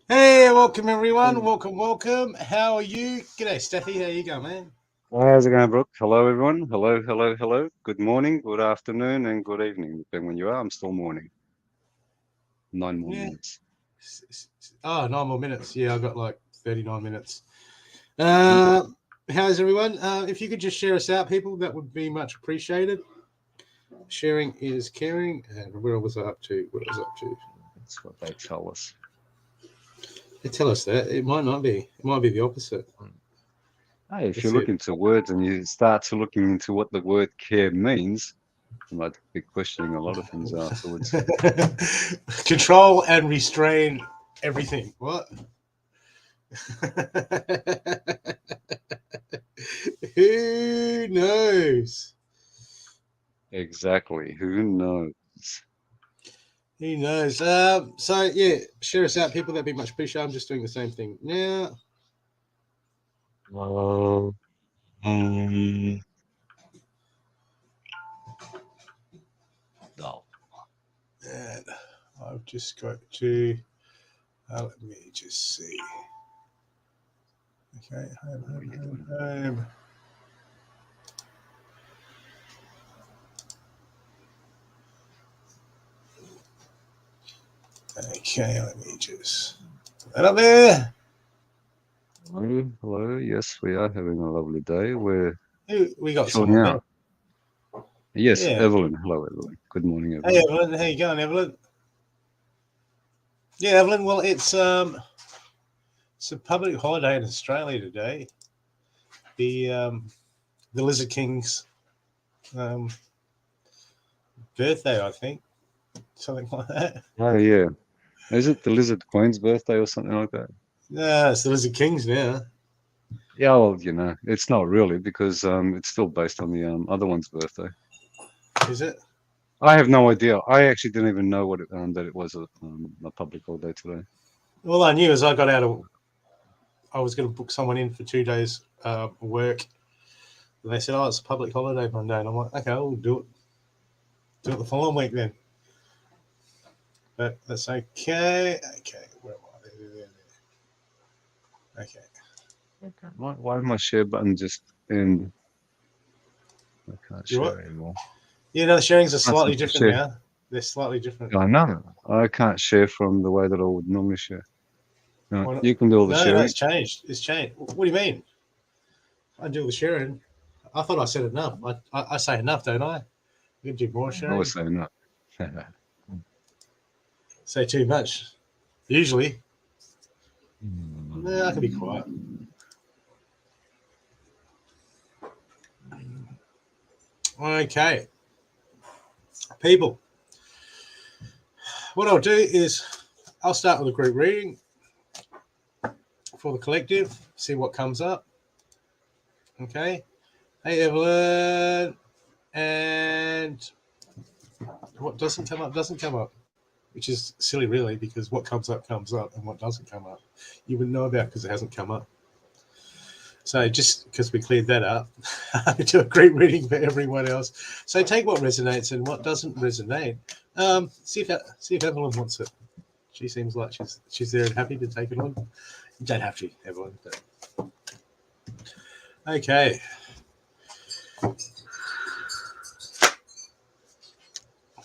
Hey, welcome everyone. Welcome. How are you? G'day, Stathi. How you going, man? How's it going, Brooke? Hello, everyone. Hello, hello, hello. Good morning, good afternoon, and good evening, depending when you are. I'm still morning. 9 more Yeah. minutes. Oh, 9 more minutes. Yeah, I got like 39 minutes. Mhm. Uh, how's everyone? If you could just share us out, people, that would be much appreciated. Sharing is caring. And where was I up to? What was I up to? That's what they tell us. They tell us that. It might not be. It might be the opposite. Mm. Hey, if you That's look it. into words and you start to looking into what the word care means, you might be questioning a lot of things afterwards. Control and restrain everything. What? Who knows? Exactly. Who knows? Who knows? So yeah, share us out, people. That'd be much appreciated. I'm just doing the same thing now. Uh, um, no. And I've just got to. Let me just see. Okay, What are you doing? home. Okay, let me just put that up there. Hello, hello. Yes, we are having a lovely day. We're We got chilling someone there. out. Yes, Yeah. Evelyn. Hello, Evelyn. Good morning, Hey, Evelyn. Evelyn. How you going, Evelyn? Yeah, Evelyn. Well, it's a public holiday in Australia today. The Lizard King's um, birthday, I think, something like that. Oh yeah. Is it the Lizard Queen's birthday or something like that? Yeah, it's the Lizard Kings now. Yeah, well, it's not really because it's still based on the other one's birthday. Is it? I have no idea. I actually didn't even know that it was a public holiday today. All I knew is I got out of. I was going to book someone in for 2 days work, and they said, "Oh, it's a public holiday Monday," and I'm like, "Okay, we'll do it. Do it the following week then." But that's okay. Okay, where am I? Okay. Okay. Why my share button just end? I can't You what? share anymore. Yeah, no, the sharings are I can't seem slightly to different share. now. They're slightly different. I know. I can't share from the way that I would normally share. No, Why not? you can do all the No, no, sharing. it's changed. It's changed. What do you mean? I do the sharing. I thought I said enough. I say enough, don't I? You can do more I was sharing. saying that. Say too much. Usually, no, I can be quiet. Hmm. Okay, people. What I'll do is I'll start with a group reading for the collective. See what comes up. Okay. Hey, Evelyn. And what doesn't come up doesn't come up, which is silly, really, because what comes up, and what doesn't come up, you wouldn't know about because it hasn't come up. So just because we cleared that up, I do a great reading for everyone else. So take what resonates and what doesn't resonate. See if Evelyn wants it. She seems like she's there and happy to take it on. You don't have to, Evelyn. But... Okay.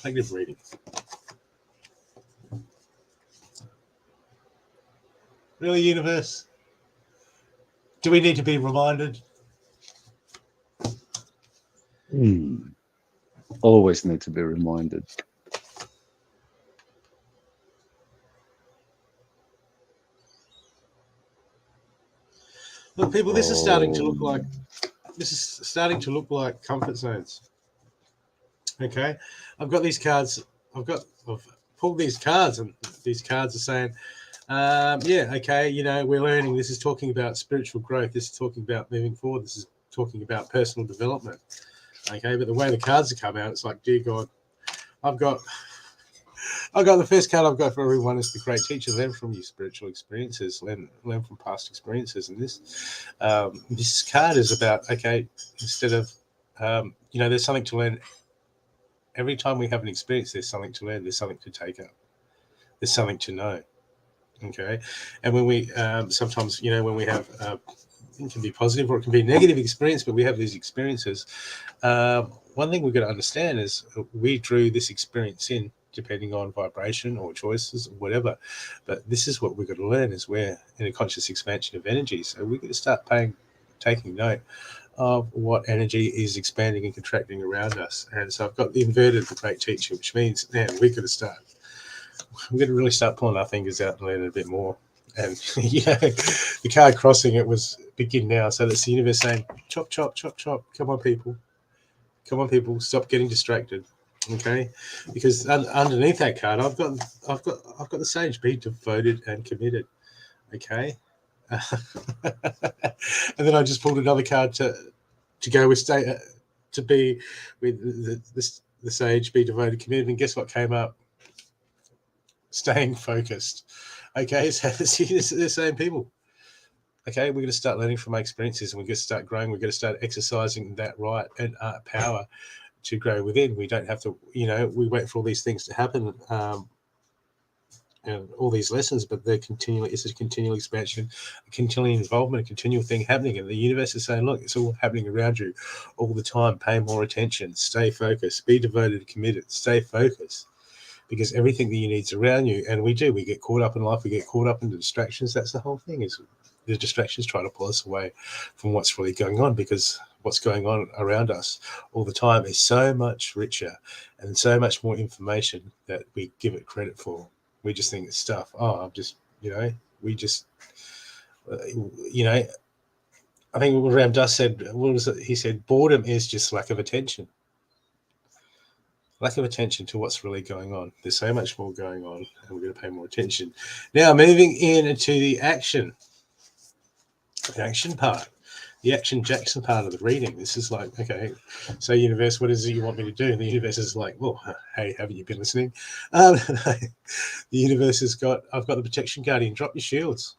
Collective reading. Really, universe? Do we need to be reminded? Always need to be reminded. Look, people, Oh, this is starting to look like comfort zones. Okay, I've got these cards. I've pulled these cards, and these cards are saying, yeah, okay, we're learning. This is talking about spiritual growth. This is talking about moving forward. This is talking about personal development. Okay, but the way the cards have come out, it's like, dear God, I've got the first card I've got for everyone is the great teacher. Learn from your spiritual experiences. Learn from past experiences. And this card is about, okay, instead of there's something to learn. Every time we have an experience, there's something to learn. There's something to take up. There's something to know. Okay, and when we sometimes, when we have it can be positive or it can be a negative experience, but we have these experiences. One thing we've got to understand is we drew this experience in depending on vibration or choices or whatever. But this is what we've got to learn is we're in a conscious expansion of energy. So we've got to start taking note of what energy is expanding and contracting around us. And so I've got the inverted, the great teacher, which means, man, we've got to start. We're going to really start pulling our fingers out and learn a bit more. And the card crossing, it was begin now. So that's the universe saying, chop, chop, chop, chop. Come on, people. Come on, people. Stop getting distracted. Okay, because underneath that card, I've got the sage, be devoted and committed. Okay, and then I just pulled another card to go with to be with the sage, be devoted, committed, and guess what came up? Staying focused. Okay, so it's the same people. Okay, we're going to start learning from our experiences, and we're going to start growing. We're going to start exercising that right and power to grow within. We don't have to, we wait for all these things to happen, and all these lessons, but it's a continual expansion, a continual involvement, a continual thing happening. And the universe is saying, look, it's all happening around you all the time. Pay more attention, stay focused, be devoted, committed, stay focused. Because everything that you need is around you, and we get caught up in life, we get caught up in the distractions. That's the whole thing, is the distractions try to pull us away from what's really going on, because what's going on around us all the time is so much richer and so much more information that we give it credit for. We just think it's stuff. I'm just, we just, I think what Ram Dass said, what was it? He said, boredom is just lack of attention. Lack of attention to what's really going on. There's so much more going on, and we're going to pay more attention. Now, moving into the action part, the action Jackson part of the reading. This is like, okay, so universe, what is it you want me to do? And the universe is like, well, hey, haven't you been listening? The universe I've got the protection guardian. Drop your shields.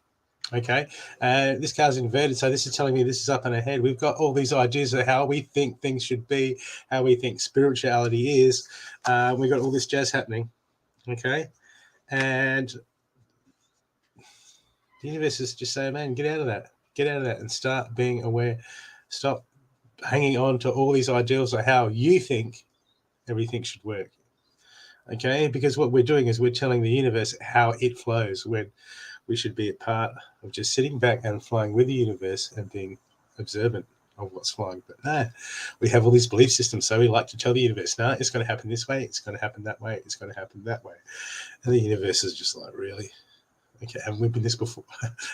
Okay, this card's inverted, so this is telling me this is up and ahead. We've got all these ideas of how we think things should be, how we think spirituality is. We've got all this jazz happening, okay? And the universe is just saying, man, get out of that and start being aware. Stop hanging on to all these ideals of how you think everything should work, okay? Because what we're doing is we're telling the universe how it flows, when we should be a part of just sitting back and flying with the universe and being observant of what's flying. But no, we have all these belief systems, so we like to tell the universe, no, it's going to happen this way, it's going to happen that way, it's going to happen that way. And the universe is just like, really? Okay, haven't we been this before?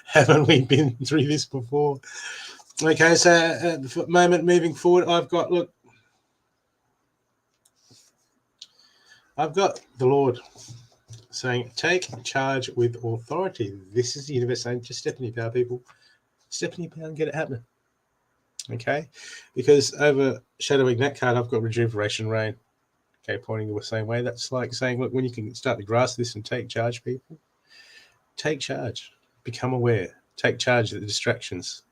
Haven't we been through this before? Okay, so at the moment moving forward, I've got the Lord saying, take charge with authority. This is the universe saying, just step in your power, people. Step in your power and get it happening. Okay? Because overshadowing that card, I've got rejuvenation rain. Okay, pointing the same way. That's like saying, look, when you can start to grasp this and take charge, people. Take charge. Become aware. Take charge of the distractions.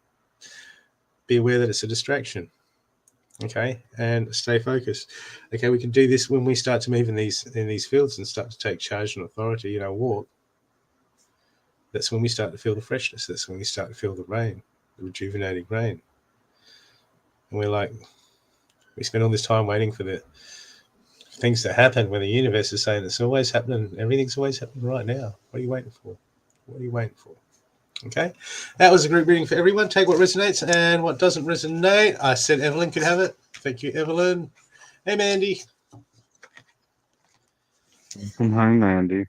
Be aware that it's a distraction. Okay, and stay focused. Okay, we can do this when we start to move in these fields and start to take charge and authority in our walk. That's when we start to feel the freshness. That's when we start to feel the rain, the rejuvenating rain. And we're like, we spend all this time waiting for the things to happen when the universe is saying it's always happening. Everything's always happening right now. What are you waiting for? What are you waiting for? Okay, that was a group reading for everyone. Take what resonates and what doesn't resonate. I said Evelyn could have it. Thank you, Evelyn. Hey, Mandy. Welcome home, Mandy.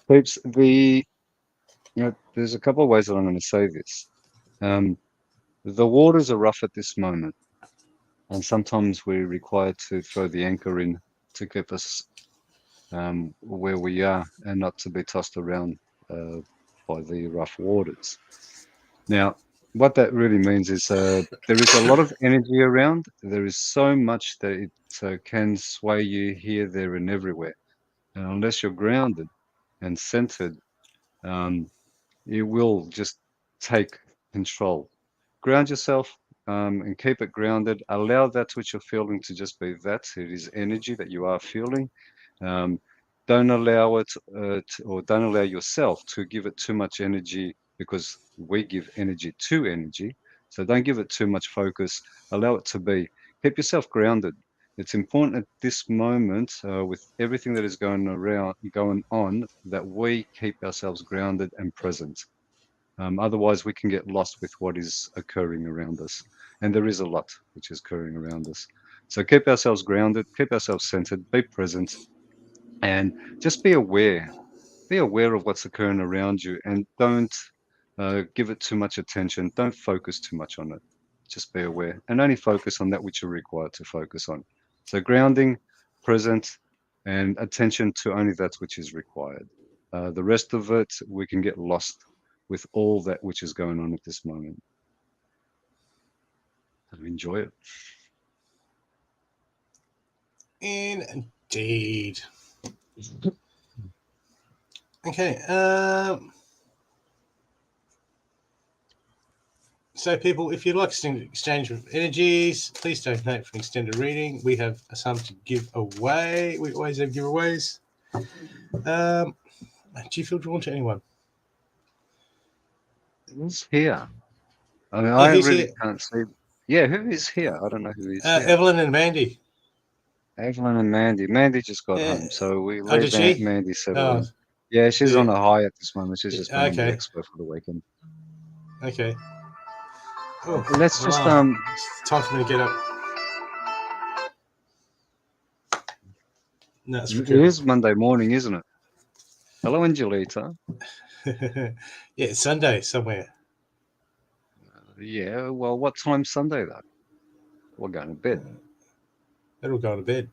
Peeps, there's a couple of ways that I'm going to say this. The waters are rough at this moment, and sometimes we're required to throw the anchor in to keep us where we are and not to be tossed around by the rough waters. Now, what that really means is there is a lot of energy around. There is so much that it can sway you here, there, and everywhere. And unless you're grounded and centered, you will just take control. Ground yourself and keep it grounded. Allow that which you're feeling to just be that. It is energy that you are feeling. don't allow it or don't allow yourself to give it too much energy, because we give energy to energy. So don't give it too much focus. Allow it to be. Keep yourself grounded. It's important at this moment, with everything that is going on, that we keep ourselves grounded and present. Otherwise, we can get lost with what is occurring around us, and there is a lot which is occurring around us. So keep ourselves grounded, keep ourselves centered, be present, and just be aware. Be aware of what's occurring around you, and don't give it too much attention. Don't focus too much on it. Just be aware and only focus on that which you're required to focus on. So grounding, present, and attention to only that which is required. The rest of it, we can get lost with all that which is going on at this moment. So enjoy it. Indeed. Okay. So, people, if you'd like to exchange of energies, please donate for an extended reading. We have some to give away. We always have giveaways. Do you feel drawn to anyone? Who's here? I mean, Yeah, I who's really here? can't see. Yeah, who is here? I don't know who is here. Evelyn and Mandy. Evelyn and Mandy. Mandy just got Yeah. home, so we Oh, leave did she? Mandy settle Oh, in. Yeah, she's yeah. on a high at this moment. She's just been on the Okay. expo for the weekend. Okay. Oh, Let's just it's time for me to get up. No, it's for It is Monday morning, isn't it? Hello, Angelita. yeah, it's Sunday somewhere. Yeah, well, what time's Sunday though? We're going to bed. It'll go to bed.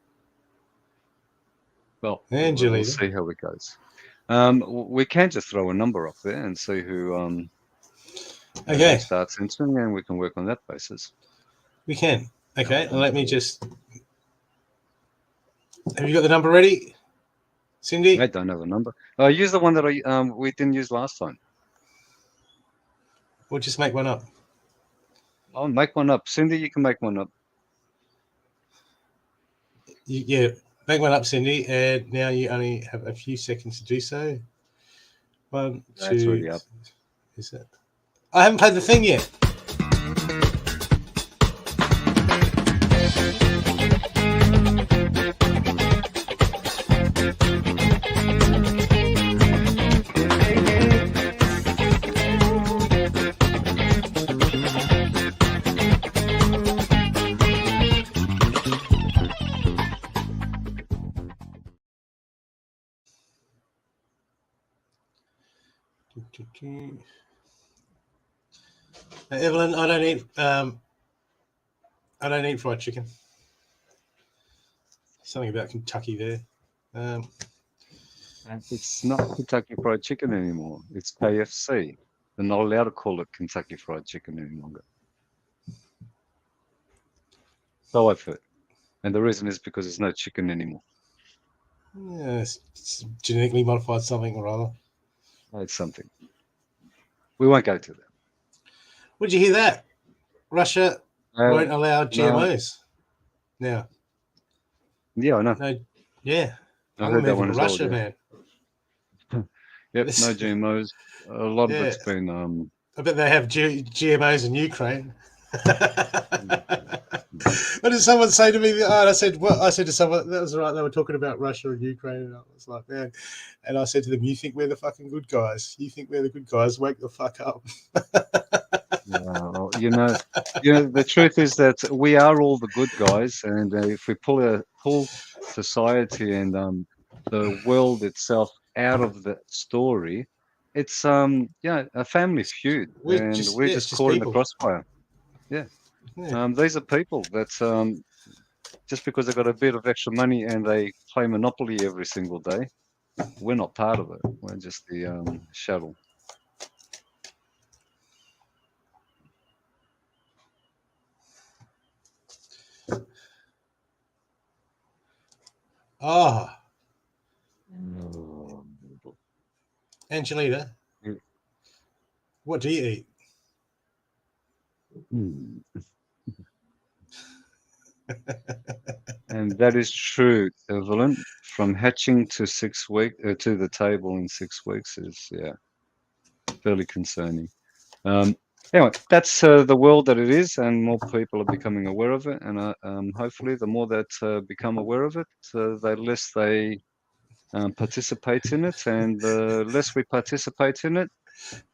Well, Angelita. we'll see how it goes. We can just throw a number up there and see who Okay. starts answering, and we can work on that basis. We can. Okay, let me just. Have you got the number ready, Cindy? I don't have a number. Use the one that we didn't use last time. We'll just make one up. I'll make one up. Cindy, you can make one up. Yeah, make one up, Cindy. And now you only have a few seconds to do so. One, That's two. already up. Is it? I haven't played the thing yet. Evelyn, I don't eat fried chicken. Something about Kentucky there. It's not Kentucky Fried Chicken anymore. It's KFC. They're not allowed to call it Kentucky Fried Chicken any longer. So I've heard. And the reason is because there's no chicken anymore. Yeah, it's genetically modified something or other. It's something. We won't go to that. Would you hear that? Russia won't allow GMOs now. Yeah, I know. No, yeah. I heard that one as Russia, well. Yeah. Man. Yep, no GMOs. A lot of it's been. I bet they have GMOs in Ukraine. What did someone say to me? I said, "What?" I said to someone, "That was right." They were talking about Russia and Ukraine, and I was like, "Man," and I said to them, "You think we're the fucking good guys? You think we're the good guys? Wake the fuck up!" Well, the truth is that we are all the good guys, and if we pull society and the world itself out of the story, it's a family feud, we're just caught in the crossfire. Yeah. These are people that just because they've got a bit of extra money and they play Monopoly every single day, we're not part of it. We're just the shuttle. Ah, Angelita, what do you eat? And that is true, Evelyn. from hatching to 6 weeks to the table in 6 weeks is fairly concerning. Anyway, that's the world that it is, and more people are becoming aware of it. And hopefully, the more that become aware of it, the less they participate in it, and the less we participate in it,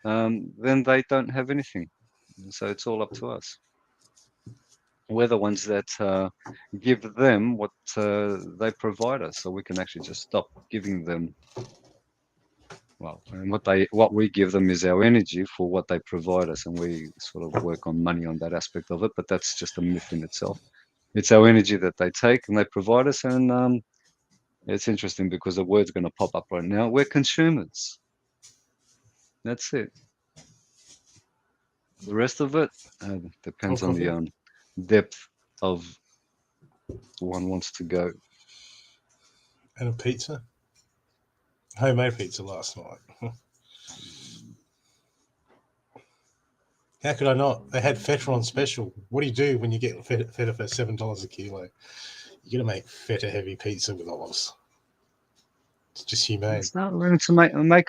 then they don't have anything. So it's all up to us. We're the ones that give them what they provide us, so we can actually just stop giving them. Well, and what we give them is our energy for what they provide us, and we sort of work on money on that aspect of it. But that's just a myth in itself. It's our energy that they take and they provide us, and it's interesting because the word's going to pop up right now. We're consumers. That's it. The rest of it depends on the depth of one wants to go. And a pizza. Homemade pizza last night. How could I not? They had feta on special. What do you do when you get feta for $7 a kilo? You're gonna make feta heavy pizza with olives. It's just humane. It's not learning to make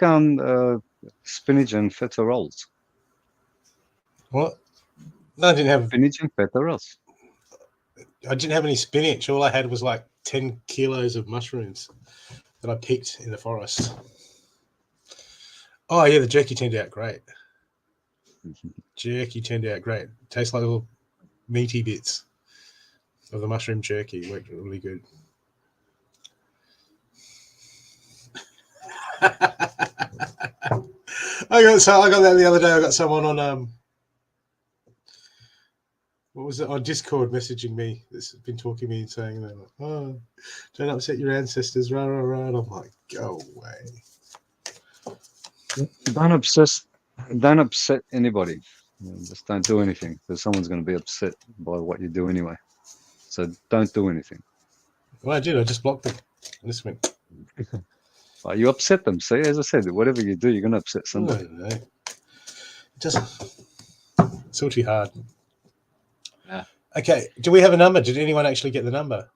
spinach and feta rolls. What? No, I didn't have spinach and feta rolls. I didn't have any spinach. All I had was like 10 kilos of mushrooms that I picked in the forest. Oh yeah, the jerky turned out great. Jerky turned out great. Tastes like little meaty bits of the mushroom jerky. It worked really good. I got that the other day. I got someone on what was it, on Discord messaging me that's been talking to me and saying that, like, oh, don't upset your ancestors, rah rah rah. And I'm like, go away. Don't upset anybody. Just don't do anything, because someone's going to be upset by what you do anyway. So don't do anything. Well, I did. I just blocked them. I just went. Well, you upset them. See, as I said, whatever you do, you're going to upset somebody. No. It's all too hard. Yeah. Okay. Do we have a number? Did anyone actually get the number?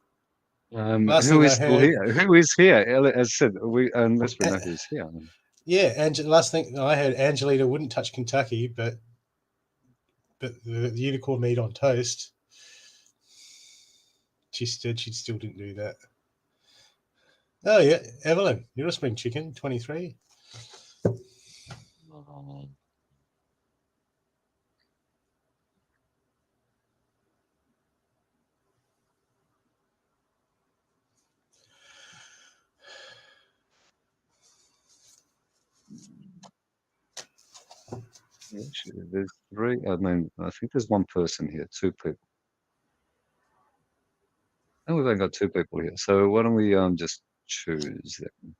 Who is still here? Who is here? As I said, unless we know who's here. Yeah, last thing I heard, Angelina wouldn't touch Kentucky, but the unicorn meat on toast, she said she still didn't do that. Oh yeah, Evelyn, you're a spring chicken, 23. Actually, there's three. I mean, I think there's one person here, two people. And we've only got two people here. So why don't we just choose them?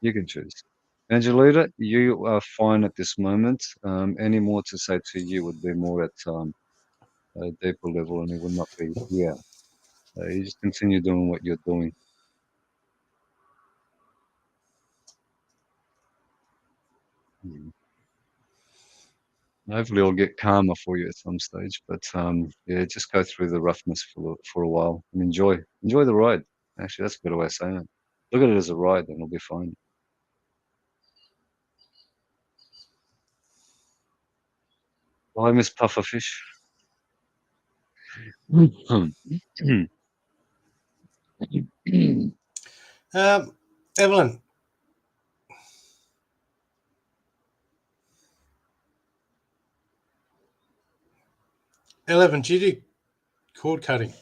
You can choose. Angelita, you are fine at this moment. Any more to say to you would be more at a deeper level, and it would not be here. So you just continue doing what you're doing. Hopefully, it'll get calmer for you at some stage. But yeah, just go through the roughness for a while and enjoy the ride. Actually, that's a better way of saying it. Look at it as a ride, and it'll be fine. Bye, Miss Pufferfish. Evelyn. Eleven, do you do cord cutting?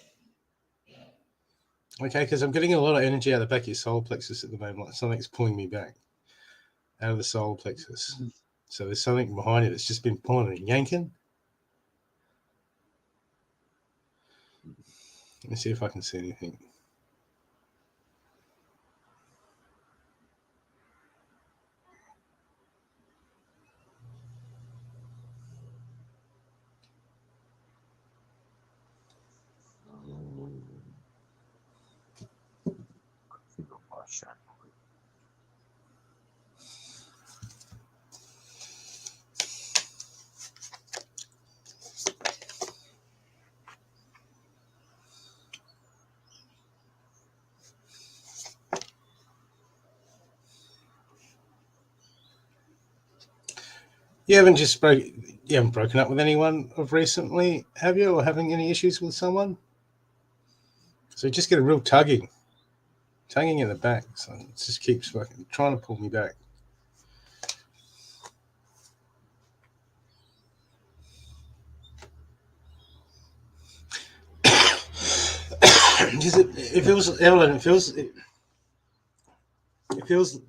Okay, because I'm getting a lot of energy out of the back of your solar plexus at the moment. Like something's pulling me back out of the solar plexus. So there's something behind it that's just been pulling and yanking. Let me see if I can see anything. You haven't broken up with anyone of recently, have you, or having any issues with someone? So you just get a real tugging in the back. So it just keeps fucking trying to pull me back. It feels, Evelyn. It feels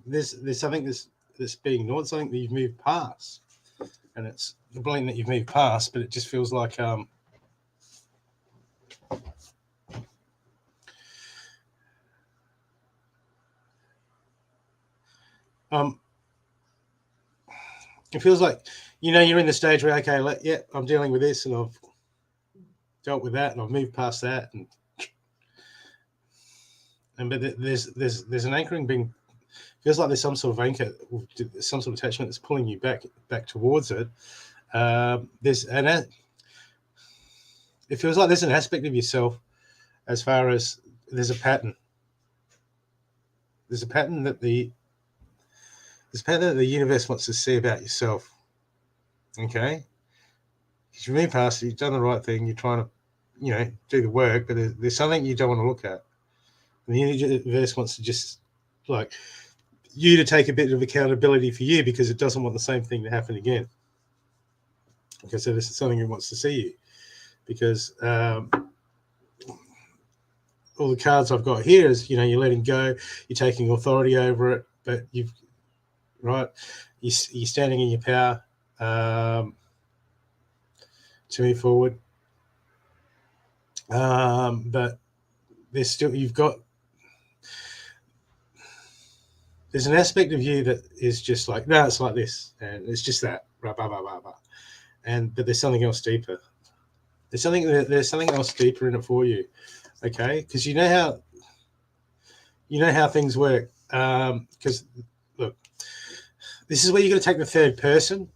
there's something that's being ignored, something that you've moved past, and it's the blame that you've moved past. But it just feels like um it feels like you're in the stage where okay, I'm dealing with this, and I've dealt with that, and I've moved past that, and but there's an anchoring being. Feels like there's some sort of anchor, some sort of attachment that's pulling you back towards it. It feels like there's an aspect of yourself as far as there's a pattern. There's a pattern that the universe wants to see about yourself. Okay, because you move past it, you've done the right thing, you're trying to, do the work, but there's something you don't want to look at. And the universe wants to just like you to take a bit of accountability for you because it doesn't want the same thing to happen again. Okay, so this is something it wants to see you because all the cards I've got here is, you're letting go, you're taking authority over it, but you're standing in your power to move forward. But there's an aspect of you that is just like, no, it's like this, and it's just that, blah, blah, blah, blah, blah. But there's something else deeper. There's something else deeper in it for you, okay? Because you know how things work. Because look, this is where you're going to take the third person.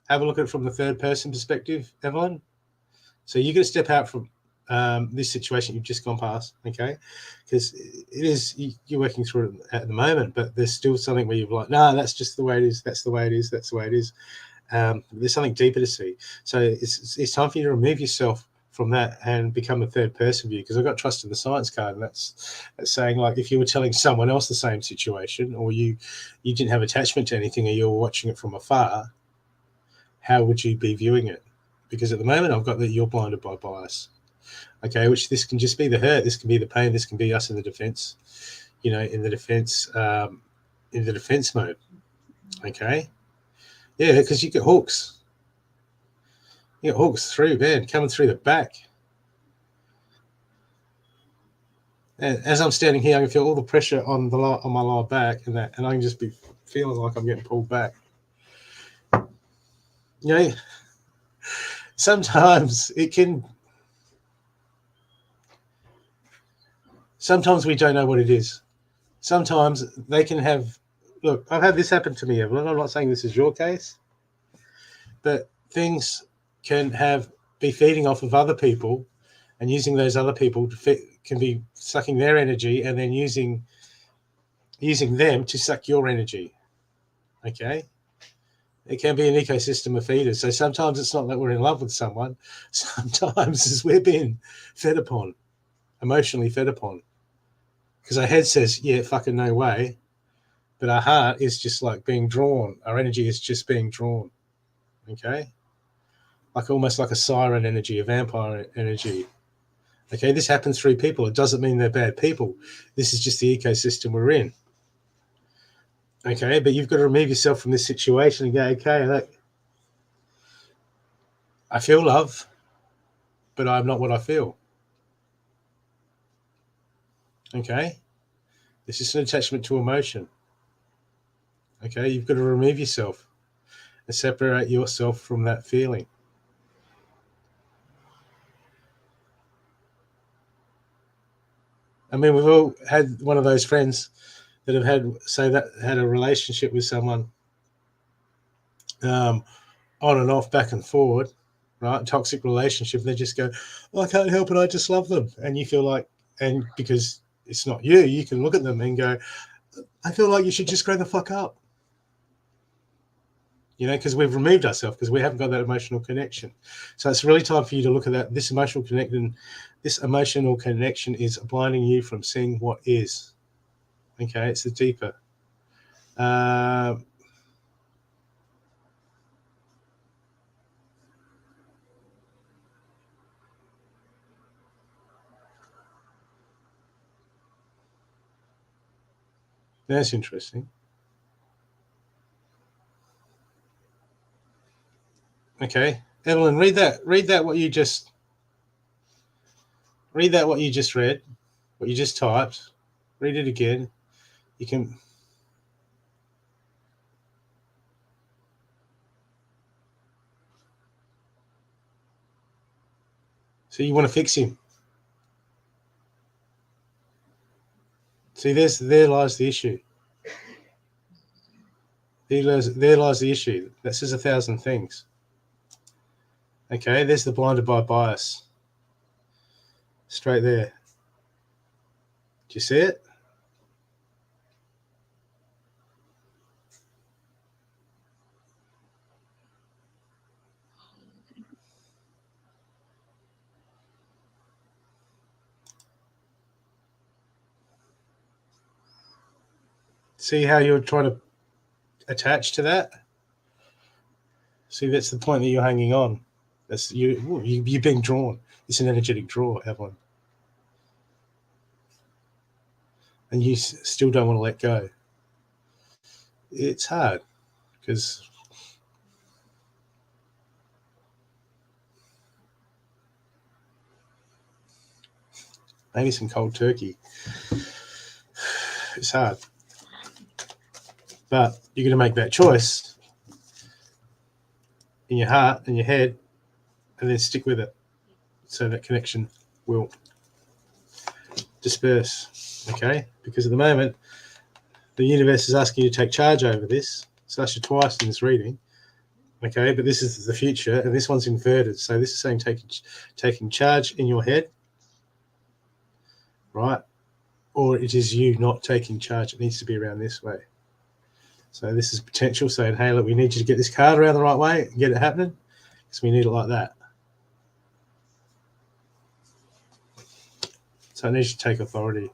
Have a look at it from the third person perspective, Evelyn. So you're going to step out from this situation you've just gone past, okay? Because you're working through it at the moment, but there's still something where you're like, no, that's just the way it is. That's the way it is. That's the way it is. There's something deeper to see. So it's time for you to remove yourself from that and become a third person view. Because I've got trust in the science card, and that's saying, like, if you were telling someone else the same situation, or you didn't have attachment to anything, or you were watching it from afar, how would you be viewing it? Because at the moment I've got that you're blinded by bias. Okay, which this can just be the hurt, this can be the pain, this can be us in the defense, in the defense mode. Okay. Yeah, because you get hooks. You get hooks through, man, coming through the back. And as I'm standing here, I can feel all the pressure on my lower back and I can just be feeling like I'm getting pulled back. Sometimes we don't know what it is. Sometimes they can have, look, I've had this happen to me, Evelyn. I'm not saying this is your case, but things can be feeding off of other people and using those other people can be sucking their energy and then using them to suck your energy. Okay. It can be an ecosystem of feeders. So sometimes it's not that we're in love with someone. Sometimes it's we're being fed upon, emotionally fed upon. Because our head says, yeah, fucking no way. But our heart is just like being drawn. Our energy is just being drawn. Okay? Like almost like a siren energy, a vampire energy. Okay, this happens through people. It doesn't mean they're bad people. This is just the ecosystem we're in. Okay, but you've got to remove yourself from this situation and go, okay, look, I feel love, but I'm not what I feel. Okay? This is an attachment to emotion. Okay, you've got to remove yourself and separate yourself from that feeling. I mean, we've all had one of those friends that have had a relationship with someone on and off, back and forward, right? Toxic relationship. They just go, oh, I can't help it. I just love them. And you feel like, and because it's not you can look at them and go, I feel like you should just grow the fuck up. you know, because we've removed ourselves because we haven't got that emotional connection. So it's really time for you to look at that. This emotional connection is blinding you from seeing what is. Okay, it's the deeper. That's interesting. Okay, Evelyn, read that. Read that. What you just read. That what you just read. What you just typed. Read it again. You can. So you want to fix him. See, there lies the issue. There lies the issue. That says 1,000 things. Okay, there's the blinded by bias. Straight there. Do you see it? See how you're trying to attach to that? See, that's the point that you're hanging on. That's you're being drawn. It's an energetic draw, Evelyn. And you still don't want to let go. It's hard because maybe some cold turkey. It's hard. But you're going to make that choice in your heart and your head and then stick with it. So that connection will disperse. Okay? Because at the moment, the universe is asking you to take charge over this. It's asked you twice in this reading. Okay? But this is the future and this one's inverted. So this is saying taking charge in your head. Right? Or it is you not taking charge. It needs to be around this way. So this is potential saying, hey, look, we need you to get this card around the right way and get it happening because we need it like that. So it needs to take authority.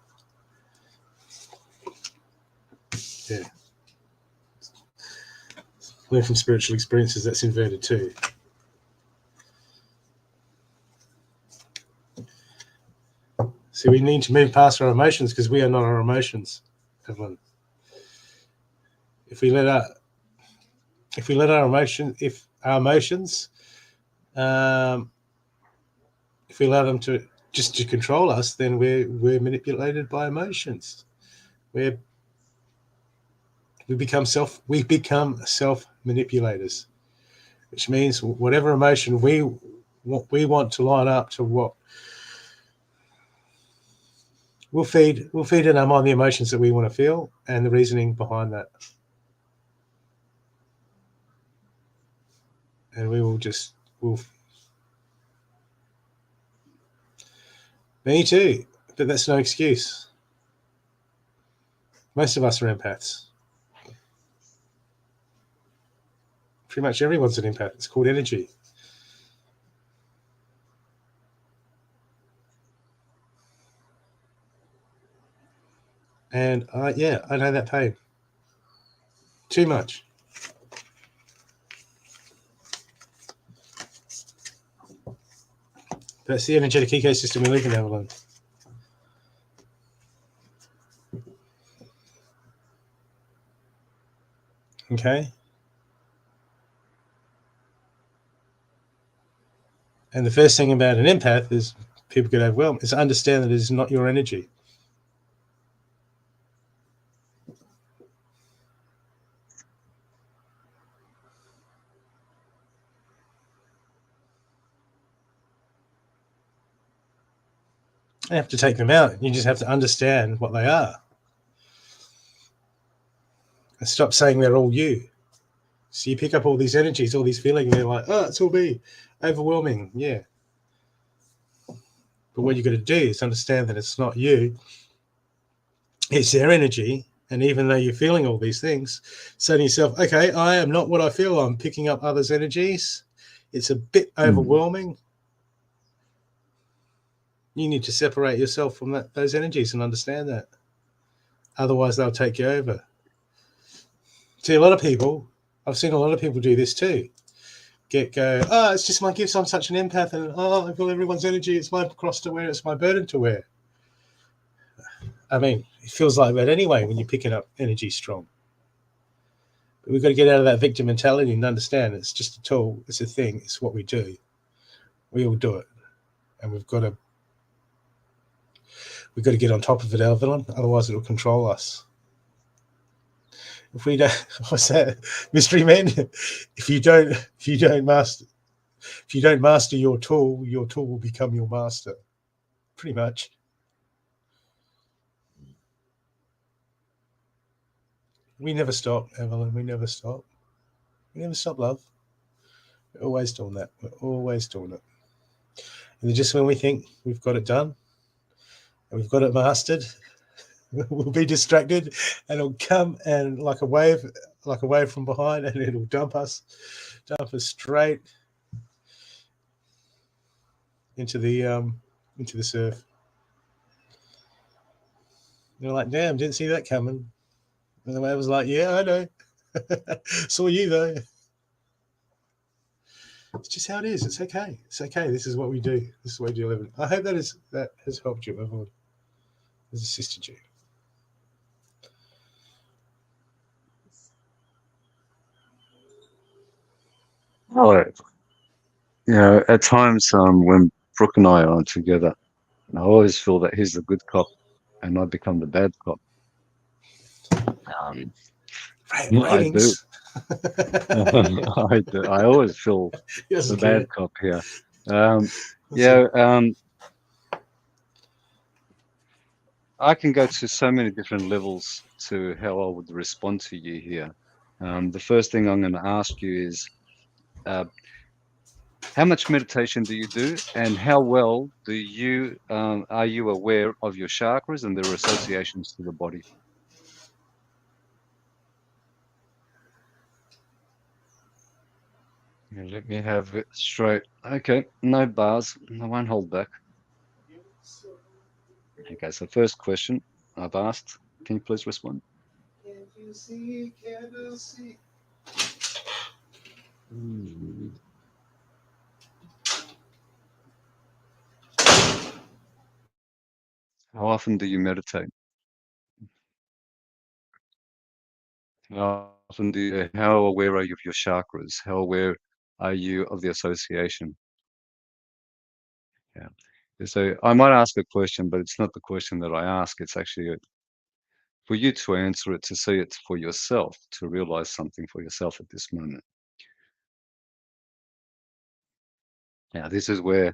Yeah. Learn from spiritual experiences, that's inverted too. See, we need to move past our emotions because we are not our emotions, Evelyn. If we let our emotions, if we allow them to control us, then we're manipulated by emotions. We become self manipulators, which means whatever emotion we want to line up to what we'll feed in our mind the emotions that we want to feel and the reasoning behind that. And we'll me too, but that's no excuse. Most of us are empaths. Pretty much everyone's an empath. It's called energy. And I know that pain. Too much. That's the energetic ecosystem we live in, Evelyn. Okay? And the first thing about an empath is people get overwhelmed, is understand that it is not your energy. You have to take them out. You just have to understand what they are. And stop saying they're all you. So you pick up all these energies, all these feelings, and they're like, oh, it's all me. Overwhelming. Yeah. But what you've got to do is understand that it's not you. It's their energy, And even though you're feeling all these things, say to yourself, okay, I am not what I feel. I'm picking up others' energies. It's a bit overwhelming. You need to separate yourself from those energies and understand that. Otherwise, they'll take you over. See, I've seen a lot of people do this too. Oh, it's just my gifts. I'm such an empath, and I feel everyone's energy. It's my cross to wear. It's my burden to wear. I mean, it feels like that anyway when you're picking up energy strong. But we've got to get out of that victim mentality and understand it's just a tool. It's a thing. It's what we do. We all do it, and we've got to get on top of it, Evelyn. Otherwise, it will control us. If we don't, what's that, mystery men? If you don't master your tool will become your master. Pretty much. We never stop, Evelyn. We never stop. We never stop, love. We're always doing that. We're always doing it. And just when we think we've got it done and we've got it mastered, we'll be distracted, and it'll come and like a wave from behind, and it'll dump us straight into the surf. You're like, damn, didn't see that coming. And the wave was like, yeah, I know. Saw you though. It's just how it is. It's okay. It's okay. This is what we do. This is the way we do living. I hope that has helped you, everyone. Has assisted you. Oh, at times when Brooke and I are together, I always feel that he's the good cop and I become the bad cop. Ratings. I do. I always feel the bad cop here. I can go to so many different levels to how I would respond to you here. The first thing I'm going to ask you is, how much meditation do you do, and how well do you are you aware of your chakras and their associations to the body? Let me have it straight. Okay, no bars. I won't hold back. Okay, so first question I've asked. Can you please respond? Can you see? How often do you meditate? How aware are you of your chakras? How aware are you of the association? Yeah. So I might ask a question, but it's not the question that I ask. It's actually for you to answer it, to see it for yourself, to realize something for yourself at this moment. Now, this is where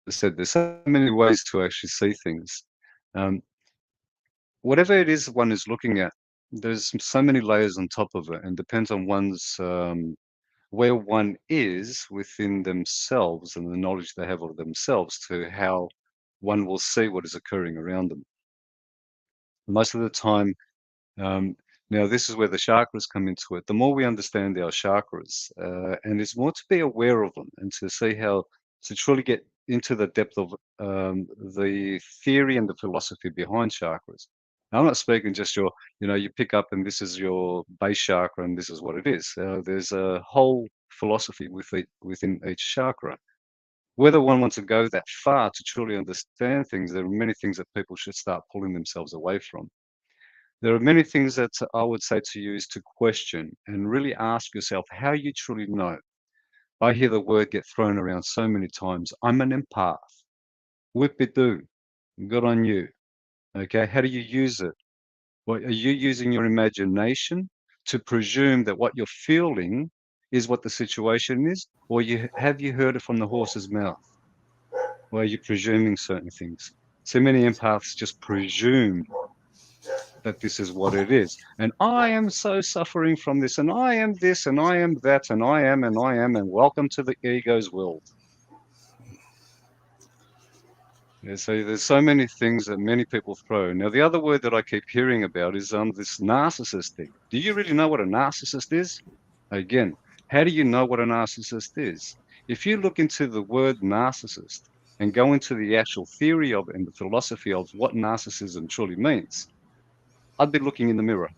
I said there's so many ways to actually see things. Whatever it is one is looking at, there's so many layers on top of it, and depends on one's where one is within themselves and the knowledge they have of themselves to how one will see what is occurring around them. Most of the time, now this is where the chakras come into it. The more we understand our chakras, and it's more to be aware of them and to see how to truly get into the depth of the theory and the philosophy behind chakras. Now, I'm not speaking just you pick up and this is your base chakra and this is what it is. There's a whole philosophy within each chakra. Whether one wants to go that far to truly understand things, there are many things that people should start pulling themselves away from. There are many things that I would say to you is to question and really ask yourself how you truly know. I hear the word get thrown around so many times. I'm an empath. Whip-it-do. Good on you. Okay, how do you use it? What, are you using your imagination to presume that what you're feeling is what the situation is? Or have you heard it from the horse's mouth? Or are you presuming certain things? So many empaths just presume that this is what it is. And I am so suffering from this, and I am this, and I am that, and I am, and welcome to the ego's world. Yeah, so there's so many things that many people throw. Now, the other word that I keep hearing about is this narcissist thing. Do you really know what a narcissist is? Again, how do you know what a narcissist is? If you look into the word narcissist and go into the actual theory of and the philosophy of what narcissism truly means, I'd be looking in the mirror.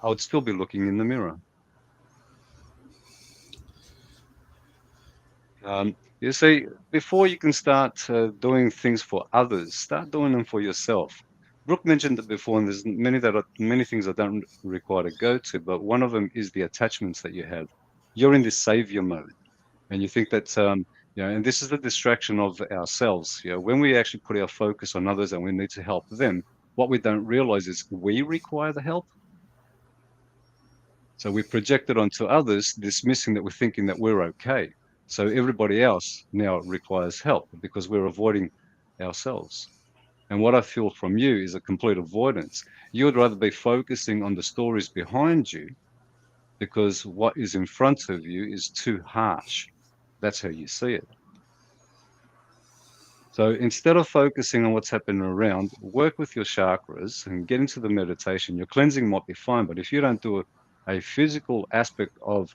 I would still be looking in the mirror. You see, before you can start doing things for others, start doing them for yourself. Brooke mentioned it before, and there's many things I don't require to go to, but one of them is the attachments that you have. You're in this savior mode, and you think that and this is the distraction of ourselves. When we actually put our focus on others and we need to help them, what we don't realize is we require the help. So we project it onto others, dismissing that we're thinking that we're okay. So everybody else now requires help because we're avoiding ourselves. And what I feel from you is a complete avoidance. You would rather be focusing on the stories behind you because what is in front of you is too harsh. That's how you see it. So instead of focusing on what's happening around, work with your chakras and get into the meditation. Your cleansing might be fine, but if you don't do a physical aspect of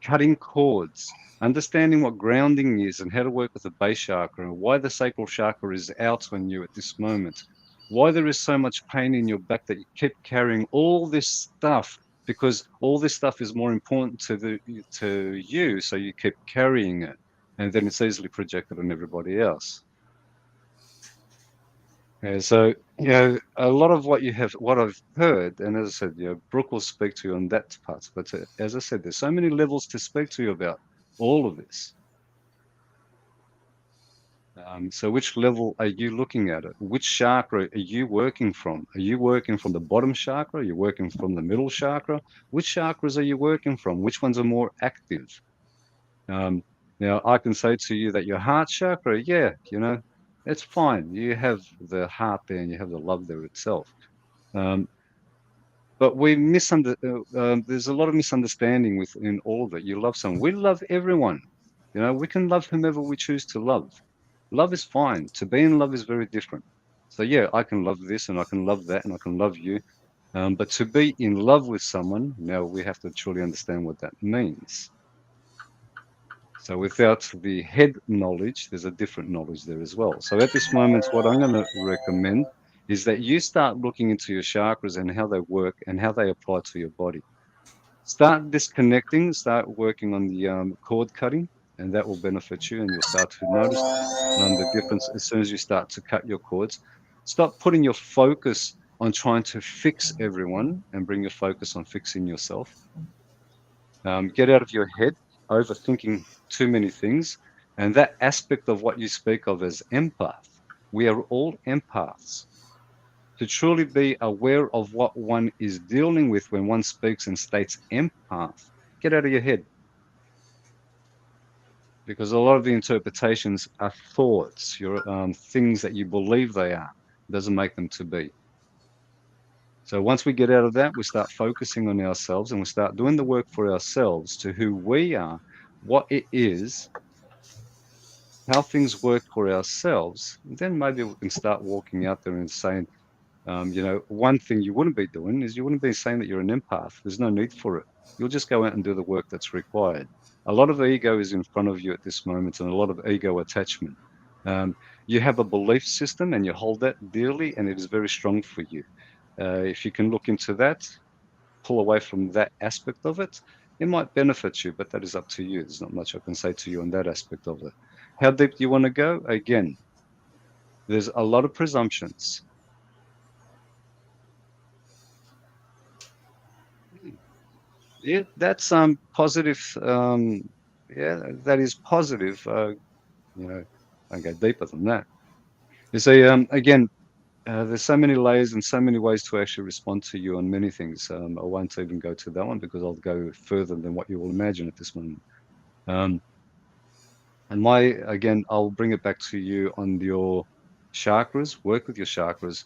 cutting cords, understanding what grounding is and how to work with the base chakra and why the sacral chakra is out on you at this moment, why there is so much pain in your back that you keep carrying all this stuff because all this stuff is more important to you, so you keep carrying it, and then it's easily projected on everybody else. Yeah, so a lot of what I've heard, and as I said, Brooke will speak to you on that part. But as I said, there's so many levels to speak to you about all of this. So which level are you looking at it? Which chakra are you working from? Are you working from the bottom chakra? Are you working from the middle chakra? Which chakras are you working from? Which ones are more active? Um, Now, I can say to you that your heart chakra, yeah, it's fine. You have the heart there and you have the love there itself. Um, but there's a lot of misunderstanding within all of it. You love someone. We love everyone. We can love whomever we choose to love. Love is fine. To be in love is very different. So yeah, I can love this and I can love that and I can love you. But to be in love with someone, now we have to truly understand what that means. So without the head knowledge, there's a different knowledge there as well. So at this moment, what I'm going to recommend is that you start looking into your chakras and how they work and how they apply to your body. Start disconnecting, start working on the cord cutting, and that will benefit you. And you'll start to notice the difference as soon as you start to cut your cords. Stop putting your focus on trying to fix everyone and bring your focus on fixing yourself. Get out of your head, overthinking too many things. And that aspect of what you speak of as empath, we are all empaths. To truly be aware of what one is dealing with when one speaks and states empath, get out of your head. Because a lot of the interpretations are thoughts, your things that you believe they are. It doesn't make them to be. So once we get out of that, we start focusing on ourselves and we start doing the work for ourselves to who we are, what it is, how things work for ourselves. And then maybe we can start walking out there and saying, one thing you wouldn't be doing is you wouldn't be saying that you're an empath. There's no need for it. You'll just go out and do the work that's required. A lot of ego is in front of you at this moment and a lot of ego attachment. You have a belief system and you hold that dearly and it is very strong for you. If you can look into that, pull away from that aspect of it, it might benefit you, but that is up to you. There's not much I can say to you on that aspect of it. How deep do you want to go? Again, there's a lot of presumptions. Yeah, that's positive. Yeah, that is positive. I go deeper than that. You see, again, there's so many layers and so many ways to actually respond to you on many things. I won't even go to that one because I'll go further than what you will imagine at this moment. Um, and again, I'll bring it back to you on your chakras. Work with your chakras.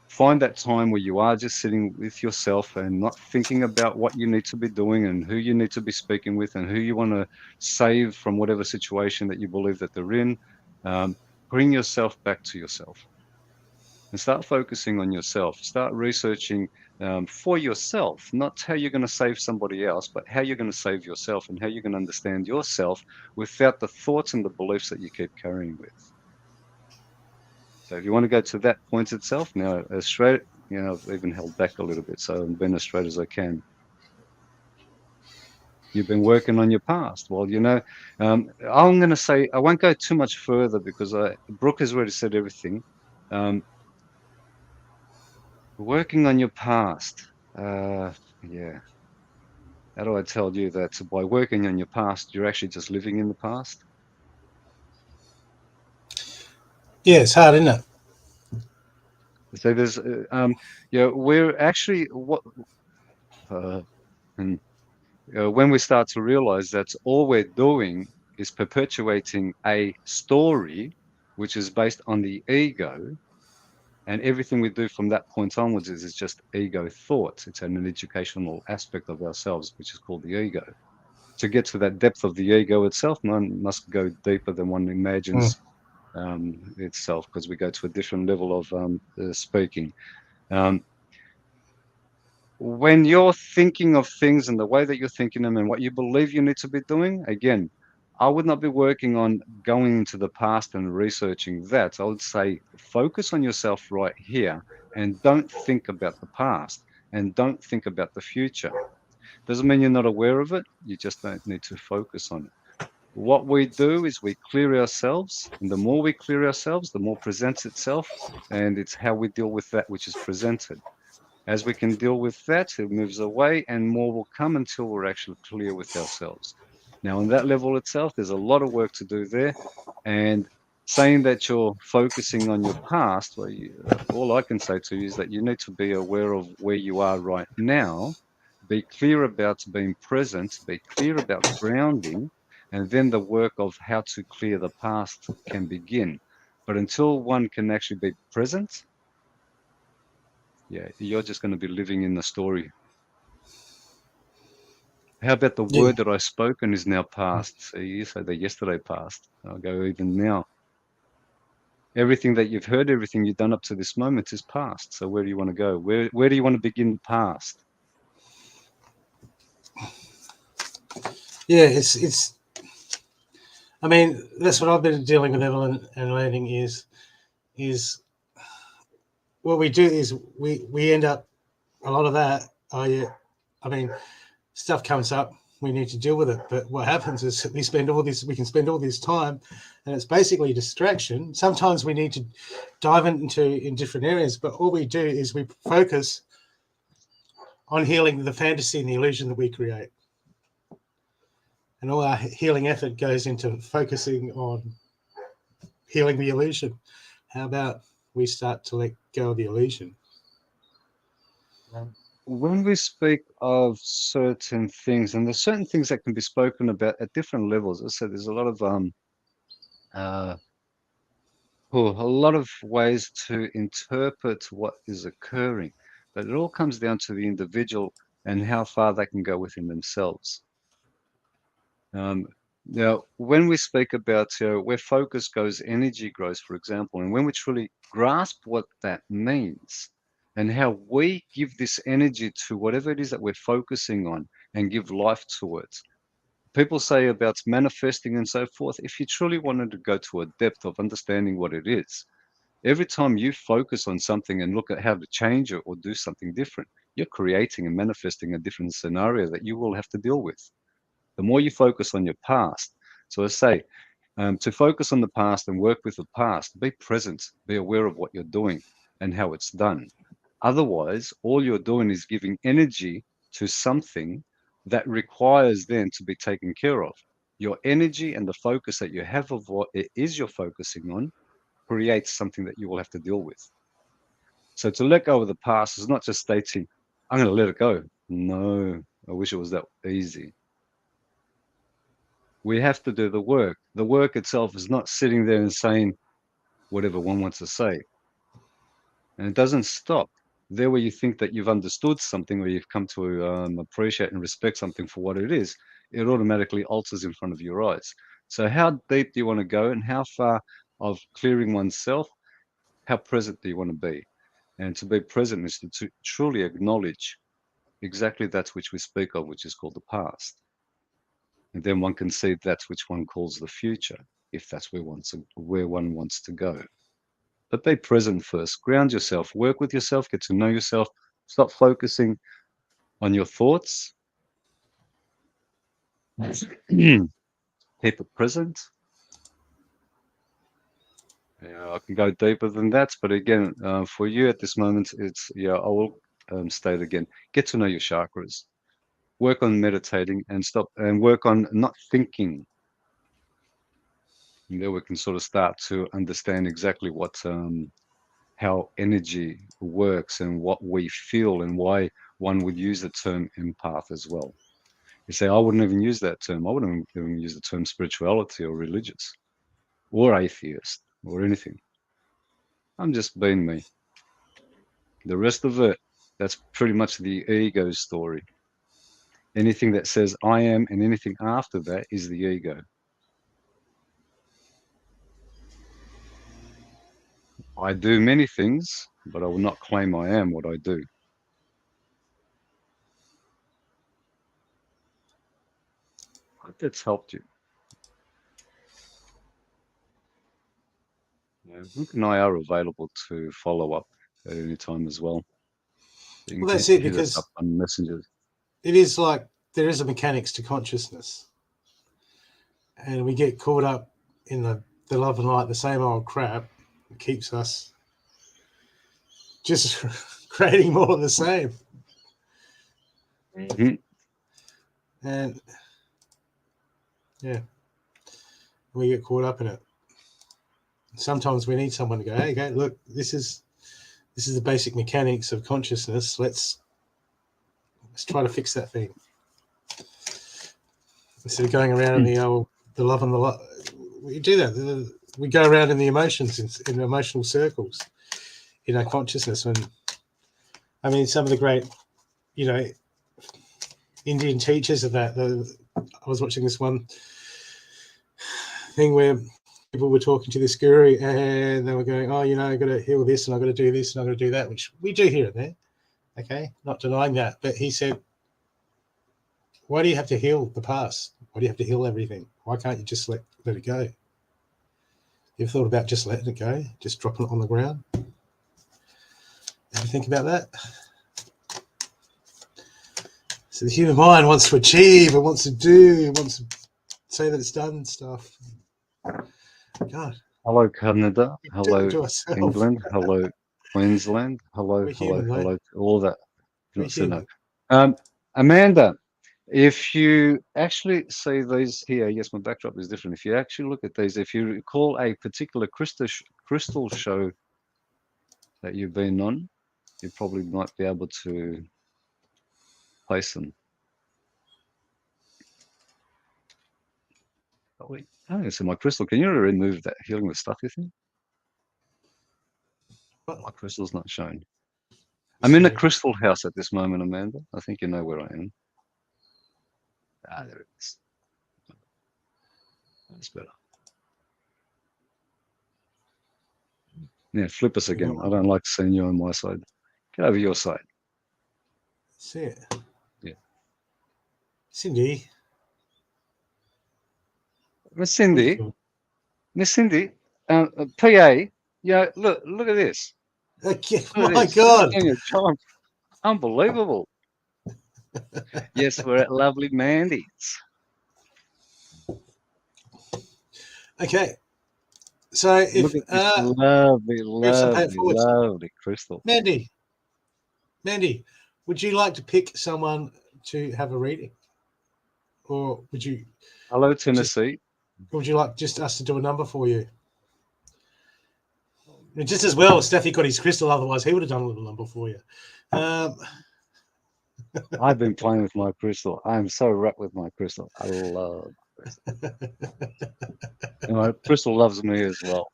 find that time where you are just sitting with yourself and not thinking about what you need to be doing and who you need to be speaking with and who you want to save from whatever situation that you believe that they're in. Um, bring yourself back to yourself and start focusing on yourself. Start researching for yourself, not how you're going to save somebody else, but how you're going to save yourself and how you're going to understand yourself without the thoughts and the beliefs that you keep carrying with. So if you want to go to that point itself, now as straight, I've even held back a little bit, so I've been as straight as I can. You've been working on your past. Well, I'm going to say I won't go too much further because Brooke has already said everything. Um, working on your past. Yeah. How do I tell you that by working on your past, you're actually just living in the past? Yeah, it's hard, isn't it? So there's, we're actually uh, hmm, when we start to realize that all we're doing is perpetuating a story which is based on the ego, and everything we do from that point onwards is just ego thoughts. It's an educational aspect of ourselves, which is called the ego. To get to that depth of the ego itself, one must go deeper than one Mm. imagines itself, because we go to a different level of speaking. Um, when you're thinking of things and the way that you're thinking them and what you believe you need to be doing, again, I would not be working on going into the past and researching that. I would say focus on yourself right here and don't think about the past and don't think about the future. Doesn't mean you're not aware of it, you just don't need to focus on it. What we do is we clear ourselves, and the more we clear ourselves, the more presents itself, and it's how we deal with that which is presented. As we can deal with that, it moves away and more will come until we're actually clear with ourselves. Now, on that level itself, there's a lot of work to do there. And saying that you're focusing on your past, well, all I can say to you is that you need to be aware of where you are right now, be clear about being present, be clear about grounding, and then the work of how to clear the past can begin. But until one can actually be present, yeah, you're just going to be living in the story. How about the Yeah. word that I've spoken is now past? So you say that yesterday passed. I'll go even now. Everything that you've heard, everything you've done up to this moment is past. So where do you want to go? Where do you want to begin past? Yeah, it's. I mean, that's what I've been dealing with, Evelyn, and learning is what we do is we end up a lot of that. I mean, stuff comes up, we need to deal with it. But what happens is we can spend all this time, and it's basically a distraction. Sometimes we need to dive into in different areas, but all we do is we focus on healing the fantasy and the illusion that we create. And all our healing effort goes into focusing on healing the illusion. How about we start to let go of the illusion? When we speak of certain things, and there's certain things that can be spoken about at different levels. As I said, there's a lot of uh, a lot of ways to interpret what is occurring, but it all comes down to the individual and how far they can go within themselves. Um, Now, when we speak about where focus goes, energy grows, for example, and when we truly grasp what that means and how we give this energy to whatever it is that we're focusing on and give life to it. People say about manifesting and so forth. If you truly wanted to go to a depth of understanding what it is, every time you focus on something and look at how to change it or do something different, you're creating and manifesting a different scenario that you will have to deal with. The more you focus on your past, so I say, to focus on the past and work with the past, be present, be aware of what you're doing and how it's done. Otherwise, all you're doing is giving energy to something that requires then to be taken care of. Your energy and the focus that you have of what it is you're focusing on creates something that you will have to deal with. So to let go of the past is not just stating, I'm going to let it go. No, I wish it was that easy. We have to do the work. The work itself is not sitting there and saying whatever one wants to say. And it doesn't stop there where you think that you've understood something or you've come to appreciate and respect something for what it is. It automatically alters in front of your eyes. So how deep do you want to go, and how far of clearing oneself, how present do you want to be? And to be present is to truly acknowledge exactly that which we speak of, which is called the past. And then one can see that which one calls the future, if that's where one wants to go. But be present first. Ground yourself. Work with yourself. Get to know yourself. Stop focusing on your thoughts. Keep it present. Yeah, I can go deeper than that, but again, for you at this moment, it's I will state again. Get to know your chakras. Work on meditating and work on not thinking. And there we can sort of start to understand exactly what how energy works and what we feel and why one would use the term empath as well. You say, I wouldn't even use that term. I wouldn't even use the term spirituality or religious or atheist or anything. I'm just being me. The rest of it, that's pretty much the ego story. Anything that says I am and anything after that is the ego. I do many things, but I will not claim I am what I do. I hope that's helped you. Brooke and I are available to follow up at any time as well. You Well, can that's it, hit us up because on messengers. it is like there is a mechanics to consciousness, and we get caught up in the love and light, the same old crap. It keeps us just creating more of the same. Mm-hmm. And yeah, we get caught up in it. Sometimes we need someone to go, hey, go, look, this is the basic mechanics of consciousness. Let's try to fix that thing. Instead of going around in the love and the light, we do that. We go around in the emotions, in emotional circles, in our consciousness. And I mean, some of the great, Indian teachers of that. I was watching this one thing where people were talking to this guru and they were going, oh, I've got to heal this and I've got to do this and I've got to do that, which we do here and there. Okay, not denying that. But he said, why do you have to heal the past? Why do you have to heal everything? Why can't you just let it go? You ever thought about just letting it go, just dropping it on the ground? Ever think about that? So the human mind wants to achieve, it wants to do, it wants to say that it's done stuff. God. Hello, Canada. Hello, To ourselves. England. Hello, Queensland. Hello, We're hello, human, hello. mate. All that. We're Not so no. human. Amanda, if you actually see these here, yes, my backdrop is different. If you actually look at these, if you recall a particular crystal show that you've been on, you probably might be able to place them. Oh, wait. Oh, so my crystal, can you remove that healing with Stathi thing? My crystal's not shown. I'm in a crystal house at this moment, Amanda. I think you know where I am. Ah, there it is. That's better. Yeah, flip us again. I don't like seeing you on my side. Get over your side. See it. Yeah. Cindy. Miss Cindy. Miss Cindy. PA. Yeah, look at this. Okay. Look at My this. God. Unbelievable. Yes, we're at lovely Mandy's. Okay. So if Look at this lovely, we have some pay it lovely, forward. lovely crystal. Mandy, would you like to pick someone to have a reading? Or would you Hello, Tennessee. would you like just us to do a number for you? I mean, just as well, Stathi got his crystal, otherwise he would have done a little number for you. I've been playing with my crystal. I'm so wrapped with my crystal. I love crystal. And my crystal loves me as well.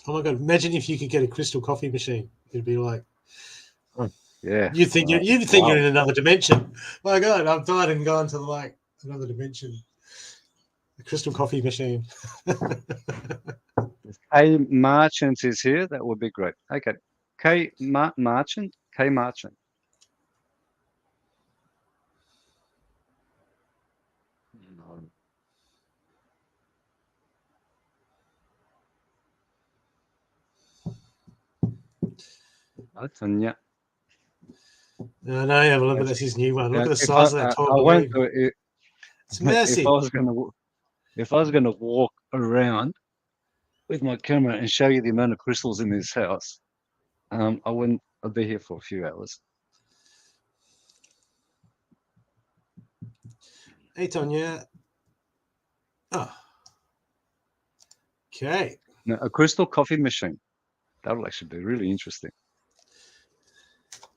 Oh my God! Imagine if you could get a crystal coffee machine. It'd be like Yeah. you'd think you're Wow. in another dimension. My God, I've died and gone to like another dimension. The crystal coffee machine. K Marchant is here. That would be great. Okay. Marchant. K Marchant. No. Tanya. No, Evelyn, but that's his new one. Look at the If I size of that I tall won't green. do it. It's If I massive. was gonna walk around with my camera and show you the amount of crystals in this house, I wouldn't. I'd be here for a few hours. Hey, Tonya. Oh, okay. Now, a crystal coffee machine. That would actually be really interesting.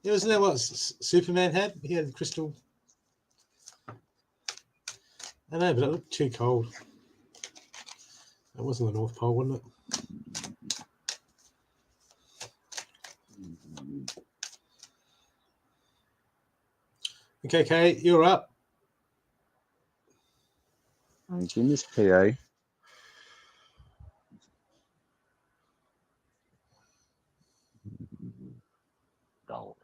Yeah, wasn't that what Superman had? He had crystal. I know, but it looked too cold. That wasn't the North Pole, wasn't it? Okay, Kate, you're up. Thank you, Miss PA. Dull.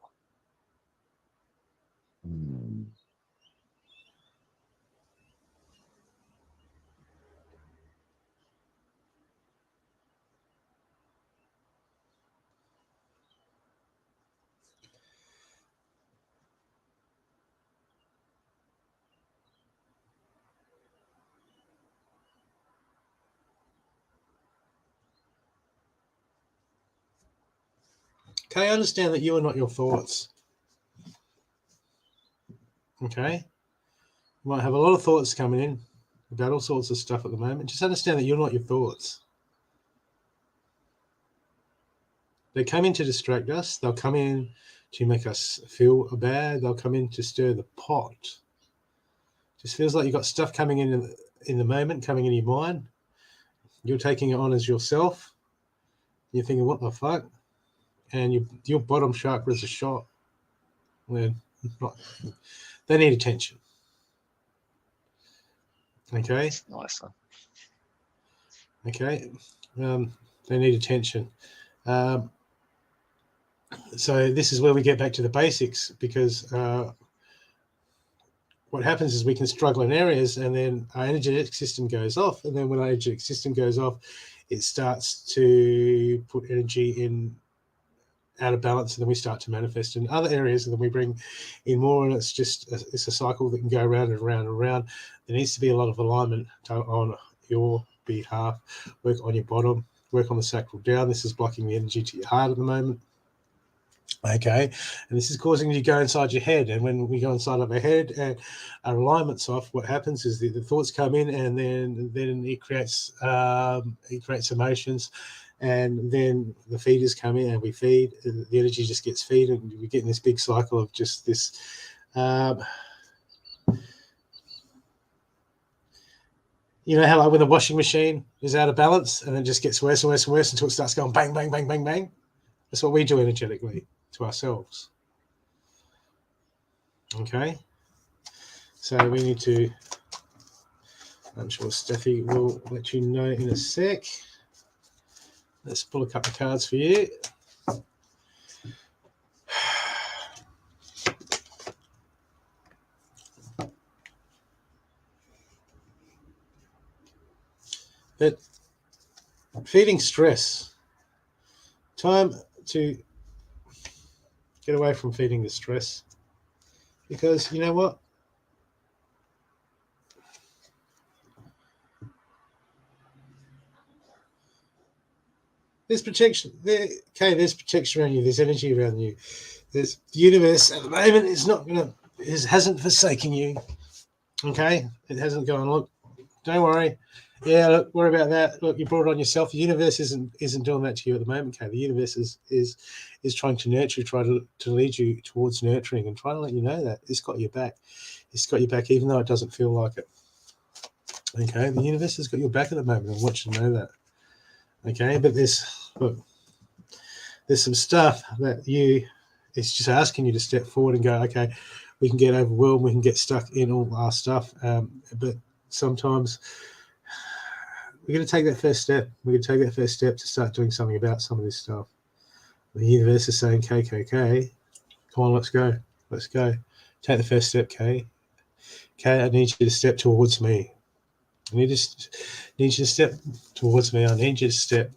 Okay, I understand that you are not your thoughts. Okay? You might have a lot of thoughts coming in about all sorts of stuff at the moment. Just understand that you're not your thoughts. They come in to distract us. They'll come in to make us feel bad. They'll come in to stir the pot. Just feels like you've got stuff coming in the moment, coming in your mind. You're taking it on as yourself. You're thinking, what the fuck? And your bottom chakra is a shot. They need attention. Okay? That's nicer. Okay? They need attention. So this is where we get back to the basics, because what happens is we can struggle in areas, and then our energetic system goes off, and then when our energetic system goes off, it starts to put energy in out of balance, and then we start to manifest in other areas, and then we bring in more, and it's a cycle that can go around and around and around. There needs to be a lot of alignment on your behalf. Work on your bottom, work on the sacral down. This is blocking the energy to your heart at the moment. Okay, and this is causing you to go inside your head, and when we go inside of our head and our alignment's off, what happens is the thoughts come in, and then it creates emotions, and then the feeders come in, and we feed. The energy just gets fed, and we get in this big cycle of just this. You know how like when the washing machine is out of balance, and it just gets worse and worse and worse until it starts going bang, bang, bang, bang, bang. That's what we do energetically to ourselves. Okay, so we need to, I'm sure Stathi will let you know in a sec. Let's pull a couple of cards for you. But feeding stress, time to get away from feeding the stress, because you know what? There's protection. There's protection around you. There's energy around you. There's the universe at the moment is not gonna, hasn't forsaken you. Okay, it hasn't gone. Look, don't worry. Yeah, look, worry about that. Look, you brought it on yourself. The universe isn't doing that to you at the moment. Okay, the universe is trying to nurture you, try to lead you towards nurturing, and trying to let you know that it's got your back. It's got your back, even though it doesn't feel like it. Okay, the universe has got your back at the moment. I want you to know that. Okay, but there's look, there's some stuff that it's just asking you to step forward and go, okay, we can get overwhelmed, we can get stuck in all our stuff, but sometimes we're going to take that first step. We're going to take that first step to start doing something about some of this stuff. The universe is saying, KKK, come on, let's go. Let's go. Take the first step, Kay. Kay, I need you to step towards me. I need you to step towards me. I need you to step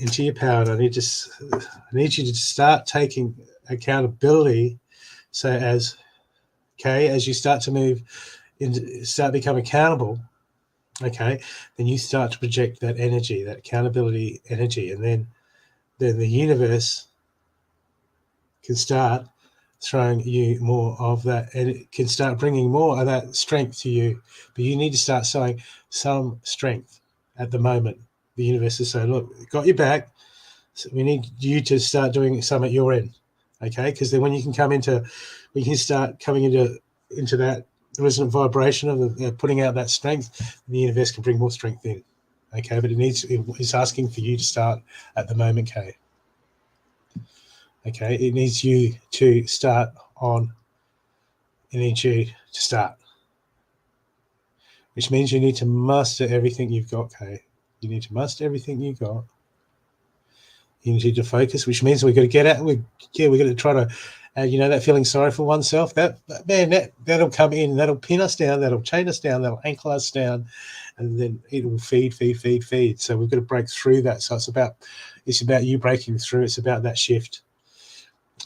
into your power. And I need you to start taking accountability. So as Kay, as you start to move into, start become accountable, okay, then you start to project that energy, that accountability energy, and then the universe can start throwing you more of that, and it can start bringing more of that strength to you. But you need to start showing some strength at the moment. The universe is saying, look, got your back. So we need you to start doing some at your end, okay? Because then when you can start coming into that resonant vibration of putting out that strength, the universe can bring more strength in, okay? But it's asking for you to start at the moment, Kay. Okay, it needs you to start on. It needs you to start, which means you need to master everything you've got, Kay. You need to master everything you got. You need to focus, which means we've got to get out. We've got to try to, that feeling sorry for oneself. That'll come in. That'll pin us down. That'll chain us down. That'll ankle us down, and then it will feed. So we've got to break through that. So it's about you breaking through. It's about that shift.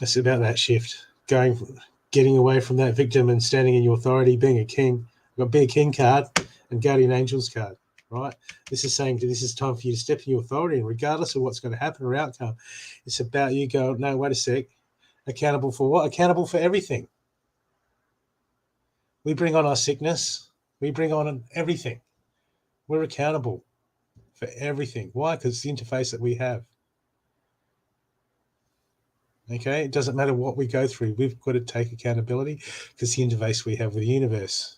It's about that shift, getting away from that victim and standing in your authority, being a king. We've got Be a King card and Guardian Angels card, right? This is saying this is time for you to step in your authority, and regardless of what's going to happen or outcome, it's about you going, no, wait a sec, accountable for what? Accountable for everything. We bring on our sickness. We bring on everything. We're accountable for everything. Why? Because it's the interface that we have. Okay, it doesn't matter what we go through. We've got to take accountability because the interface we have with the universe.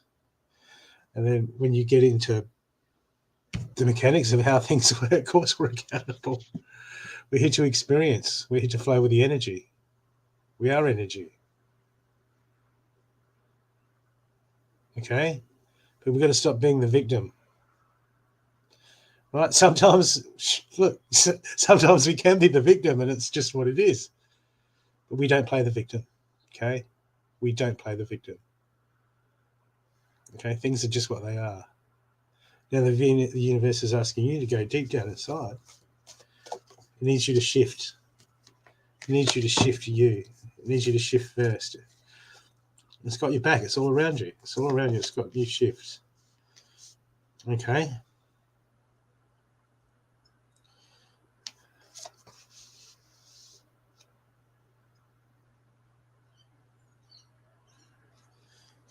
And then when you get into the mechanics of how things work, of course we're accountable. We're here to experience. We're here to flow with the energy. We are energy. Okay? But we've got to stop being the victim. Right? Sometimes we can be the victim and it's just what it is. But we don't play the victim. Okay? We don't play the victim. Okay? Things are just what they are. Now the universe is asking you to go deep down inside. It needs you to shift. It needs you to shift you. It needs you to shift first. It's got your back. It's all around you. It's all around you. It's got you shift. Okay?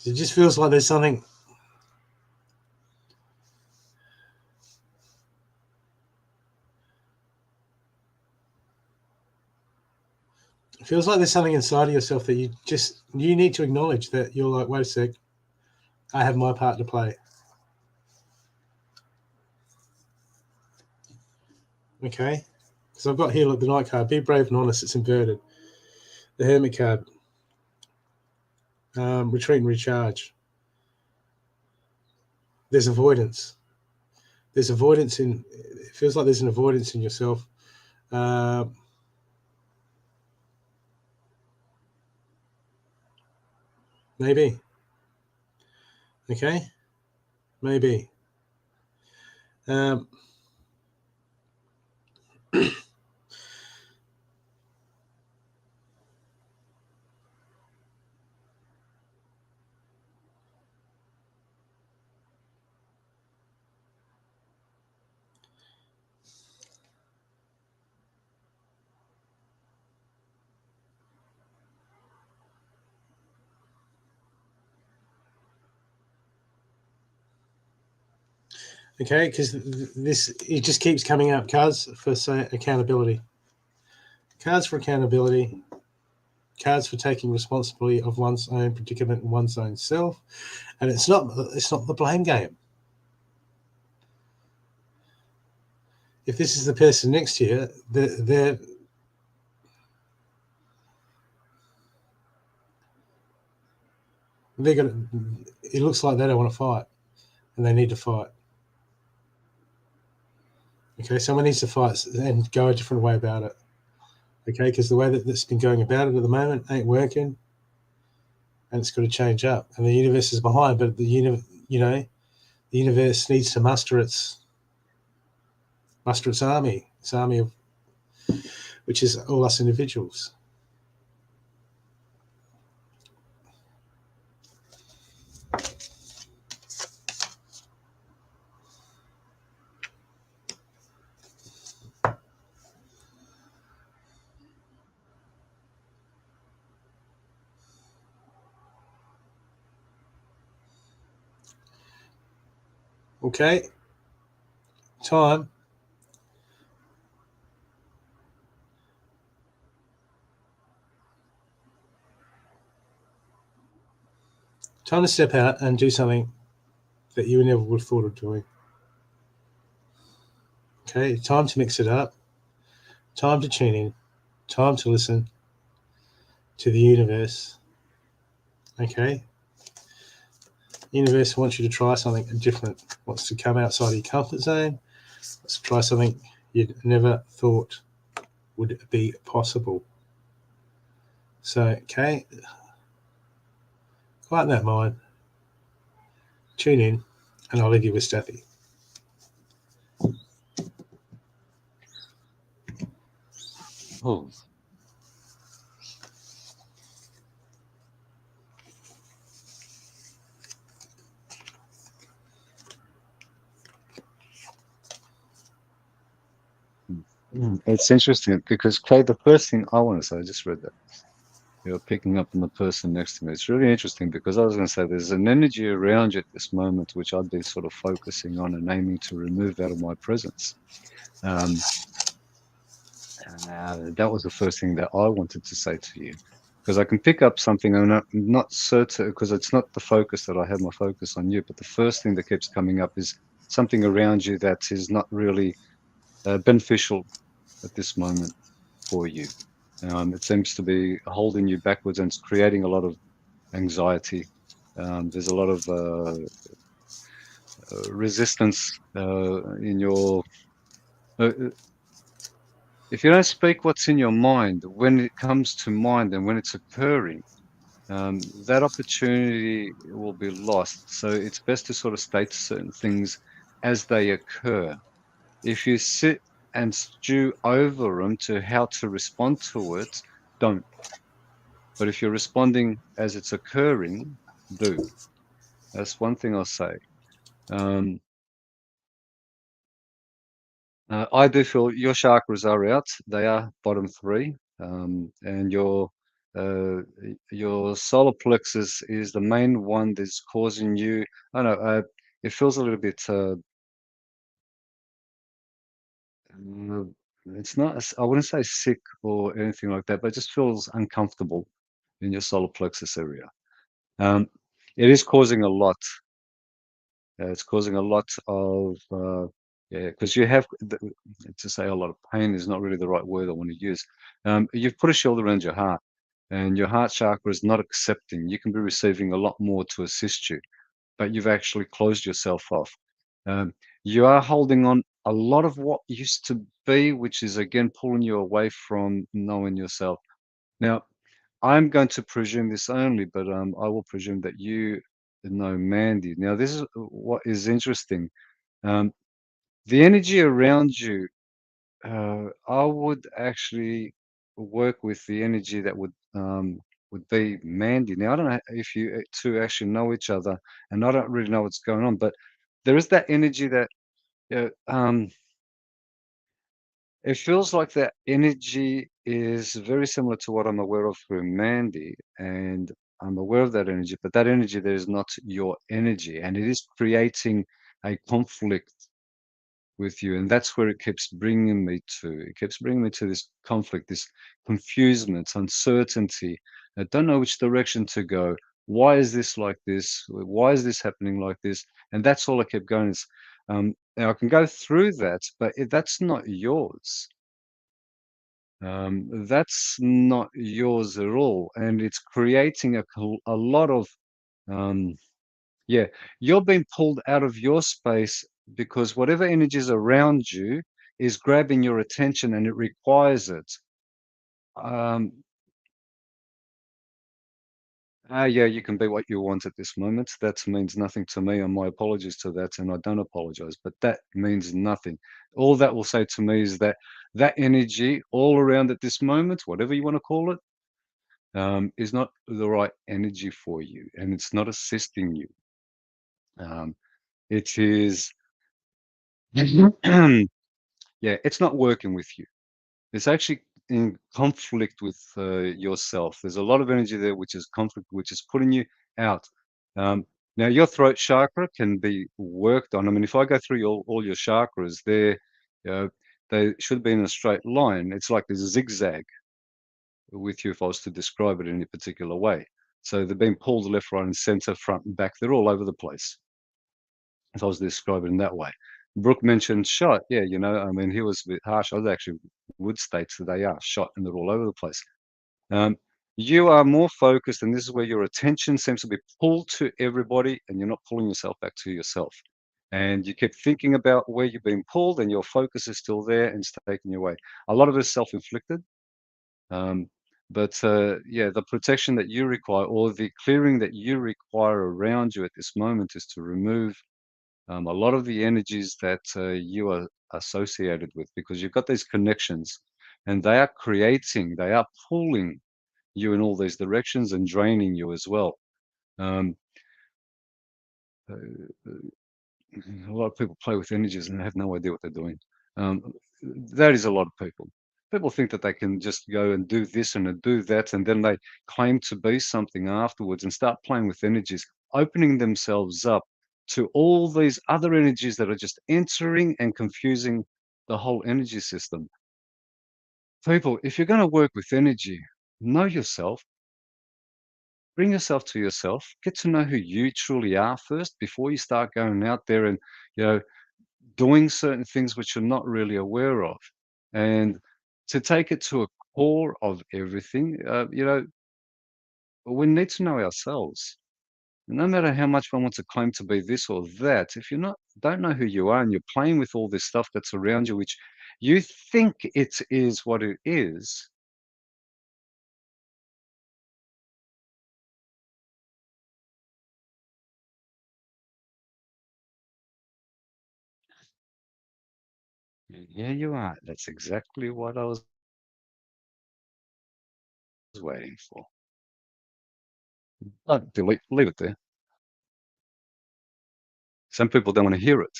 It just feels like there's something. It feels like there's something inside of yourself that you need to acknowledge, that you're like, wait a sec, I have my part to play. Okay? Because I've got here, look, the Knight card. Be brave and honest. It's inverted. The Hermit card. Retreat and recharge. There's avoidance. There's avoidance in. It feels like there's an avoidance in yourself. Maybe. Okay? Maybe. Okay, because it just keeps coming up. Cards for, say, accountability. Cards for accountability. Cards for taking responsibility of one's own predicament and one's own self. And it's not the blame game. if this is the person next to you, they're gonna. It looks like they don't want to fight, and they need to fight. Okay, someone needs to fight and go a different way about it. Okay, because the way that it's been going about it at the moment ain't working, and it's got to change up. And the universe is behind, but the universe needs to muster its army. Its army of which is all us individuals. Okay, time. Time to step out and do something that you never would have thought of doing. Okay, time to mix it up. Time to tune in. Time to listen to the universe. Okay, the universe wants you to try something different. Wants to come outside of your comfort zone. Wants to try something you'd never thought would be possible. So, okay, quieten that mind. Tune in, and I'll leave you with Stathi. Oh. It's interesting because Clay, the first thing I want to say, I just read that. You're picking up on the person next to me. It's really interesting because I was going to say there's an energy around you at this moment which I'd be sort of focusing on and aiming to remove out of my presence. That was the first thing that I wanted to say to you because I can pick up something. I'm not certain because it's not the focus that I have my focus on you, but the first thing that keeps coming up is something around you that is not really beneficial at this moment for you. It seems to be holding you backwards and it's creating a lot of anxiety. There's a lot of resistance in your. If you don't speak what's in your mind, when it comes to mind and when it's occurring, that opportunity will be lost. So it's best to sort of state certain things as they occur. If you sit and stew over them to how to respond to it, don't. But if you're responding as it's occurring, do. That's one thing I'll say. I do feel your chakras are out. They are bottom three, and uh, your solar plexus is the main one that's causing you. I don't know. It feels a little bit. Uh, it's not. I wouldn't say sick or anything like that, but it just feels uncomfortable in your solar plexus area. Um, it is causing a lot. It's causing a lot of, yeah, because you have, to say a lot of pain is not really the right word I want to use. You've put a shield around your heart, and your heart chakra is not accepting. You can be receiving a lot more to assist you, but you've actually closed yourself off. Um, you are holding on a lot of what used to be, which is again pulling you away from knowing yourself. Now, I'm going to presume this only, but I will presume that you know Mandy. Now, this is what is interesting. Um, the energy around you, I would actually work with the energy that would be Mandy. Now, I don't know if you two actually know each other, and I don't really know what's going on, but there is that energy that it feels like that energy is very similar to what I'm aware of through Mandy, and I'm aware of that energy, but that energy there is not your energy, and it is creating a conflict with you, and that's where it keeps bringing me to. It keeps bringing me to this conflict, this confusement, uncertainty. I don't know which direction to go. Why is this like this? Why is this happening like this? And that's all I kept going is, Now, I can go through that, but that's not yours. That's not yours at all. And it's creating a lot of, yeah, you're being pulled out of your space because whatever energy is around you is grabbing your attention and it requires it. Um, yeah, you can be what you want at this moment. That means nothing to me, and my apologies to that, and I don't apologize, but that means nothing. All that will say to me is that that energy all around at this moment, whatever you want to call it, is not the right energy for you, and it's not assisting you. It is, yeah, it's not working with you. It's actually in conflict with yourself. There's a lot of energy there, which is conflict, which is putting you out. Um, Now, your throat chakra can be worked on. I mean, if I go through all your chakras, they should be in a straight line. It's like there's a zigzag with you if I was to describe it in a particular way. So they're being pulled left, right, and center, front and back. They're all over the place, if I was to describe it in that way. Brooke mentioned shot. Yeah, I mean, he was a bit harsh. I actually would state that they are shot and they're all over the place. Um, you are more focused, and this is where your attention seems to be pulled to everybody, and you're not pulling yourself back to yourself. And you keep thinking about where you're being pulled, and your focus is still there and it's taking you away. A lot of it is self-inflicted. Um, but yeah, the protection that you require or the clearing that you require around you at this moment is to remove a lot of the energies that you are associated with because you've got these connections and they are pulling you in all these directions and draining you as well. Um, uh, a lot of people play with energies and they have no idea what they're doing. Um, that is a lot of people. People think that they can just go and do this and do that, and then they claim to be something afterwards and start playing with energies, opening themselves up to all these other energies that are just entering and confusing the whole energy system. People, if you're going to work with energy, know yourself, bring yourself to yourself, get to know who you truly are first before you start going out there and, you know, doing certain things which you're not really aware of. And to take it to a core of everything, we need to know ourselves. No matter how much one wants to claim to be this or that, if don't know who you are and you're playing with all this stuff that's around you, which you think it is what it is, yeah, you are. That's exactly what I was waiting for. Delete, leave it there. Some people don't want to hear it.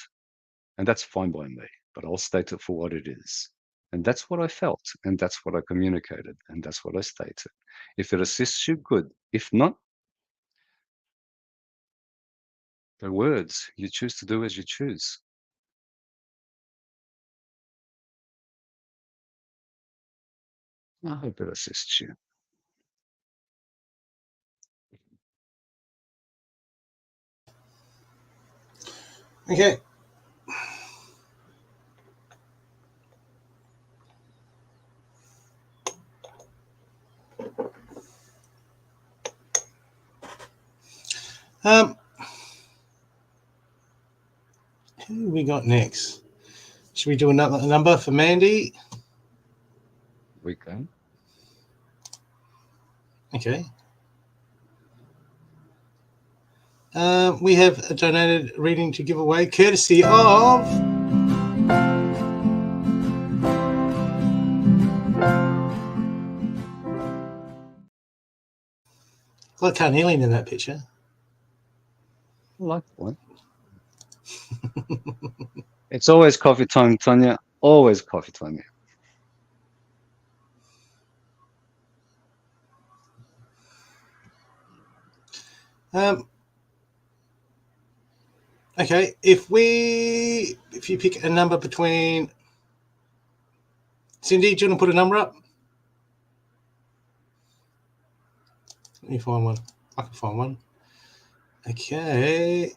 And that's fine by me, but I'll state it for what it is. And that's what I felt, and that's what I communicated, and that's what I stated. If it assists you, good. If not, the words, you choose to do as you choose. I hope it assists you. Okay. Um, who we got next? Should we do another number for Mandy? We can. Okay. We have a donated reading to give away, courtesy of well, I can't hear in that picture. I like that one. It's always coffee time, Tanya. Always coffee time. Okay, if you pick a number between Cindy, do you want to put a number up? Let me find one. I can find one. Okay.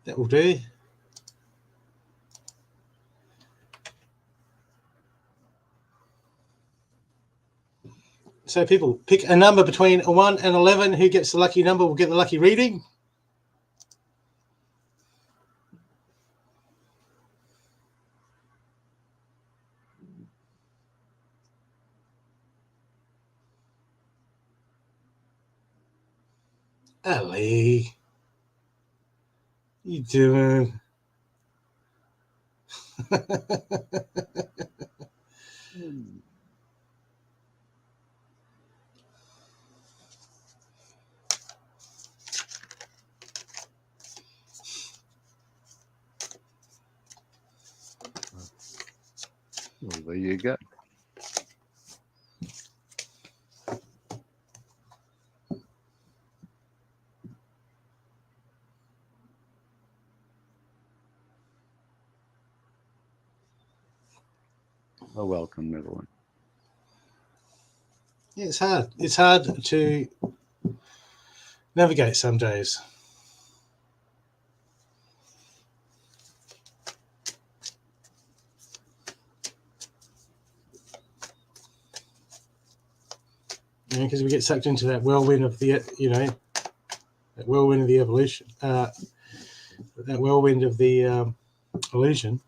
That will do. So people pick a number between 1 and 11. Who gets the lucky number will get the lucky reading. Ali, you doing? Well, there you go. Oh, welcome, everyone. Yeah, it's hard. It's hard to navigate some days. Because we get sucked into that whirlwind of the, that whirlwind of the evolution, that whirlwind of the illusion.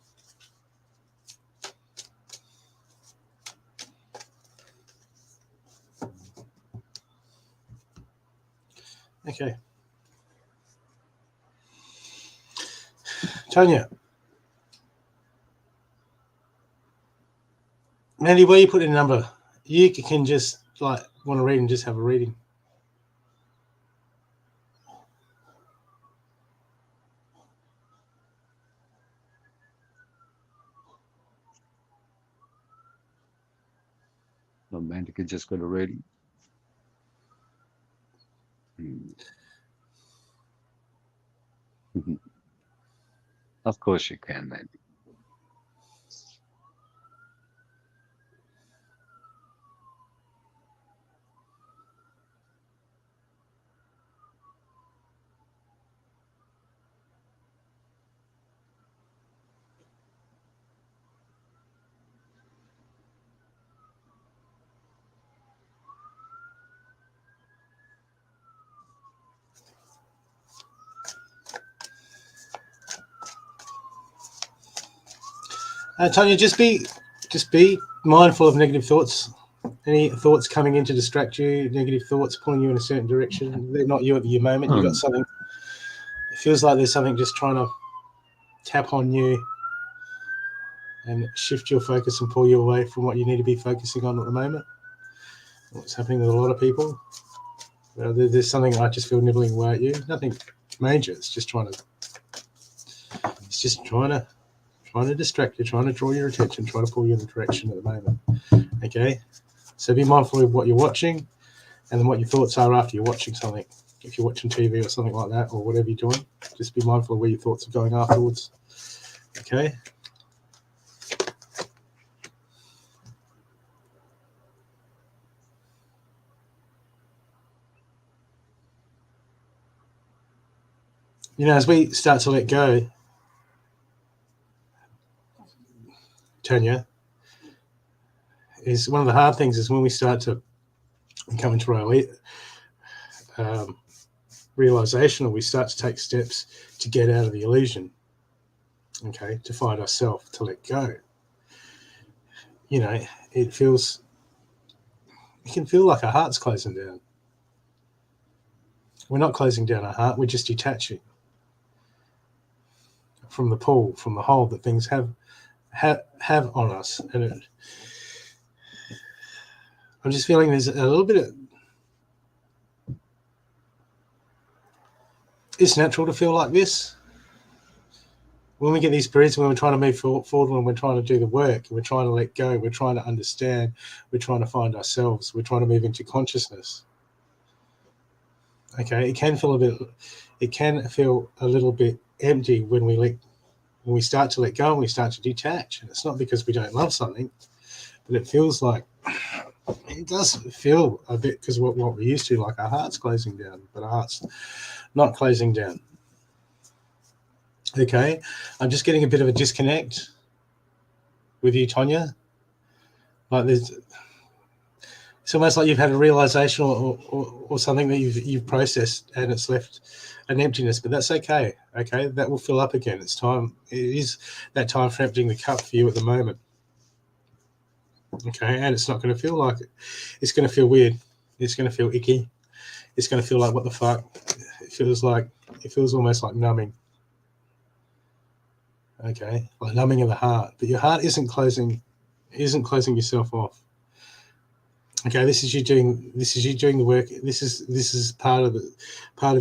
Okay. Tanya. Mandy, where you put in a number? You can just want to read and just have a reading. Romantic just got a reading. Of course you can, Mandy. Tanya, just be mindful of negative thoughts. Any thoughts coming in to distract you, negative thoughts pulling you in a certain direction. They're not you at the moment. You've got something. It feels like there's something just trying to tap on you and shift your focus and pull you away from what you need to be focusing on at the moment. What's happening with a lot of people. There's something I just feel nibbling away at you. Nothing major. It's just trying to distract you, trying to draw your attention, trying to pull you in a direction at the moment. Okay? So be mindful of what you're watching and then what your thoughts are after you're watching something. If you're watching TV or something like that or whatever you're doing, just be mindful of where your thoughts are going afterwards. Okay? As we start to let go, Tanya, is one of the hard things is when we start to come into our realization, or we start to take steps to get out of the illusion, okay, to find ourselves, to let go. It can feel like our heart's closing down. We're not closing down our heart, we're just detaching from the pull, from the hold that things have on us. And I'm just feeling there's a little bit of, it's natural to feel like this. When we get these periods when we're trying to move forward, when we're trying to do the work, we're trying to let go, we're trying to understand, we're trying to find ourselves, we're trying to move into consciousness. Okay, it can feel a little bit empty when we start to let go and we start to detach. And it's not because we don't love something, but it feels like it does feel a bit because what we're used to, like our heart's closing down, but our heart's not closing down. Okay, I'm just getting a bit of a disconnect with you, Tonya. Like it's almost like you've had a realization or something that you've processed, and it's left an emptiness. But that's okay. Okay, that will fill up again. It's time. It is that time for emptying the cup for you at the moment. Okay, and it's not going to feel like it. It's going to feel weird. It's going to feel icky. It's going to feel like what the fuck. It feels almost like numbing. Okay, like numbing of the heart. But your heart isn't closing yourself off. Okay, this is you doing the work. This is part of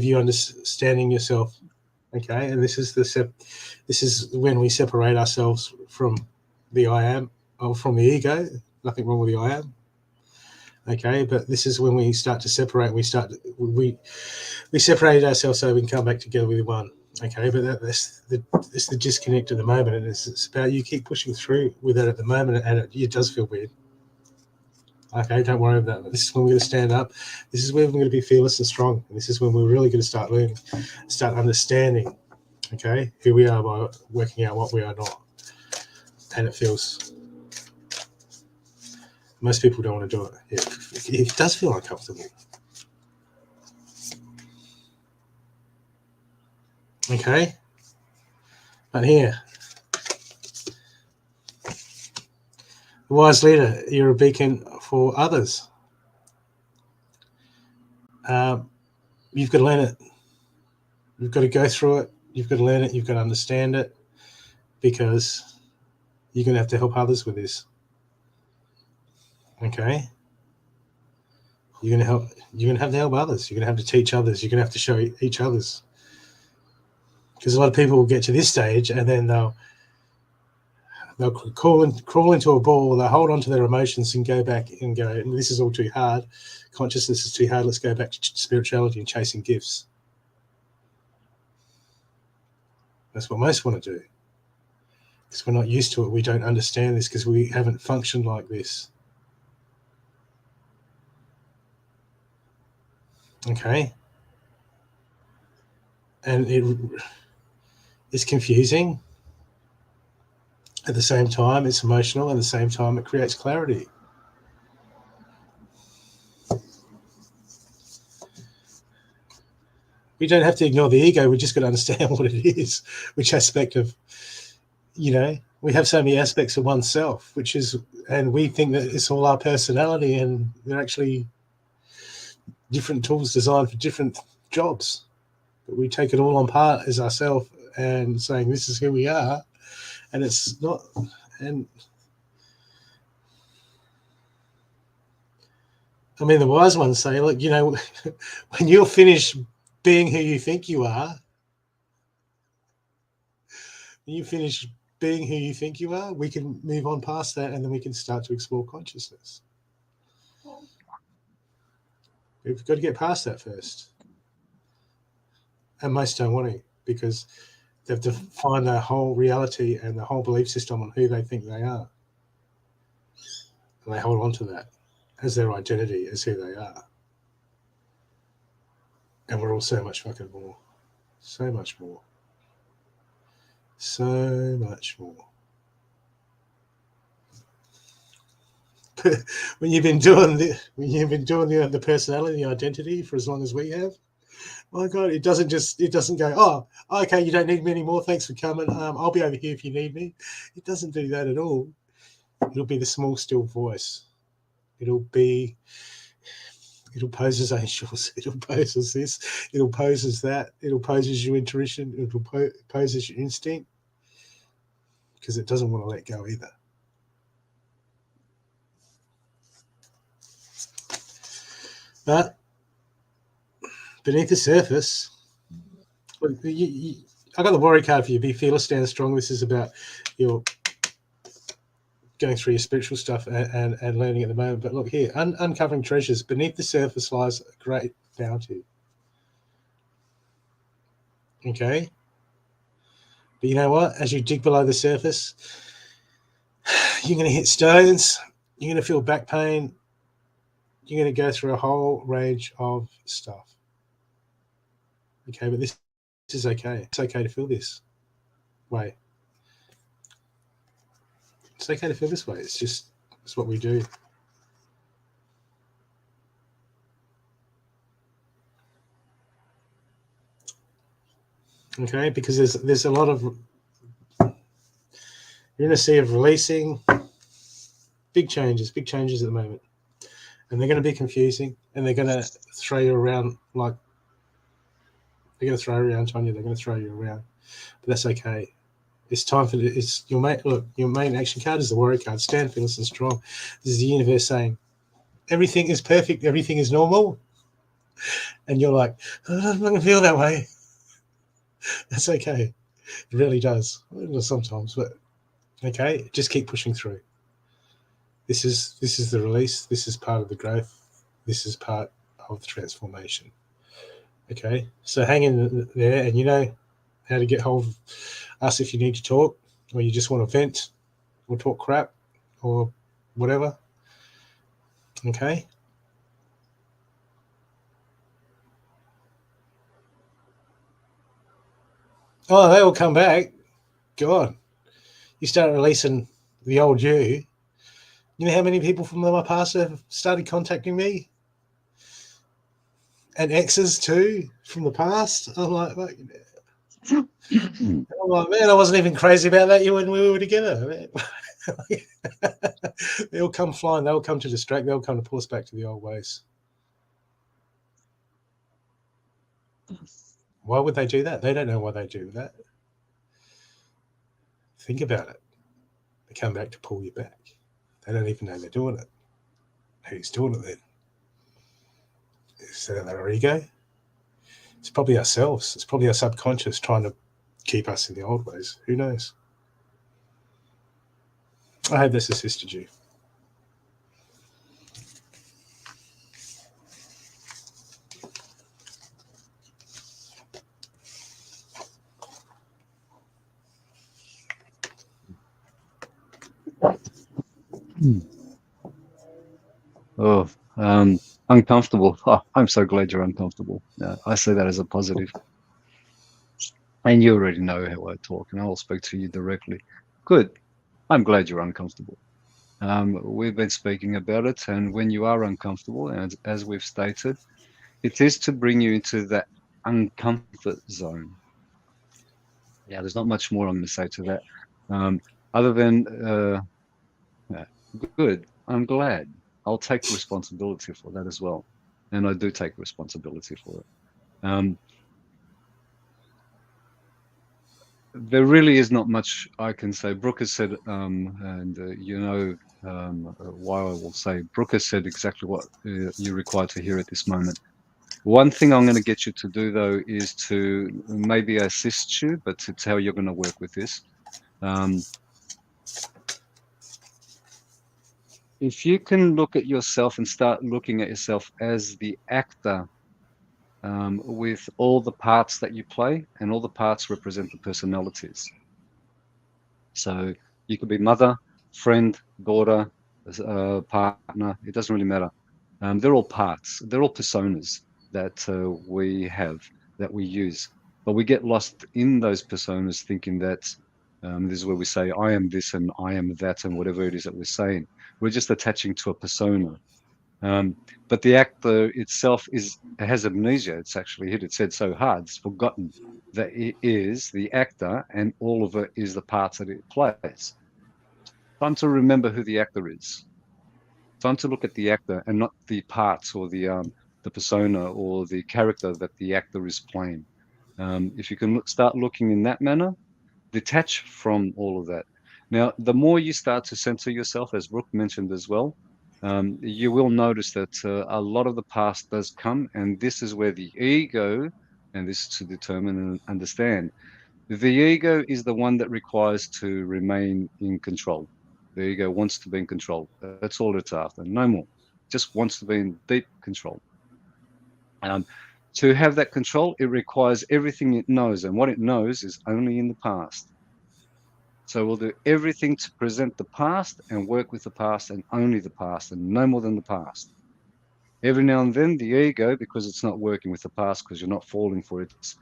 you understanding yourself. Okay, and this is when we separate ourselves from the I am, or from the ego. Nothing wrong with the I am. Okay, but this is when we start to separate. We separate ourselves so we can come back together with one. Okay, but that's the disconnect at the moment, and it's about you keep pushing through with it at the moment, and it does feel weird. Okay, don't worry about it. This is when we're going to stand up. This is when we're going to be fearless and strong. And this is when we're really going to start learning, start understanding, okay, who we are by working out what we are not. And it feels, most people don't want to do it. It does feel uncomfortable. Okay, but here, the wise leader, you're a beacon for others. You've got to learn it. You've got to go through it. You've got to learn it. You've got to understand it, because you're going to have to help others with this. Okay, you're going to have to help others. You're going to have to teach others. You're going to have to show each others. Because a lot of people will get to this stage and then they'll crawl into a ball. They'll hold on to their emotions and go back and go, this is all too hard. Consciousness is too hard. Let's go back to spirituality and chasing gifts. That's what most want to do. Because we're not used to it. We don't understand this because we haven't functioned like this. Okay. And it's confusing. At the same time, it's emotional. At the same time, it creates clarity. We don't have to ignore the ego. We just got to understand what it is, which aspect of, we have so many aspects of oneself, and we think that it's all our personality, and they're actually different tools designed for different jobs. But we take it all on part as ourself and saying, this is who we are. And it's not, and I mean, the wise ones say, look, when you're finished being who you think you are, when you finish being who you think you are, we can move on past that, and then we can start to explore consciousness. We've got to get past that first. And most don't want to, because they've defined their whole reality and the whole belief system on who they think they are. And they hold on to that as their identity, as who they are. And we're all so much fucking more. So much more. So much more. when you've been doing the personality identity for as long as we have, my God, it doesn't go, oh, okay, you don't need me anymore. Thanks for coming. I'll be over here if you need me. It doesn't do that at all. It'll be the small, still voice. It'll pose as angels. It'll pose as this. It'll pose as that. It'll pose as your intuition. It'll pose as your instinct, because it doesn't want to let go either. But beneath the surface, I got the warrior card for you. Be fearless, stand strong. This is about your going through your spiritual stuff and learning at the moment. But look here, uncovering treasures. Beneath the surface lies a great bounty. Okay? But you know what? As you dig below the surface, you're going to hit stones. You're going to feel back pain. You're going to go through a whole range of stuff. Okay, but this is okay. It's okay to feel this. way. It's okay to feel this way. It's what we do. Okay, because there's a lot of, you're in a sea of releasing, big changes at the moment, and they're going to be confusing, and they're going to throw you around like they're going to throw you around, Tanya. They're going to throw you around, but that's okay. It's time for it's your main look. Your main action card is the warrior card. Stand fearless and strong. This is the universe saying everything is perfect, everything is normal, and you're like, oh, I'm not going to feel that way. That's okay. It really does. Sometimes, but okay. Just keep pushing through. This is the release. This is part of the growth. This is part of the transformation. Okay, so hang in there, and you know how to get hold of us if you need to talk, or you just want to vent, or talk crap, or whatever. Okay. Oh, they will come back. God, you start releasing the old you. You know how many people from my past have started contacting me? And exes too from the past. I'm like, man, I wasn't even crazy about that when we were together. They'll come flying. They'll come to distract. They'll come to pull us back to the old ways. Why would they do that? They don't know why they do that. Think about it. They come back to pull you back. They don't even know they're doing it. Who's doing it then? Is that our ego? It's probably ourselves. It's probably our subconscious trying to keep us in the old ways. Who knows? I hope this assisted you. Oh, uncomfortable. Oh, I'm so glad you're uncomfortable. I say that as a positive. And you already know how I talk, and I'll speak to you directly. Good. I'm glad you're uncomfortable. We've been speaking about it, and when you are uncomfortable, and as we've stated, it is to bring you into that uncomfort zone. Yeah, there's not much more I'm going to say to that, other than good. I'm glad. I'll take responsibility for that as well, and I do take responsibility for it. There really is not much I can say. Brooke has said, and you know why I will say. Brooke has said exactly what you're required to hear at this moment. One thing I'm going to get you to do, though, is to maybe assist you, but it's how you're going to work with this. If you can look at yourself and start looking at yourself as the actor with all the parts that you play, and all the parts represent the personalities. So you could be mother, friend, daughter, partner. It doesn't really matter. They're all parts. They're all personas that we have, that we use. But we get lost in those personas thinking that this is where we say, I am this and I am that, and whatever it is that we're saying. We're just attaching to a persona. But the actor itself has amnesia. It's actually hit its head so hard, it's forgotten that it is the actor and all of it is the parts that it plays. Time to remember who the actor is. Time to look at the actor and not the parts or the persona or the character that the actor is playing. If you can start looking in that manner, detach from all of that. Now, the more you start to center yourself, as Brooke mentioned as well, you will notice that a lot of the past does come, and this is where the ego, and this is to determine and understand, the ego is the one that requires to remain in control. The ego wants to be in control. That's all it's after, no more. Just wants to be in deep control. Um, to have that control, it requires everything it knows, and what it knows is only in the past. So we'll do everything to present the past and work with the past and only the past and no more than the past. Every now and then, the ego, because it's not working with the past, because you're not falling for its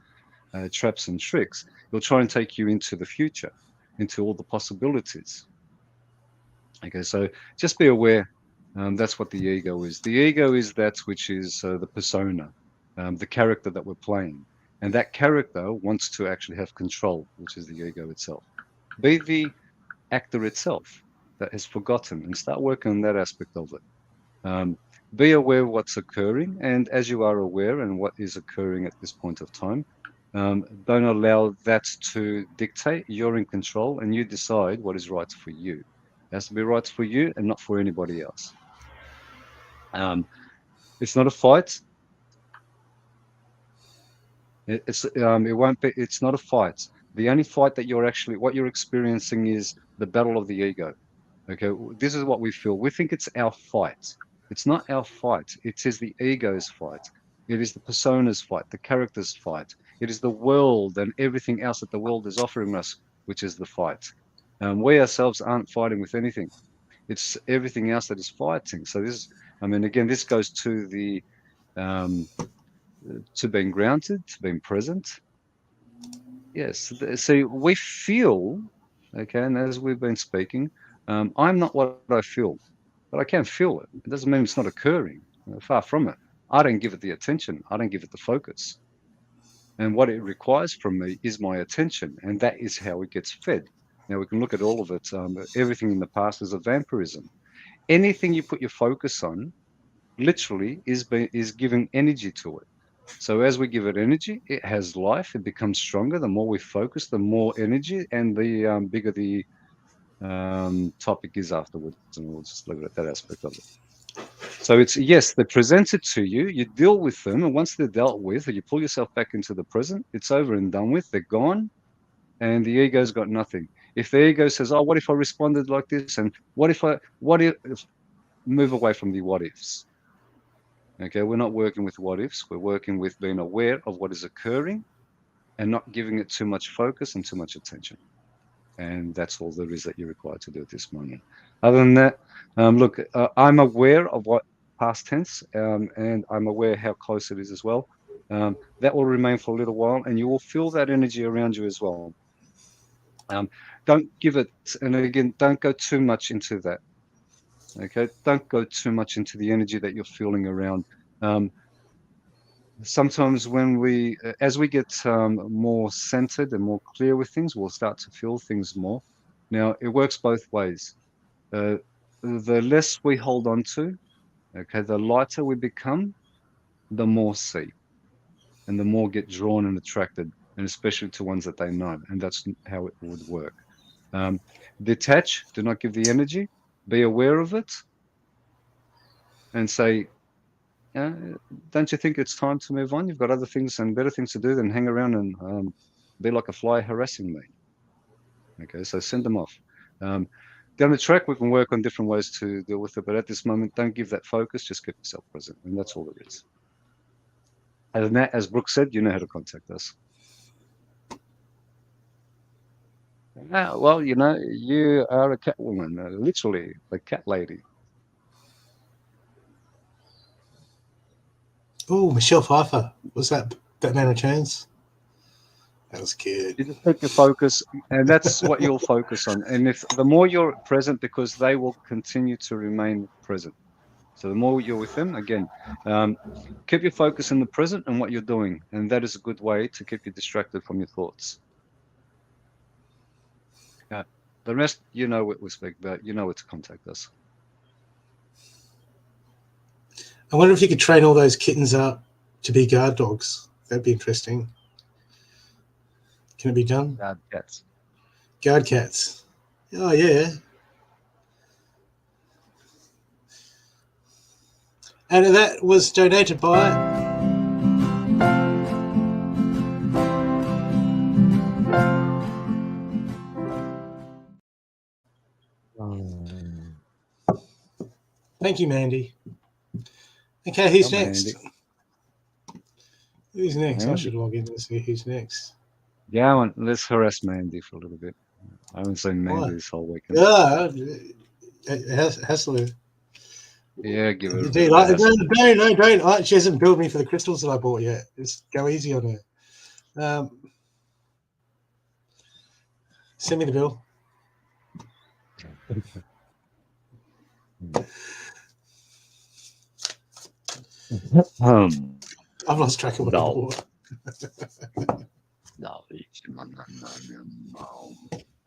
traps and tricks. It'll try and take you into the future, into all the possibilities. Okay, so just be aware. That's what the ego is. The ego is that which is the persona, the character that we're playing. And that character wants to actually have control, which is the ego itself. Be the actor itself that has forgotten and start working on that aspect of it. Be aware of what's occurring. And as you are aware and what is occurring at this point of time, don't allow that to dictate. You're in control and you decide what is right for you. It has to be right for you and not for anybody else. It's not a fight. It won't be. It's not a fight. The only fight that what you're experiencing is the battle of the ego. Okay, this is what we feel. We think it's our fight. It's not our fight. It is the ego's fight. It is the persona's fight, the character's fight. It is the world and everything else that the world is offering us, which is the fight. We ourselves aren't fighting with anything. It's everything else that is fighting. So this, I mean, again, this goes to the to being grounded, to being present. Yes. See, we feel, okay, and as we've been speaking, I'm not what I feel, but I can feel it. It doesn't mean it's not occurring. Far from it. I don't give it the attention. I don't give it the focus. And what it requires from me is my attention, and that is how it gets fed. Now we can look at all of it. Everything in the past is a vampirism. Anything you put your focus on, literally, is giving energy to it. So as we give it energy, it has life. It becomes stronger. The more we focus, the more energy, and the bigger the topic is afterwards. And we'll just look at that aspect of it. So it's, yes, they present it to you, you deal with them, and once they're dealt with, or you pull yourself back into the present, it's over and done with, they're gone, and the ego's got nothing. If the ego says, oh, what if I responded like this? And what if, move away from the what ifs. Okay, we're not working with what ifs, we're working with being aware of what is occurring and not giving it too much focus and too much attention. And that's all there is that you're required to do at this moment. Other than that, look, I'm aware of what past tense, and I'm aware how close it is as well. That will remain for a little while, and you will feel that energy around you as well. Don't give it, and again, don't go too much into that. Okay, don't go too much into the energy that you're feeling around. Sometimes when as we get more centered and more clear with things, we'll start to feel things more. Now, it works both ways. The less we hold on to, okay, the lighter we become, the more see, and the more get drawn and attracted, and especially to ones that they know, and that's how it would work. Detach, do not give the energy, be aware of it, and say, don't you think it's time to move on? You've got other things and better things to do than hang around and be like a fly harassing me. Okay, so send them off. Down the track, we can work on different ways to deal with it, but at this moment, don't give that focus, just keep yourself present, and that's all there is. And that, as Brooke said, you know how to contact us. Well, you know, you are a cat woman, literally a cat lady. Oh, Michelle Pfeiffer. Was that Batman Returns? That was good. You just take your focus, and that's what you'll focus on. And if the more you're present, because they will continue to remain present. So the more you're with them, again, keep your focus in the present and what you're doing. And that is a good way to keep you distracted from your thoughts. The rest, you know what we speak about. You know what to contact us. I wonder if you could train all those kittens up to be guard dogs. That'd be interesting. Can it be done? Guard cats. Guard cats. Oh, yeah. And that was donated by... Thank you, Mandy. Okay, who's next? Mandy. Who's next? Mandy. I should log in and see who's next. Yeah, let's harass Mandy for a little bit. I haven't seen Mandy this whole weekend. Hassler. Yeah, give her a don't. She hasn't billed me for the crystals that I bought yet. Just go easy on her. Send me the bill. I've lost track of what I bought. No.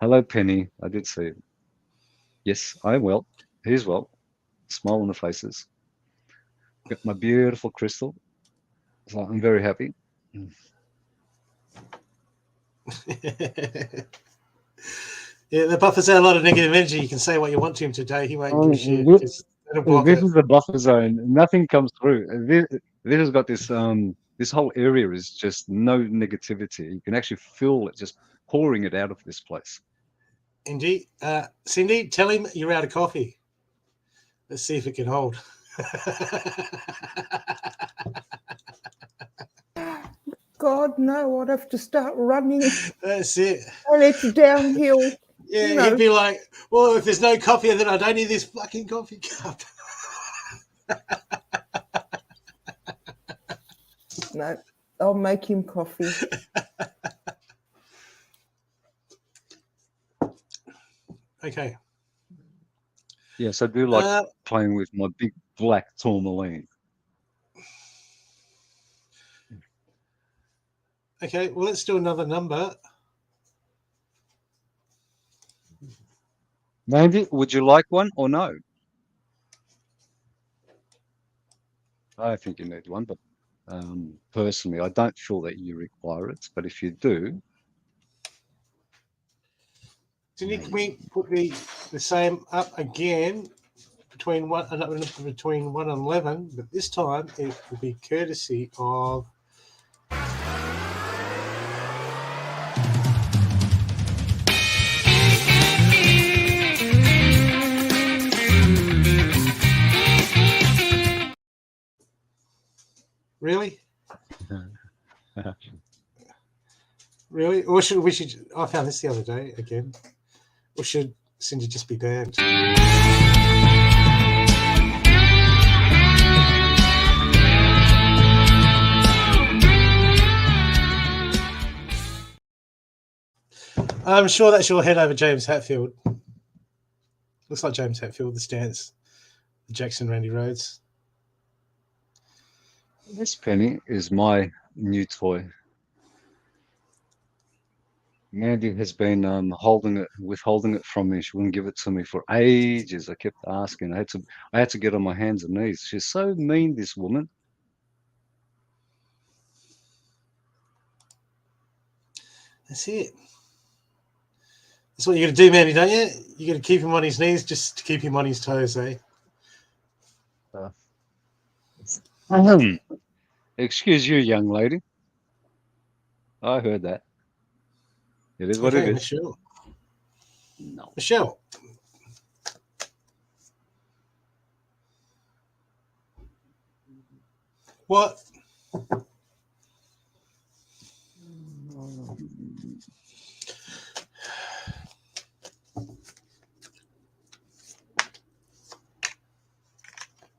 Hello, Penny. I did see it. Yes, I'm well. He's well. Smile on the faces. Got my beautiful crystal. So I'm very happy. Yeah, the buffer's had a lot of negative energy. You can say what you want to him today. He won't give a shit. Just let him block This it. is the buffer zone. Nothing comes through. This has got this this whole area is just no negativity. You can actually feel it just pouring it out of this place. Indeed. Cindy, tell him you're out of coffee. Let's see if it can hold. God, no, I'd have to start running. That's it. And it's downhill. Yeah, You know. he'd be like, well, if there's no coffee, then I don't need this fucking coffee cup. No, I'll make him coffee. Okay. Yes, I do like playing with my big black tourmaline. Okay, well, let's do another number. Mandy, would you like one or no? I think you need one, but personally, I don't feel that you require it. But if you do, Cindy, can we put the same up again between 1 and 11? But this time it will be courtesy of. Really? Really? Or should we should? I found this the other day again. Or should Cindy just be banned? I'm sure that's your head over James Hetfield. Looks like James Hetfield, the stance, the Jackson Randy Rhodes. This Penny is my new toy. Mandy has been withholding it from me. She wouldn't give it to me for ages. I kept asking. I had to get on my hands and knees. She's so mean, this woman. That's it. That's what you got to do, Mandy, don't you? You got to keep him on his knees just to keep him on his toes, eh? Excuse you, young lady. I heard that. It is what it is. Michelle. No. Michelle. What?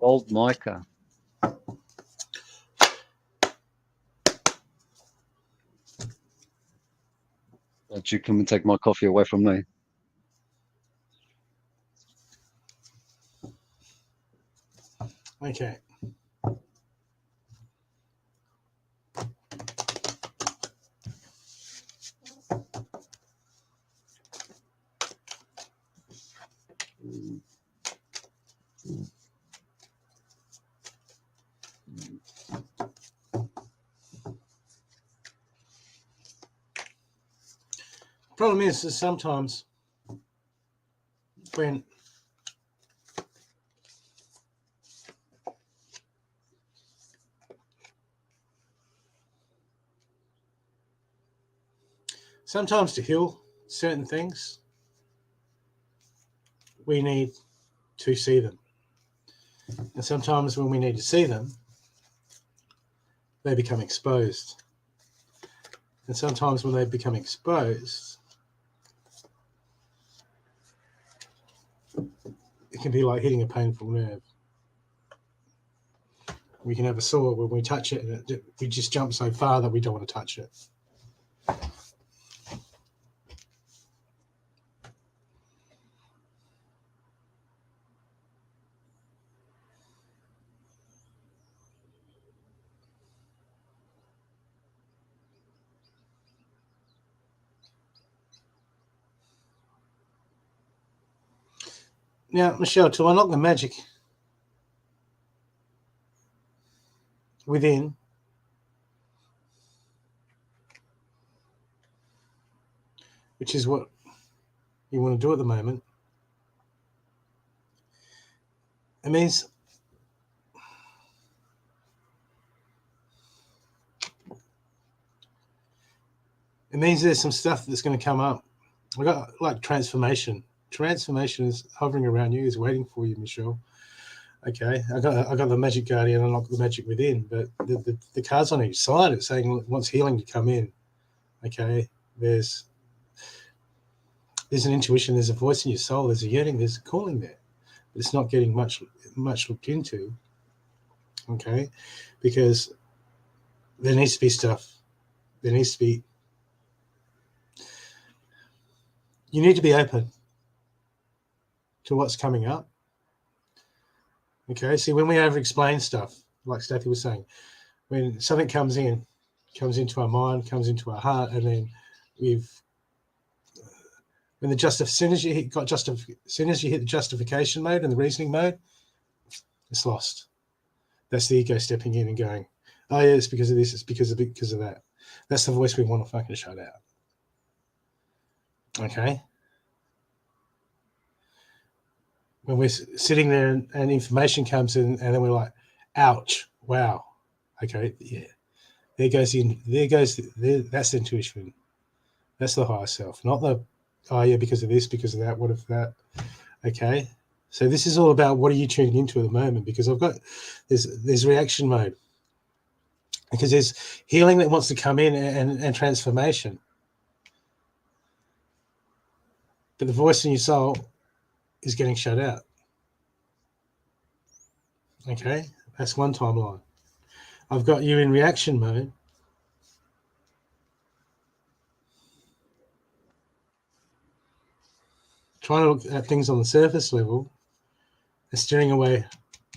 Old Micah. Don't you come and take my coffee away from me. Okay. Problem is sometimes when to heal certain things, we need to see them. And sometimes when we need to see them, they become exposed. And sometimes when they become exposed, it can be like hitting a painful nerve. We can have a sore when we touch it, and we just jump so far that we don't want to touch it. Now, Michelle, to unlock the magic within, which is what you want to do at the moment, it means there's some stuff that's going to come up. I got like transformation. Transformation is hovering around you, is waiting for you, Michelle. Okay, I got the magic guardian, unlock the magic within, but the cards on each side are saying it wants healing to come in. Okay, there's an intuition, there's a voice in your soul, there's a yearning, there's a calling there. But it's not getting much looked into. Okay, because there needs to be stuff. There needs to be. You need to be open to what's coming up. Okay, see, when we over-explain stuff, like Stathi was saying, when something comes into our mind, comes into our heart, and then as soon as you hit the justification mode and the reasoning mode, it's lost. That's the ego stepping in and going, oh yeah, it's because of this, it's because of that. That's the voice we want to fucking shut out. Okay? When we're sitting there and information comes in, and then we're like, ouch, wow. Okay, yeah. That's the intuition. That's the higher self, not the, oh yeah, because of this, because of that, what if that? Okay. So this is all about what are you tuning into at the moment, because there's reaction mode. Because there's healing that wants to come in and transformation. But the voice in your soul is getting shut out. Okay, that's one timeline. I've got you in reaction mode. Trying to look at things on the surface level and steering away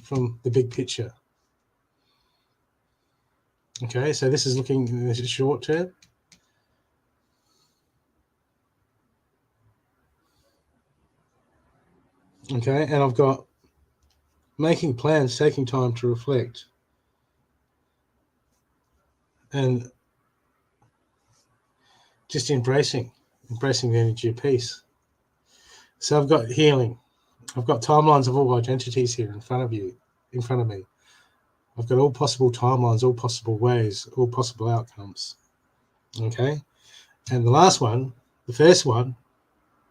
from the big picture. Okay, so this is looking short term. Okay, and I've got making plans, taking time to reflect, and just embracing the energy of peace. So I've got healing. I've got timelines of all identities here in front of me. I've got all possible timelines, all possible ways, all possible outcomes. Okay? And the first one,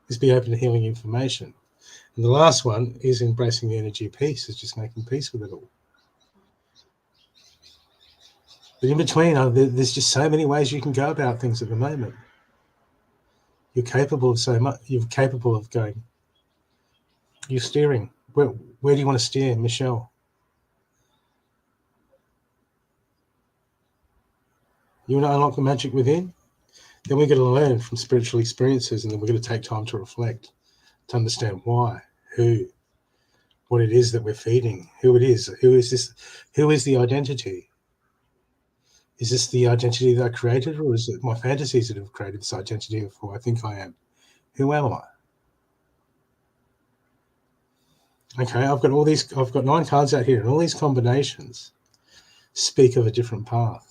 is be open to healing information. And the last one is embracing the energy of peace, is just making peace with it all. But in between, there's just so many ways you can go about things at the moment. You're capable of so much. You're capable of going. You're steering. Where do you want to steer, Michelle? You want to unlock the magic within? Then we're going to learn from spiritual experiences, and then we're going to take time to reflect, to understand why, who, what it is that we're feeding, who it is, who is this, who is the identity? Is this the identity that I created, or is it my fantasies that have created this identity of who I think I am? Who am I? Okay, I've got 9 cards out here, and all these combinations speak of a different path.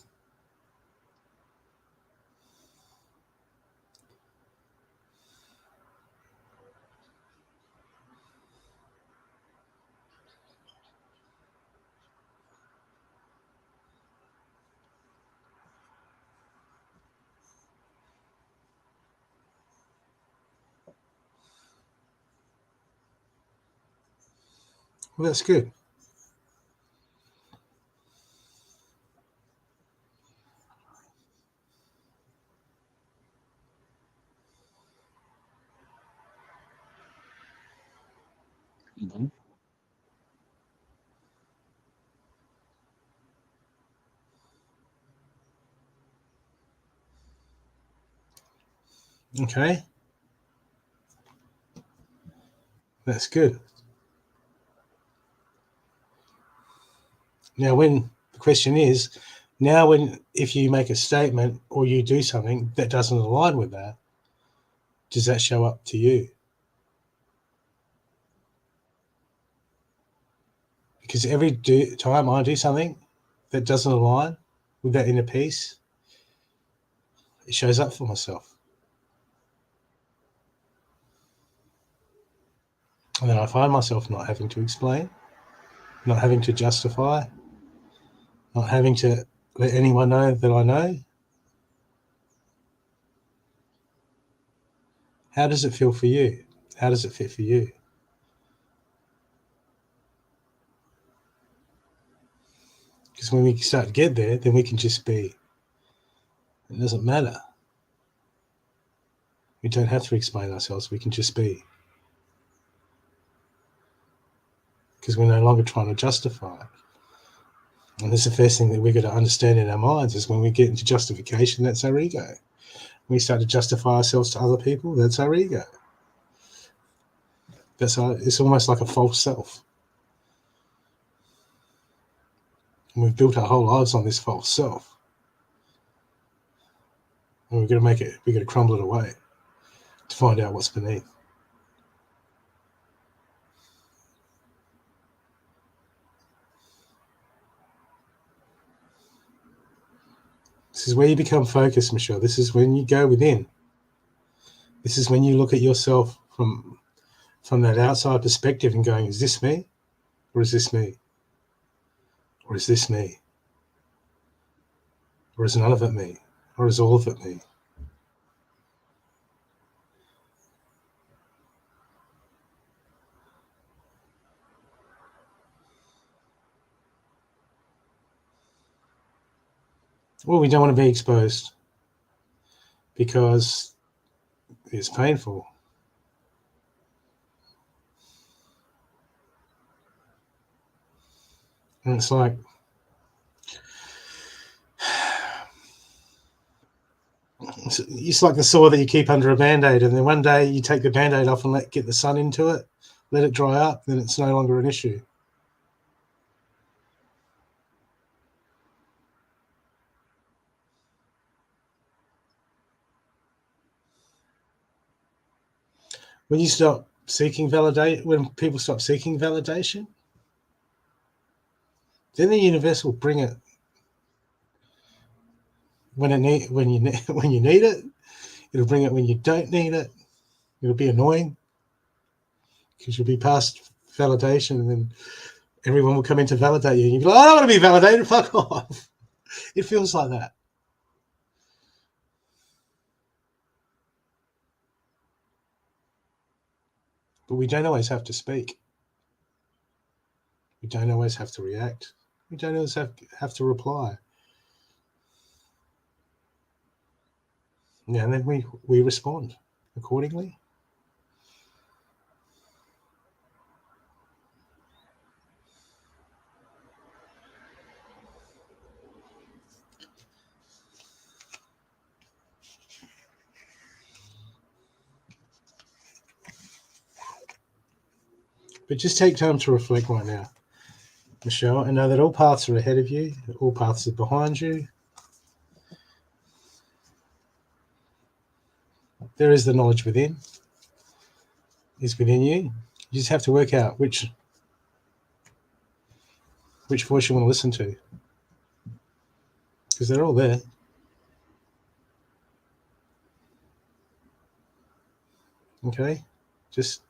Well, that's good. Mm-hmm. Okay. That's good. Now, when the question is, if you make a statement or you do something that doesn't align with that, does that show up to you? Because every time I do something that doesn't align with that inner peace, it shows up for myself. And then I find myself not having to explain, not having to justify, not having to let anyone know that I know. How does it feel for you? How does it fit for you? Because when we start to get there, then we can just be. It doesn't matter. We don't have to explain ourselves. We can just be. Because we're no longer trying to justify it. And that's the first thing that we've got to understand in our minds is when we get into justification, that's our ego. When we start to justify ourselves to other people, that's our ego. It's almost like a false self. And we've built our whole lives on this false self. And we've got to crumble it away to find out what's beneath. This is where you become focused, Michelle. This is when you go within. This is when you look at yourself from that outside perspective and going, is this me? Or is this me? Or is this me? Or is none of it me? Or is all of it me? Well, we don't want to be exposed because it's painful. And it's like, it's like the sore that you keep under a Band-Aid, and then one day you take the Band-Aid off and get the sun into it, let it dry up, then it's no longer an issue. When you stop seeking when people stop seeking validation, then the universe will bring it when you need it. It'll bring it when you don't need it. It'll be annoying because you'll be past validation, and then everyone will come in to validate you. And you'll be like, I don't want to be validated. Fuck off. It feels like that. But we don't always have to speak. We don't always have to react. We don't always have to reply. Yeah, and then we respond accordingly. But just take time to reflect right now, Michelle, and know that all paths are ahead of you, all paths are behind you. There is the knowledge within, is within you. You just have to work out which voice you want to listen to, because they're all there. Okay, just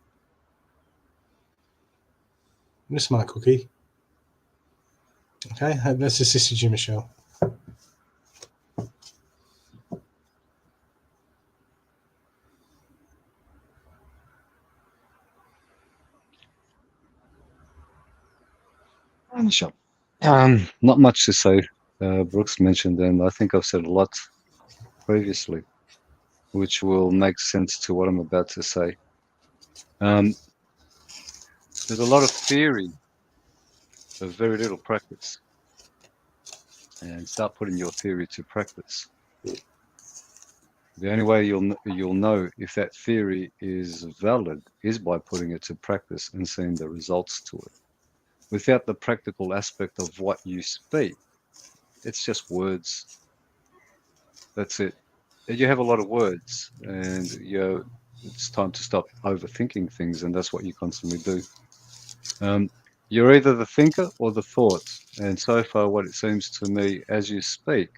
I'm a smart cookie. Okay, hope that's assisted you, Michelle. Sure. Not much to say. Brooks mentioned, and I think I've said a lot previously, which will make sense to what I'm about to say. There's a lot of theory, but very little practice. And start putting your theory to practice. The only way you'll know if that theory is valid is by putting it to practice and seeing the results to it. Without the practical aspect of what you speak, it's just words. That's it. You have a lot of words, and it's time to stop overthinking things, and that's what you constantly do. You're either the thinker or the thought. And so far, what it seems to me as you speak,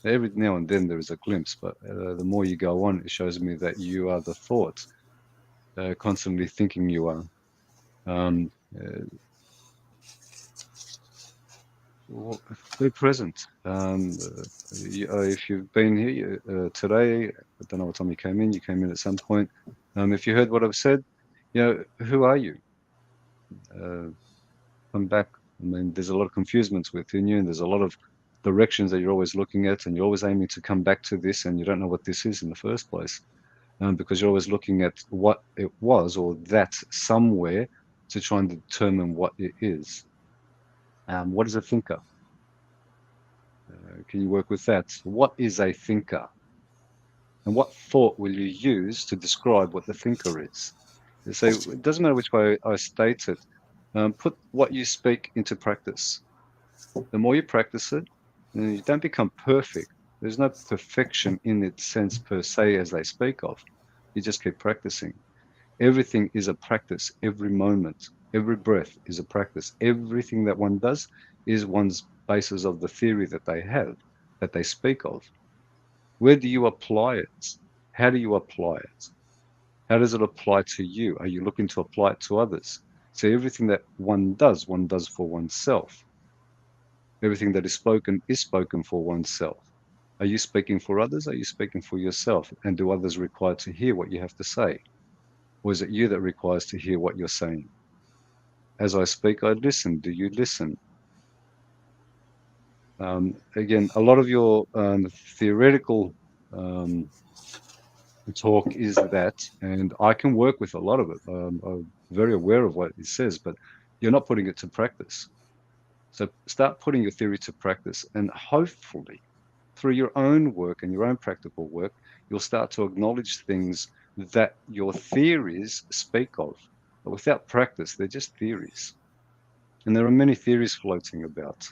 every now and then there is a glimpse, but the more you go on, it shows me that you are the thought, constantly thinking you are. Um, uh, be present. If you've been here today, I don't know what time you came in. You came in at some point. If you heard what I've said, who are you? Uh, Come back. I mean, there's a lot of confusements within you, and there's a lot of directions that you're always looking at, and you're always aiming to come back to this, and you don't know what this is in the first place, because you're always looking at what it was or that somewhere to try and determine what it is. What is a thinker? Can you work with that? What is a thinker? And what thought will you use to describe what the thinker is? So it doesn't matter which way I state it. Put what you speak into practice. The more you practice it, you don't become perfect. There's no perfection in its sense per se as they speak of. You just keep practicing. Everything is a practice. Every moment, every breath is a practice. Everything that one does is one's basis of the theory that they have, that they speak of. Where do you apply it? How do you apply it? How does it apply to you? Are you looking to apply it to others? So everything that one does for oneself. Everything that is spoken for oneself. Are you speaking for others? Are you speaking for yourself? And do others require to hear what you have to say? Or is it you that requires to hear what you're saying? As I speak, I listen. Do you listen? Again, a lot of your theoretical um, talk is that, and I can work with a lot of it. I'm very aware of what it says, but you're not putting it to practice. So start putting your theory to practice, and hopefully, through your own work and your own practical work, you'll start to acknowledge things that your theories speak of. But without practice, they're just theories. And there are many theories floating about.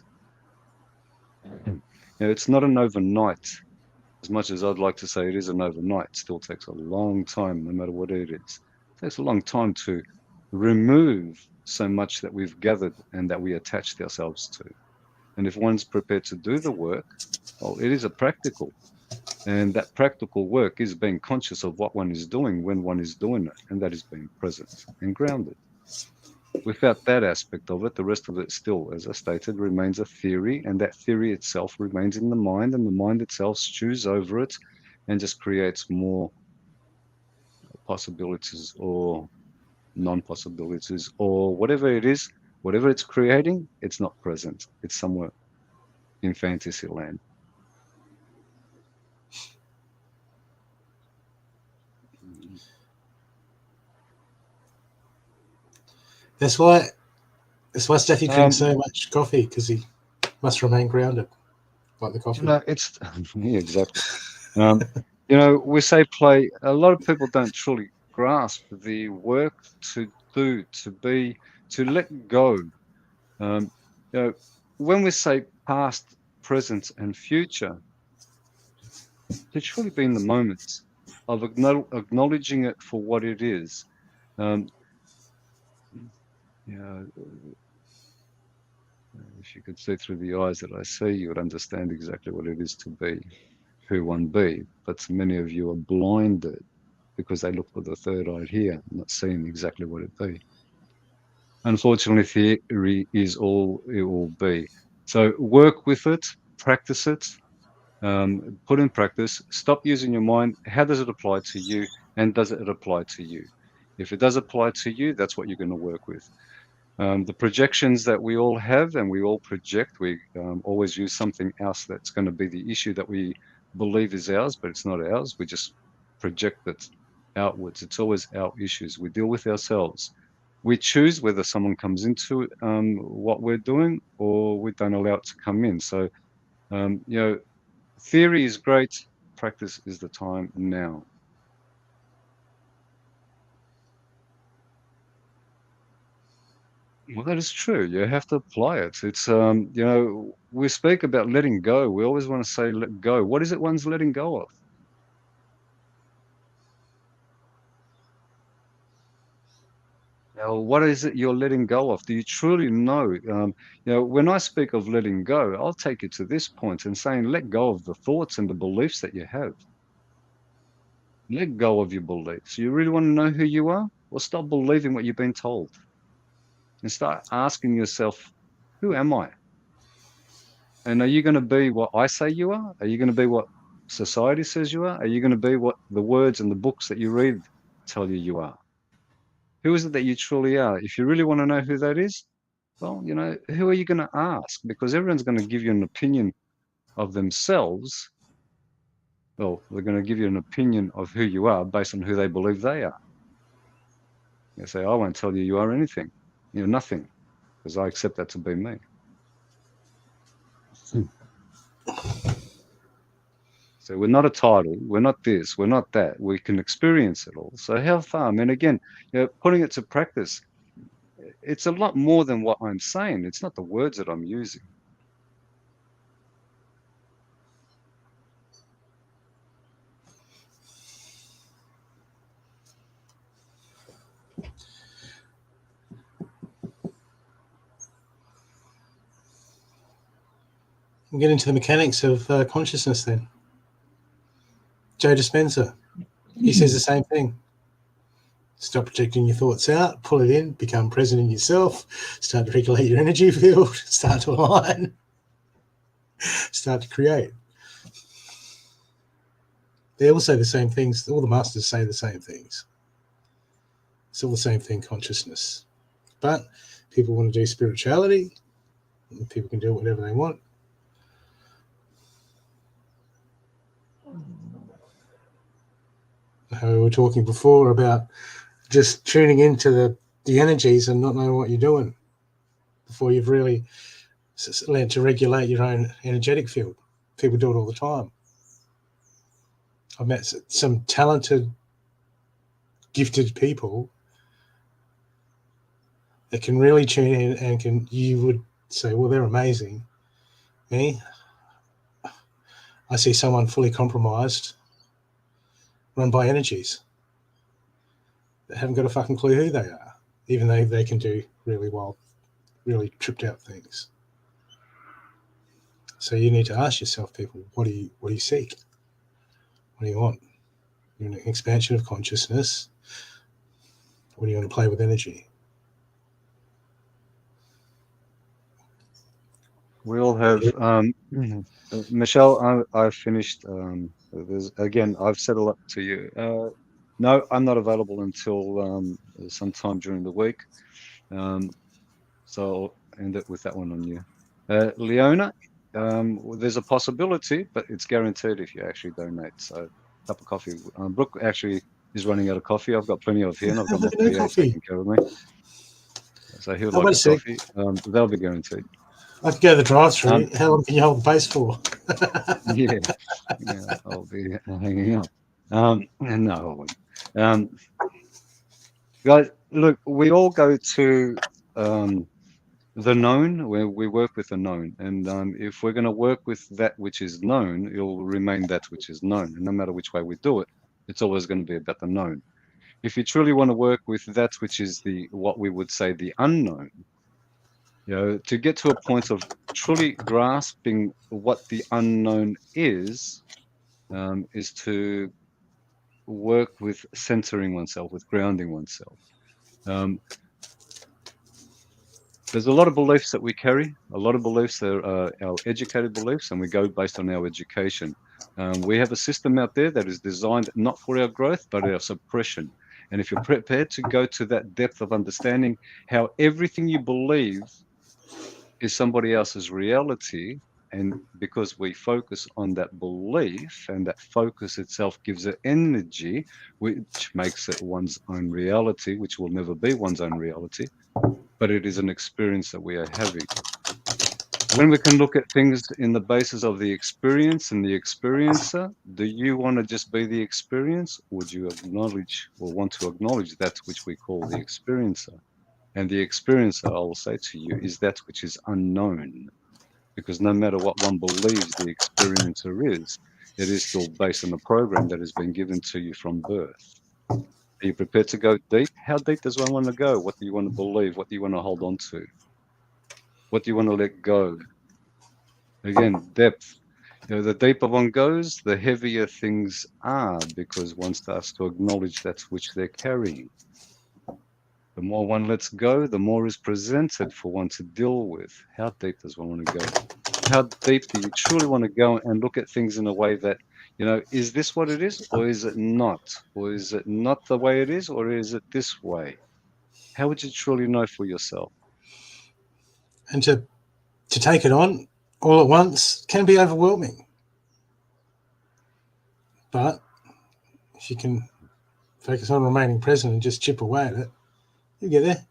It's not an overnight. As much as I'd like to say it is an overnight, it still takes a long time, no matter what it is. It takes a long time to remove so much that we've gathered and that we attached ourselves to. And if one's prepared to do the work, well, it is a practical. And that practical work is being conscious of what one is doing when one is doing it, and that is being present and grounded. Without that aspect of it, the rest of it still, as I stated, remains a theory, and that theory itself remains in the mind, and the mind itself stews over it and just creates more possibilities or non-possibilities or whatever it is, whatever it's creating, it's not present. It's somewhere in fantasy land. That's why Stathi drinks so much coffee, because he must remain grounded, like the coffee. No, it's yeah, exactly. We say play. A lot of people don't truly grasp the work to do, to be, to let go. Um, when we say past, present, and future, to truly be in the moment of acknowledging it for what it is. Um, if you could see through the eyes that I see, you would understand exactly what it is to be who one be. But many of you are blinded because they look for the third eye here, not seeing exactly what it be. Unfortunately, theory is all it will be. So work with it, practice it, put in practice, stop using your mind. How does it apply to you? And does it apply to you? If it does apply to you, that's what you're going to work with. The projections that we all have and we all project, we always use something else that's going to be the issue that we believe is ours, but it's not ours. We just project it outwards. It's always our issues. We deal with ourselves. We choose whether someone comes into what we're doing or we don't allow it to come in. So, theory is great. Practice is the time now. Well, that is true. You have to apply it. It's, we speak about letting go. We always want to say, let go. What is it one's letting go of? Now, what is it you're letting go of? Do you truly know? When I speak of letting go, I'll take you to this point and saying, let go of the thoughts and the beliefs that you have. Let go of your beliefs. You really want to know who you are? Well, stop believing what you've been told and start asking yourself, who am I? And are you going to be what I say you are? Are you going to be what society says you are? Are you going to be what the words and the books that you read tell you are? Who is it that you truly are? If you really want to know who that is, well, who are you going to ask? Because everyone's going to give you an opinion of themselves. Well, they're going to give you an opinion of who you are based on who they believe they are. They say, I won't tell you you are anything. You're nothing, because I accept that to be me. So we're not a title, we're not this, we're not that. We can experience it all. So how far? I mean, again, putting it to practice, it's a lot more than what I'm saying. It's not the words that I'm using. We'll get into the mechanics of consciousness then. Joe Dispenza, he says the same thing. Stop projecting your thoughts out, pull it in, become present in yourself, start to regulate your energy field, start to align, start to create. They all say the same things. All the masters say the same things. It's all the same thing, consciousness. But people want to do spirituality, and people can do whatever they want. We were talking before about just tuning into the energies and not knowing what you're doing before you've really learned to regulate your own energetic field. People do it all the time. I've met some talented, gifted people that can really tune in and you would say, well, they're amazing. Me, I see someone fully compromised, run by energies that haven't got a fucking clue who they are, even though they can do really wild, really tripped out things. So you need to ask yourself, people, what do you seek? What do you want? You're an expansion of consciousness. What do you want to play with energy? We all have, Michelle, I've finished. I've said a lot to you. No, I'm not available until sometime during the week. So I'll end it with that one on you. Leona, there's a possibility, but it's guaranteed if you actually donate. So a cup of coffee. Brooke actually is running out of coffee. I've got plenty of here, and I've got my PA taking care of me. So he would like a coffee. That'll be guaranteed. I could go to the drive-through. How long can you hold the pace for? yeah, I'll be hanging up. No, I won't. Guys, look, we all go to the known, where we work with the known, and if we're going to work with that which is known, it will remain that which is known, and no matter which way we do it, it's always going to be about the known. If you truly want to work with that which is what we would say the unknown, to get to a point of truly grasping what the unknown is to work with centering oneself, with grounding oneself. There's a lot of beliefs that we carry, a lot of beliefs that are our educated beliefs, and we go based on our education. We have a system out there that is designed not for our growth, but our suppression. And if you're prepared to go to that depth of understanding how everything you believe is somebody else's reality, and because we focus on that belief, and that focus itself gives it energy, which makes it one's own reality, which will never be one's own reality, but it is an experience that we are having. When we can look at things in the basis of the experience and the experiencer, do you want to just be the experience? Would you acknowledge or want to acknowledge that which we call the experiencer? And the experiencer, I will say to you, is that which is unknown. Because no matter what one believes the experiencer is, it is still based on a program that has been given to you from birth. Are you prepared to go deep? How deep does one want to go? What do you want to believe? What do you want to hold on to? What do you want to let go? Again, depth. The deeper one goes, the heavier things are because one starts to acknowledge that's which they're carrying. The more one lets go, the more is presented for one to deal with. How deep does one want to go? How deep do you truly want to go and look at things in a way that, is this what it is or is it not? Or is it not the way it is or is it this way? How would you truly know for yourself? And to take it on all at once can be overwhelming. But if you can focus on remaining present and just chip away at it, you'll get there.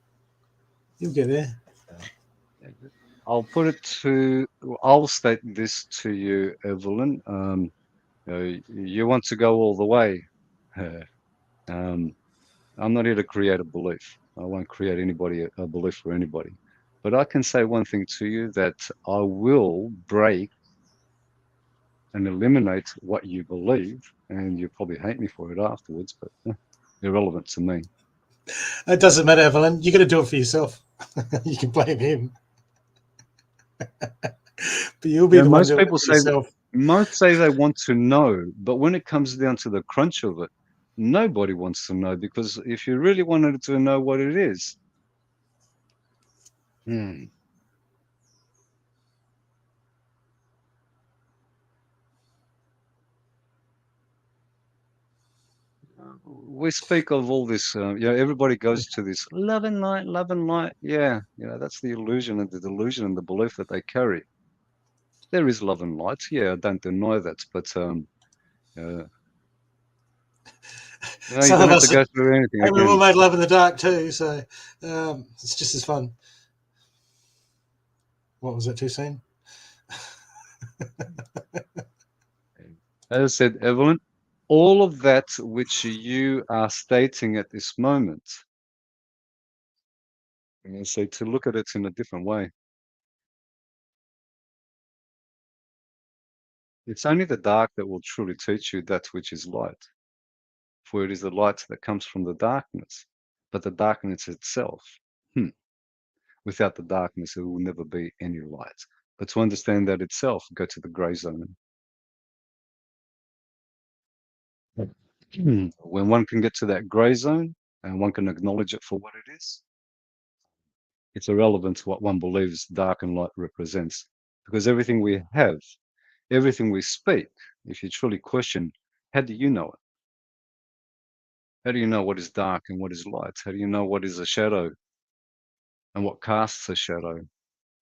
You'll get there. I'll state this to you, Evelyn. You want to go all the way. I'm not here to create a belief. I won't create a belief for anybody. But I can say one thing to you that I will break and eliminate what you believe, and you probably hate me for it afterwards, but irrelevant to me. It doesn't matter, Evelyn. You got to do it for yourself. You can blame him, but you'll be the one doing it for yourself. Most say they want to know, but when it comes down to the crunch of it, nobody wants to know, because if you really wanted to know what it is, we speak of all this, everybody goes to this love and light, love and light. Yeah, that's the illusion and the delusion and the belief that they carry. There is love and light. Yeah, I don't deny that, but you don't have to go through anything and again. we all made love in the dark too, so it's just as fun. What was that too soon? As I said, Evelyn, all of that which you are stating at this moment, I'm going to say to look at it in a different way. It's only the dark that will truly teach you that which is light. For it is the light that comes from the darkness, but the darkness itself, without the darkness, there will never be any light. But to understand that itself, go to the gray zone. When one can get to that gray zone and one can acknowledge it for what it is, it's irrelevant to what one believes dark and light represents. Because everything we have, everything we speak, if you truly question, how do you know it? How do you know what is dark and what is light? How do you know what is a shadow and what casts a shadow?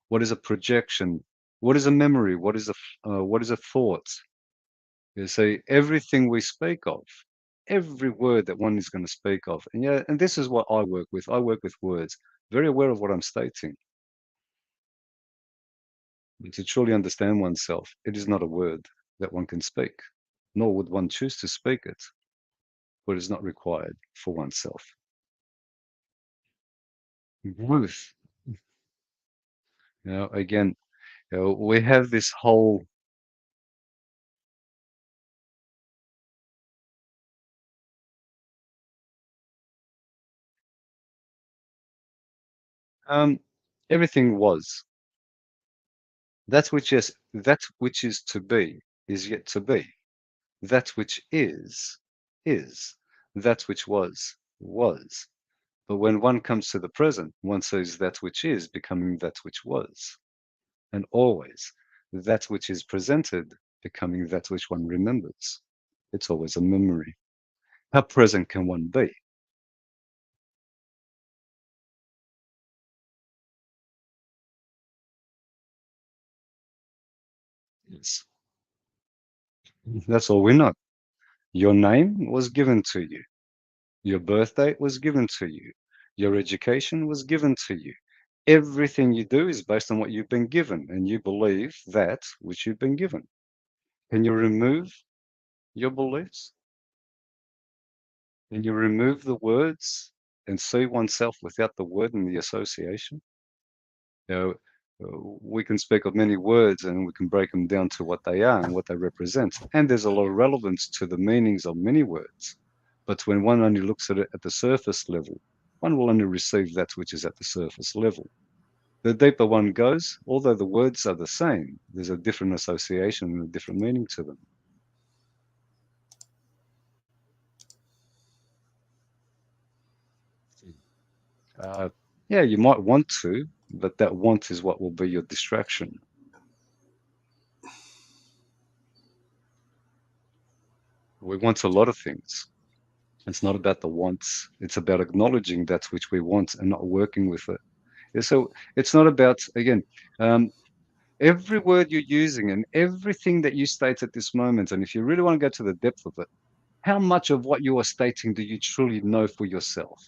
What is a projection? What is a memory? What is a thought? You see, everything we speak of, every word that one is going to speak of, and this is what I work with. I work with words, very aware of what I'm stating. But to truly understand oneself, it is not a word that one can speak, nor would one choose to speak it, but it is not required for oneself. Growth. Again, we have this whole everything was. That which is to be is yet to be. That which is. That which was. But when one comes to the present, one sees that which is becoming that which was. And always that which is presented becoming that which one remembers. It's always a memory. How present can one be? Yes. That's all we know. Your name was given to you. Your birth date was given to you. Your education was given to you. Everything you do is based on what you've been given, and you believe that which you've been given. Can you remove your beliefs? Can you remove the words and see oneself without the word and the association? You know, we can speak of many words and we can break them down to what they are and what they represent. And there's a lot of relevance to the meanings of many words. But when one only looks at it at the surface level, one will only receive that which is at the surface level. The deeper one goes, although the words are the same, there's a different association and a different meaning to them. Yeah, you might want to, but that want is what will be your distraction. We want a lot of things. It's not about the wants. It's about acknowledging that which we want and not working with it. So it's not about, again, every word you're using and everything that you state at this moment, and if you really want to go to the depth of it, how much of what you are stating do you truly know for yourself?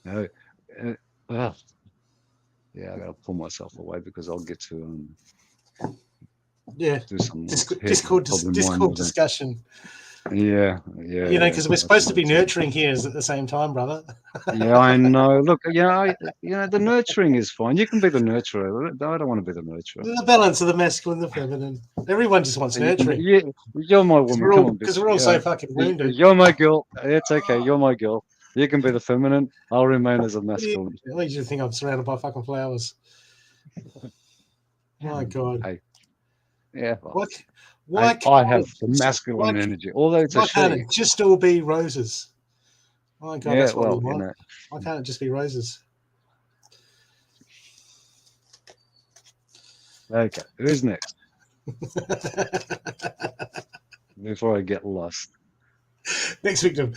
You know, yeah, I gotta pull myself away because I'll get to do some Discord discussion. Yeah. You know, because we're supposed to be nurturing here at the same time, brother. Yeah, I know. Look, the nurturing is fine. You can be the nurturer. I don't want to be the nurturer. The balance of the masculine and the feminine. Everyone just wants nurturing. You're my woman. Because we're all so fucking wounded. You're my girl. It's okay. You're my girl. You can be the feminine. I'll remain as a masculine. At least you think I'm surrounded by fucking flowers. My God. Hey. Yeah. Why I have the masculine energy, although it's a she. Why can't it just all be roses? My God, Yeah, that's what we want. You know. Why can't it just be roses? Okay, who's next? Before I get lost. Next victim.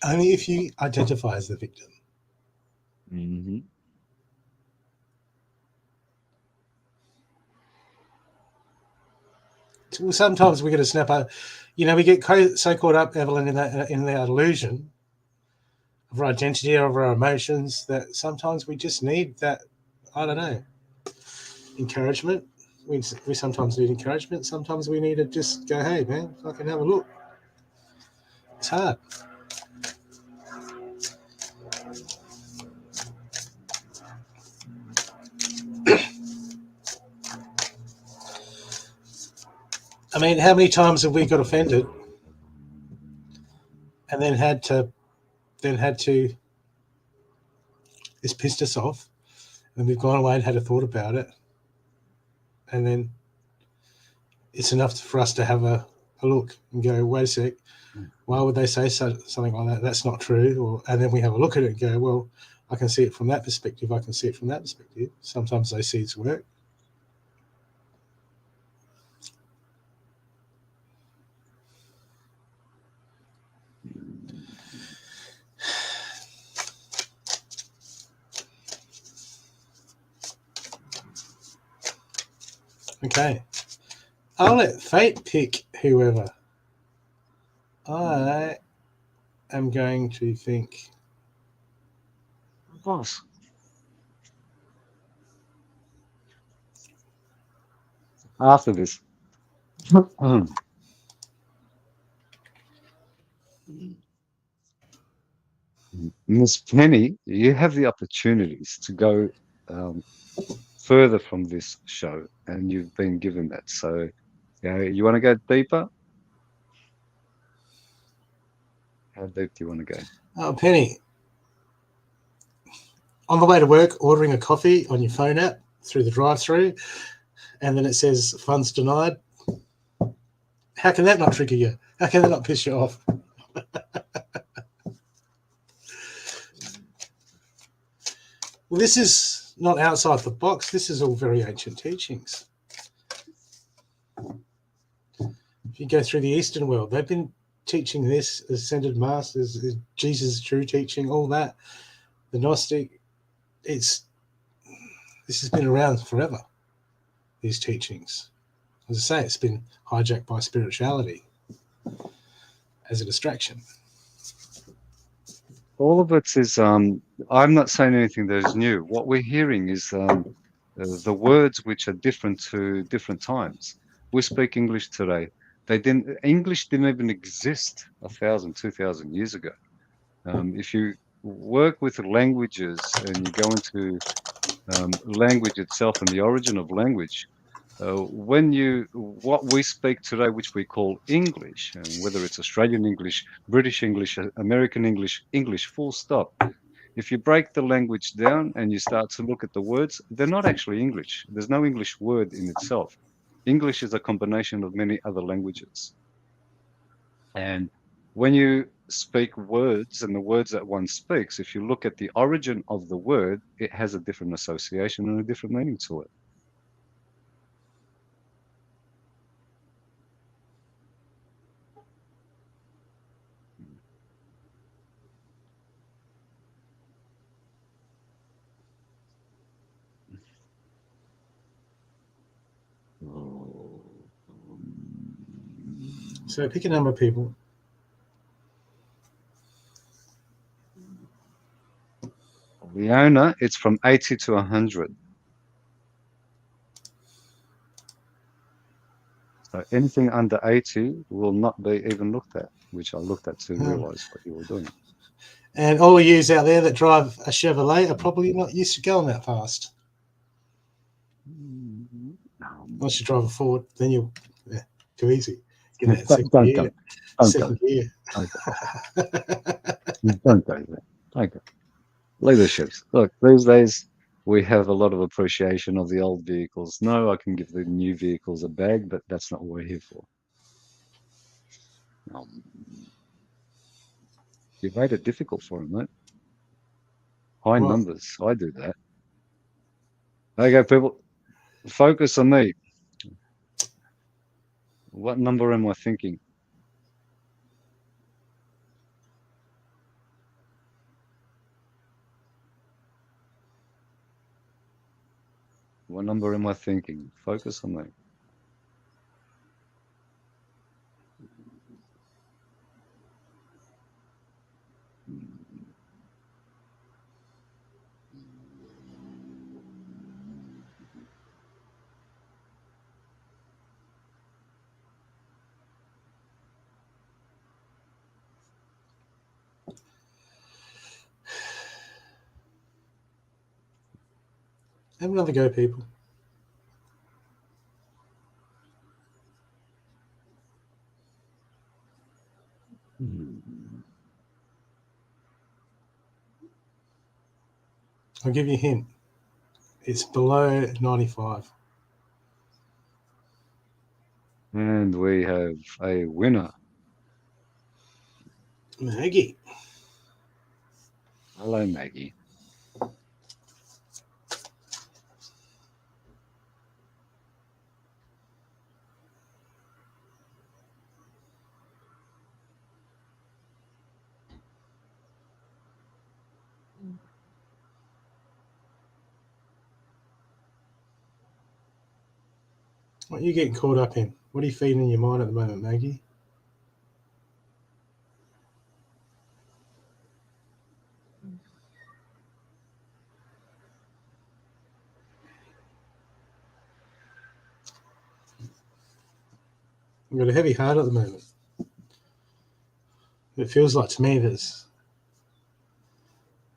Only if you identify as the victim. Mm-hmm. Well, sometimes we get a snap out. You know, we get so caught up, Evelyn, in that illusion of our identity, of our emotions, that sometimes we just need that, I don't know, encouragement. We sometimes need encouragement. Sometimes we need to just go, hey, man, fucking have a look. It's hard. I mean, how many times have we got offended and then had to it's pissed us off, and we've gone away and had a thought about it, and then it's enough for us to have a look and go, wait a sec, why would they say something like that? That's not true. And then we have a look at it and go, well, I can see it from that perspective. I can see it from that perspective. Sometimes those seeds work. Okay. I'll let fate pick whoever. I am going to think. Boss. After this. Miss Penny, you have the opportunities to go further from this show, and you've been given that. So, you want to go deeper? How deep do you want to go? Oh, Penny. On the way to work, ordering a coffee on your phone app through the drive-through, and then it says funds denied. How can that not trigger you? How can that not piss you off? Well, this is not outside the box. This is all very ancient teachings. If you go through the Eastern world, they've been teaching this, ascended masters, Jesus' true teaching, all that. The Gnostic, this has been around forever, these teachings. As I say, it's been hijacked by spirituality as a distraction. All of it is, I'm not saying anything that is new. What we're hearing is the words which are different to different times. We speak English today. English didn't even exist 1,000, 2,000 years ago. If you work with languages and you go into language itself and the origin of language, What we speak today, which we call English, and whether it's Australian English, British English, American English, English full stop. If you break the language down and you start to look at the words, they're not actually English. There's no English word in itself. English is a combination of many other languages. And when you speak words and the words that one speaks, if you look at the origin of the word, it has a different association and a different meaning to it. So pick a number of people. Leona, it's from 80 to 100. So anything under 80 will not be even looked at, which I looked at to realize what you were doing. And all of yous out there that drive a Chevrolet are probably not used to going that fast. Unless you drive a Ford, then you'll too easy. Get that second gear. Second gear. Don't go there. Don't go. Leaderships. Look, these days we have a lot of appreciation of the old vehicles. No, I can give the new vehicles a bag, but that's not what we're here for. You've made it difficult for them, mate. High numbers. I do that. Okay, people, focus on me. What number am I thinking? What number am I thinking? Focus on me. Have another go, people. I'll give you a hint. It's below 95. And we have a winner. Maggie. Hello, Maggie. What are you getting caught up in? What are you feeding in your mind at the moment, Maggie? You've got a heavy heart at the moment. It feels like to me that's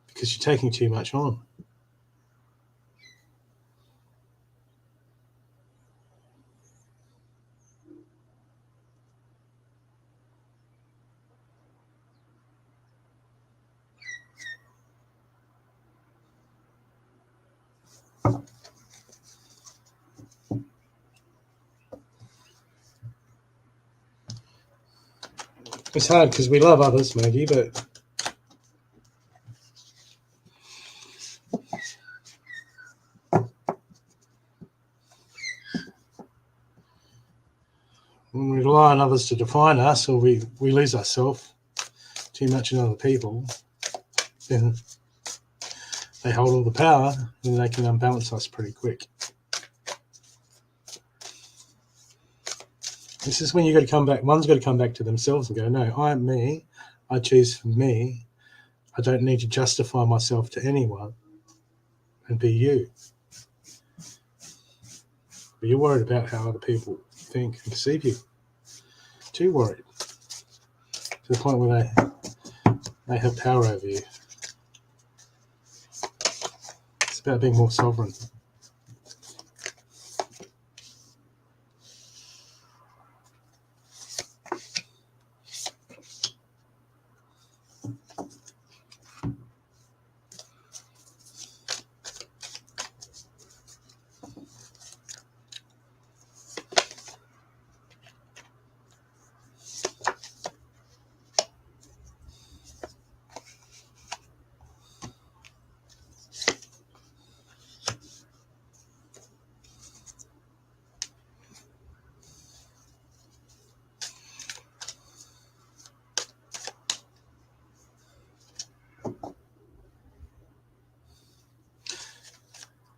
because you're taking too much on. It's hard because we love others, Maggie, but when we rely on others to define us, or we lose ourselves too much in other people, then they hold all the power and they can unbalance us pretty quick. This is when you got to come back. One's got to come back to themselves and go, no, I'm me. I choose for me. I don't need to justify myself to anyone and be you. But you're worried about how other people think and perceive you. Too worried. To the point where they have power over you. It's about being more sovereign.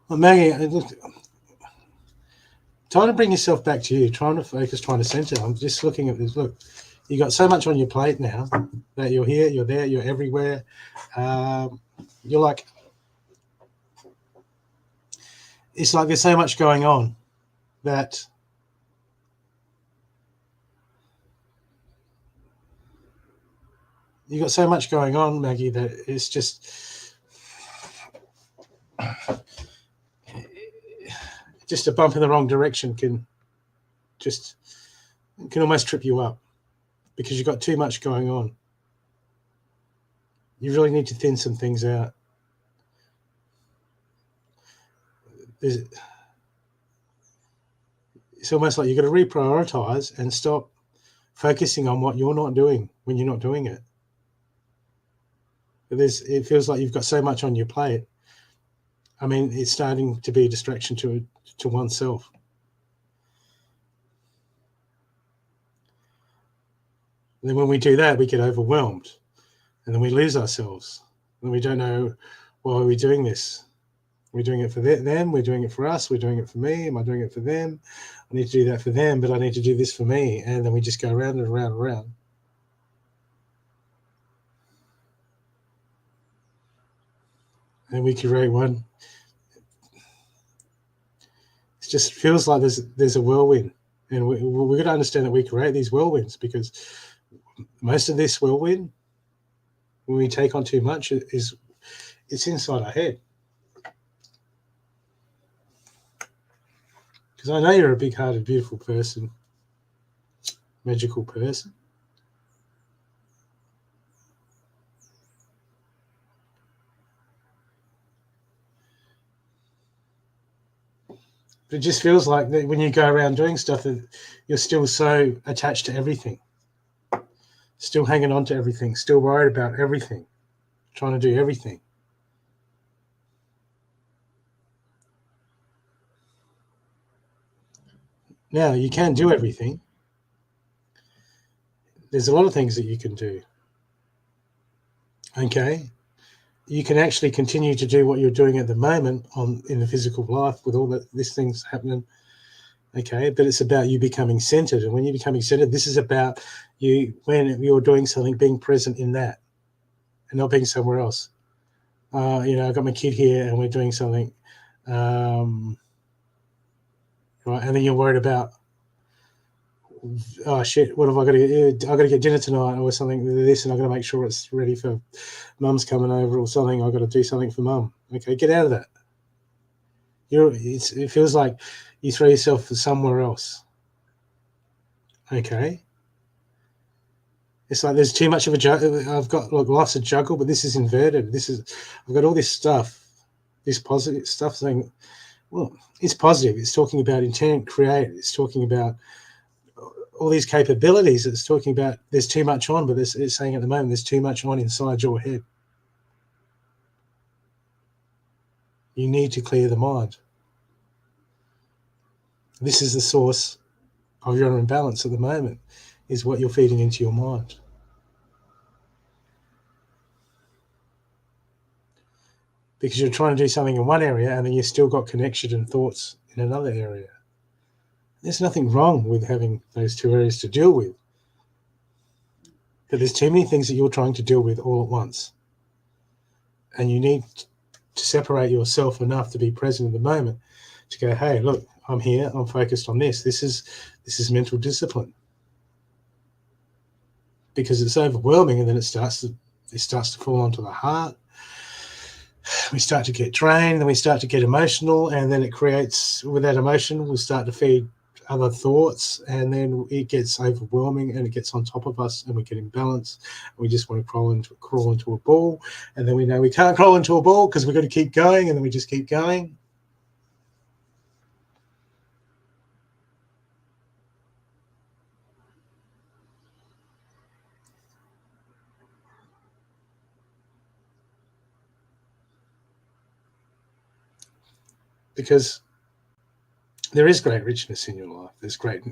Well, Maggie, look, trying to bring yourself back to you, trying to focus, trying to center. I'm just looking at this. Look, you got so much on your plate now that you're here, you're there, you're everywhere. You're like, it's like there's so much going on that you got so much going on, Maggie, that it's just a bump in the wrong direction can almost trip you up because you've got too much going on. You really need to thin some things out. It's almost like you've got to reprioritize and stop focusing on what you're not doing when you're not doing it. It feels like you've got so much on your plate. I mean, it's starting to be a distraction to oneself. And then when we do that, we get overwhelmed, and then we lose ourselves, and we don't know, why are we doing this? We're doing it for them. We're doing it for us. We're doing it for me. Am I doing it for them? I need to do that for them, but I need to do this for me. And then we just go around and around and around. And we create one. It just feels like there's a whirlwind. And we're going to understand that we create these whirlwinds because most of this whirlwind, when we take on too much, it's inside our head. Because I know you're a big-hearted, beautiful person, magical person. But it just feels like that when you go around doing stuff, that you're still so attached to everything, still hanging on to everything, still worried about everything, trying to do everything. Now, you can do everything. There's a lot of things that you can do. Okay? You can actually continue to do what you're doing at the moment in the physical life with all these things happening. Okay? But it's about you becoming centered. And when you're becoming centered, this is about you, when you're doing something, being present in that and not being somewhere else. I've got my kid here and we're doing something. Right, and then you're worried about, oh shit, what have I got to get? I got to get dinner tonight or something. This, and I got to make sure it's ready for mum's coming over or something. I got to do something for mum. Okay, get out of that. It feels like you throw yourself somewhere else. Okay, it's like there's too much of a juggle. I've got life's a juggle, but this is inverted. I've got all this stuff, this positive stuff saying, well, it's positive. It's talking about intent, create. It's talking about all these capabilities. It's talking about there's too much on, but it's saying at the moment there's too much on inside your head. You need to clear the mind. This is the source of your imbalance at the moment, is what you're feeding into your mind. Because you're trying to do something in one area and then you've still got connection and thoughts in another area. There's nothing wrong with having those two areas to deal with. But there's too many things that you're trying to deal with all at once. And you need to separate yourself enough to be present in the moment to go, hey, look, I'm here, I'm focused on this. This is mental discipline. Because it's overwhelming and then it starts to fall onto the heart. We start to get drained, then we start to get emotional, and then it creates, with that emotion, we'll start to feed other thoughts, and then it gets overwhelming and it gets on top of us and we get imbalanced. And we just want to crawl into a ball, and then we know we can't crawl into a ball because we've got to keep going, and then we just keep going. Because there is great richness in your life. There's great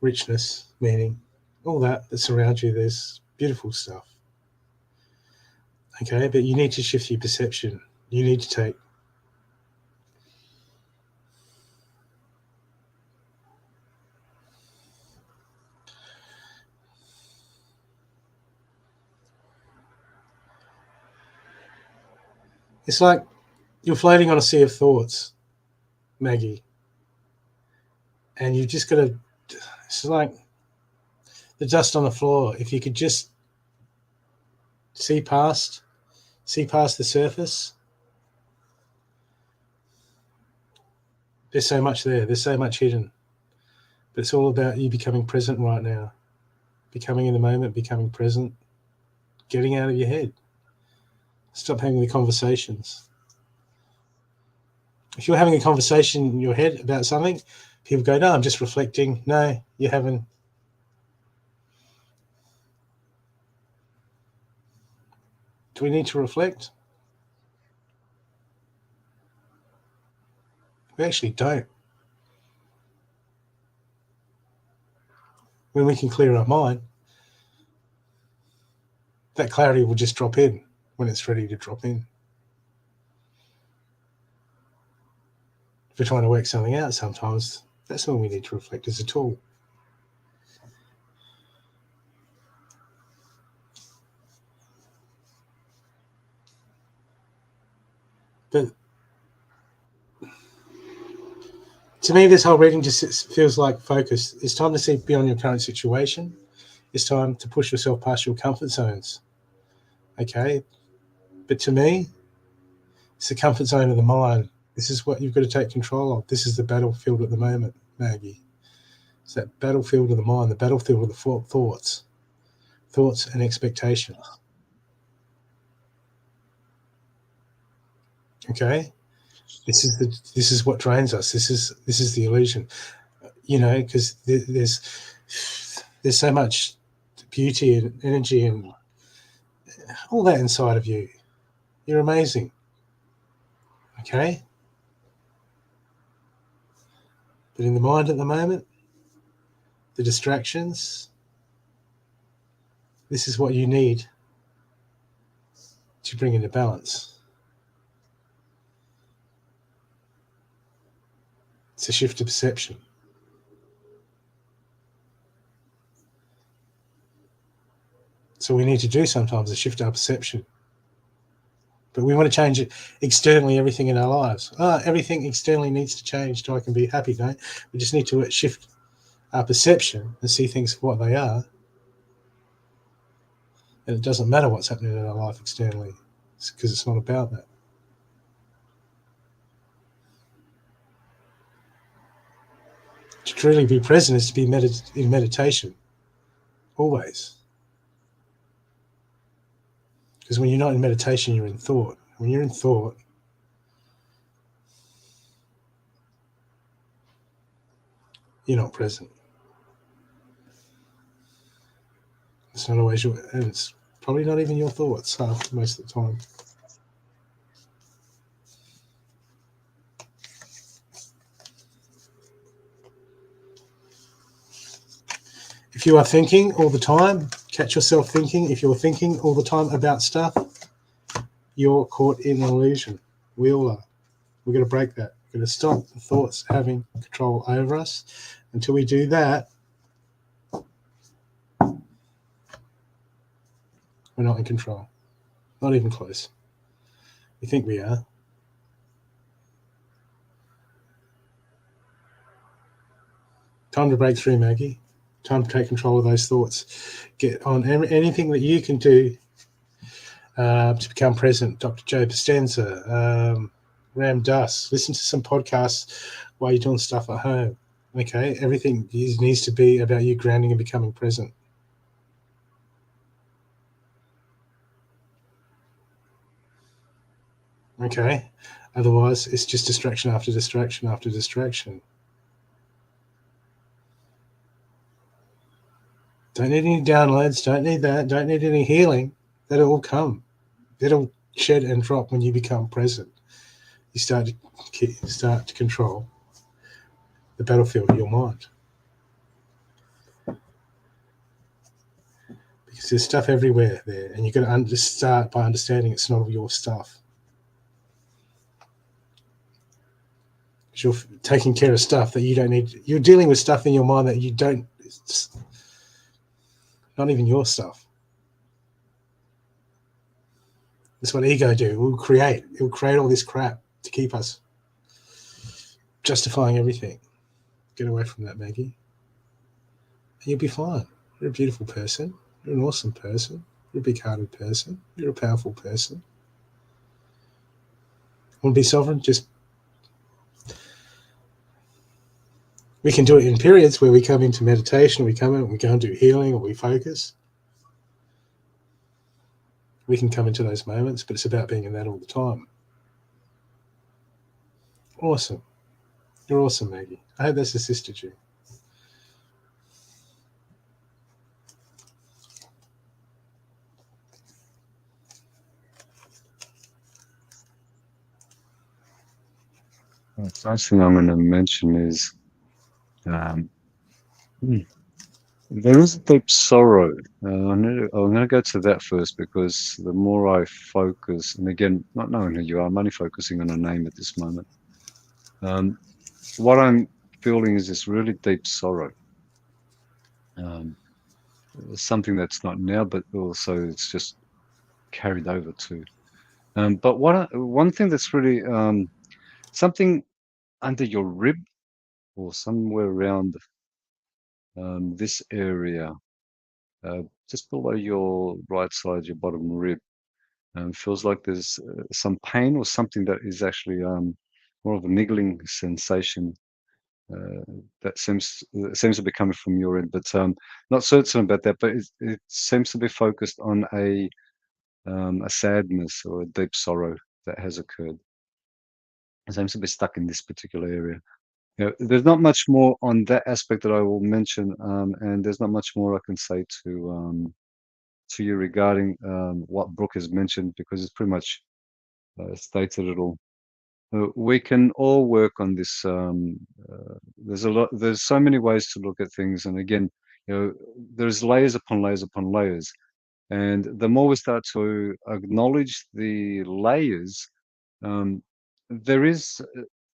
richness, meaning all that surrounds you. There's beautiful stuff. Okay, but you need to shift your perception. You need to take It's like you're floating on a sea of thoughts, Maggie, and you just got to. It's like the dust on the floor. If you could just see past the surface, there's so much there. There's so much hidden. But it's all about you becoming present right now, becoming in the moment, becoming present, getting out of your head. Stop having the conversations. If you're having a conversation in your head about something, people go, no, I'm just reflecting. No, you haven't. Do we need to reflect? We actually don't. When we can clear our mind, that clarity will just drop in when it's ready to drop in. If we're trying to work something out sometimes, that's when we need to reflect as a tool. But to me, this whole reading just feels like focus. It's time to see beyond your current situation. It's time to push yourself past your comfort zones. Okay? But to me, it's the comfort zone of the mind. This is what you've got to take control of. This is the battlefield at the moment, Maggie. It's that battlefield of the mind, the battlefield of the thoughts and expectations. Okay? This is what drains us. This is the illusion, because there's so much beauty and energy and all that inside of you. You're amazing. Okay, but in the mind at the moment, the distractions. This is what you need to bring into balance. It's a shift of perception. So we need to do sometimes a shift our perception. But we want to change it externally, everything in our lives. Everything externally needs to change so I can be happy, don't we? Just need to shift our perception and see things for what they are. And it doesn't matter what's happening in our life externally, because it's not about that. To truly be present is to be in meditation, always. Because when you're not in meditation, you're in thought. When you're in thought, you're not present. It's not always and it's probably not even your thoughts most of the time. If you are thinking all the time, catch yourself thinking. If you're thinking all the time about stuff, you're caught in an illusion. We all are. We're going to break that. We're going to stop the thoughts having control over us. Until we do that, we're not in control. Not even close. We think we are. Time to break through, Maggie. Time to take control of those thoughts. Get on anything that you can do to become present. Dr. Joe Dispenza, Ram Dass. Listen to some podcasts while you're doing stuff at home. Okay? Everything needs to be about you grounding and becoming present. Okay? Otherwise, it's just distraction after distraction after distraction. Don't need any downloads. Don't need that. Don't need any healing. That'll all come. That'll shed and drop when you become present. You start to control the battlefield of your mind. Because there's stuff everywhere there, and you've got to start by understanding it's not all your stuff. Because you're taking care of stuff that you don't need. You're dealing with stuff in your mind that you don't. It's not even your stuff. That's what ego do. It will create all this crap to keep us justifying everything. Get away from that, Maggie. And you'll be fine. You're a beautiful person. You're an awesome person. You're a big-hearted person. You're a powerful person. Want to be sovereign? Just we can do it in periods where we come into meditation, we come in, we go and do healing, or we focus. We can come into those moments, but it's about being in that all the time. Awesome. You're awesome, Maggie. I hope that's assisted you. The first thing I'm going to mention is there is a deep sorrow. I'm going to go to that first, because the more I focus, and again, not knowing who you are, I'm only focusing on a name at this moment. What I'm feeling is this really deep sorrow. Something that's not now, but also it's just carried over to. But one thing that's really something under your rib, or somewhere around this area, just below your right side, your bottom rib, feels like there's some pain or something that is actually more of a niggling sensation that seems to be coming from your end, but not certain about that. But it seems to be focused on a sadness or a deep sorrow that has occurred. It seems to be stuck in this particular area. There's not much more on that aspect that I will mention, and there's not much more I can say to you regarding what Brooke has mentioned, because it's pretty much stated it all. We can all work on this. There's so many ways to look at things, and again, there's layers upon layers upon layers. And the more we start to acknowledge the layers, there is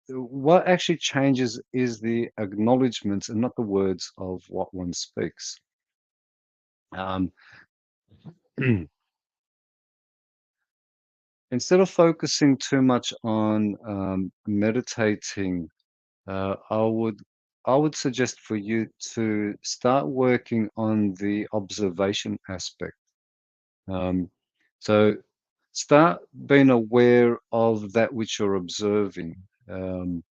what actually changes is the acknowledgement and not the words of what one speaks. Um, Instead of focusing too much on meditating, uh, I would I would suggest for you to start working on the observation aspect. Um, so start being aware of that which you're observing, and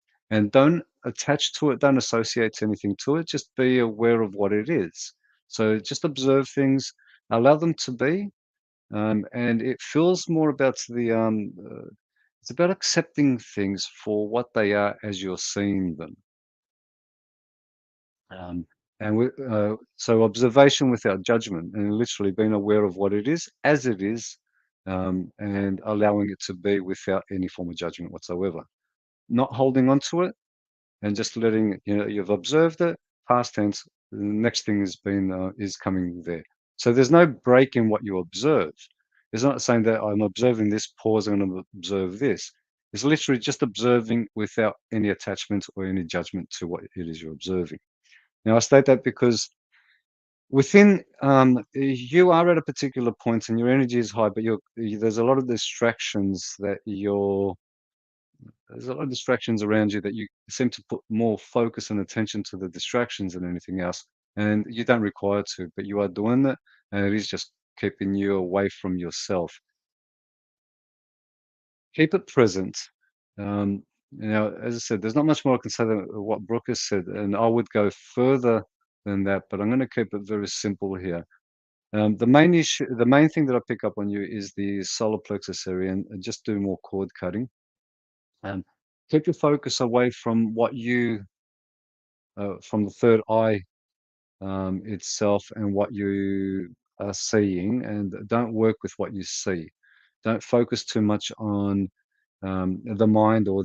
don't attach to it, don't associate anything to it. Just be aware of what it is. So just observe things, allow them to be, and it feels more about it's about accepting things for what they are as you're seeing them. Um, so observation without judgment, and literally being aware of what it is as it is, and allowing it to be without any form of judgment whatsoever. Not holding on to it, and just letting you've observed it, past tense. The next thing is coming there. So there's no break in what you observe. It's not saying that I'm observing this, pause, I'm going to observe this. It's literally just observing without any attachment or any judgment to what it is you're observing. Now, I state that because within you are at a particular point and your energy is high, but there's a lot of distractions there's a lot of distractions around you that you seem to put more focus and attention to the distractions than anything else. And you don't require to, but you are doing it, and it is just keeping you away from yourself. Keep it present. As I said, there's not much more I can say than what Brooke has said, and I would go further than that, but I'm going to keep it very simple here. The main thing that I pick up on you is the solar plexus area, and just do more cord cutting. Um, Keep your focus away from from the third eye itself and what you are seeing, and don't work with what you see. Don't focus too much on the mind or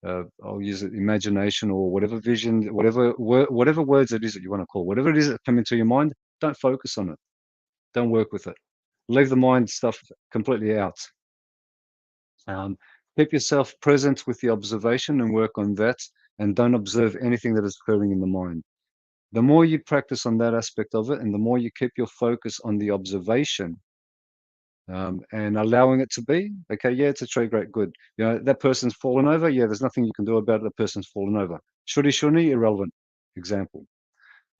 I'll use it, imagination or whatever vision, whatever words it is that you want to call, whatever it is that come into your mind. Don't focus on it. Don't work with it. Leave the mind stuff completely out. Um, Keep yourself present with the observation and work on that, and don't observe anything that is occurring in the mind. The more you practice on that aspect of it, and the more you keep your focus on the observation, and allowing it to be. Okay, yeah, it's a tree, great, good. That person's fallen over. Yeah, there's nothing you can do about it. The person's fallen over. Should he, shouldn't he? Irrelevant. Example.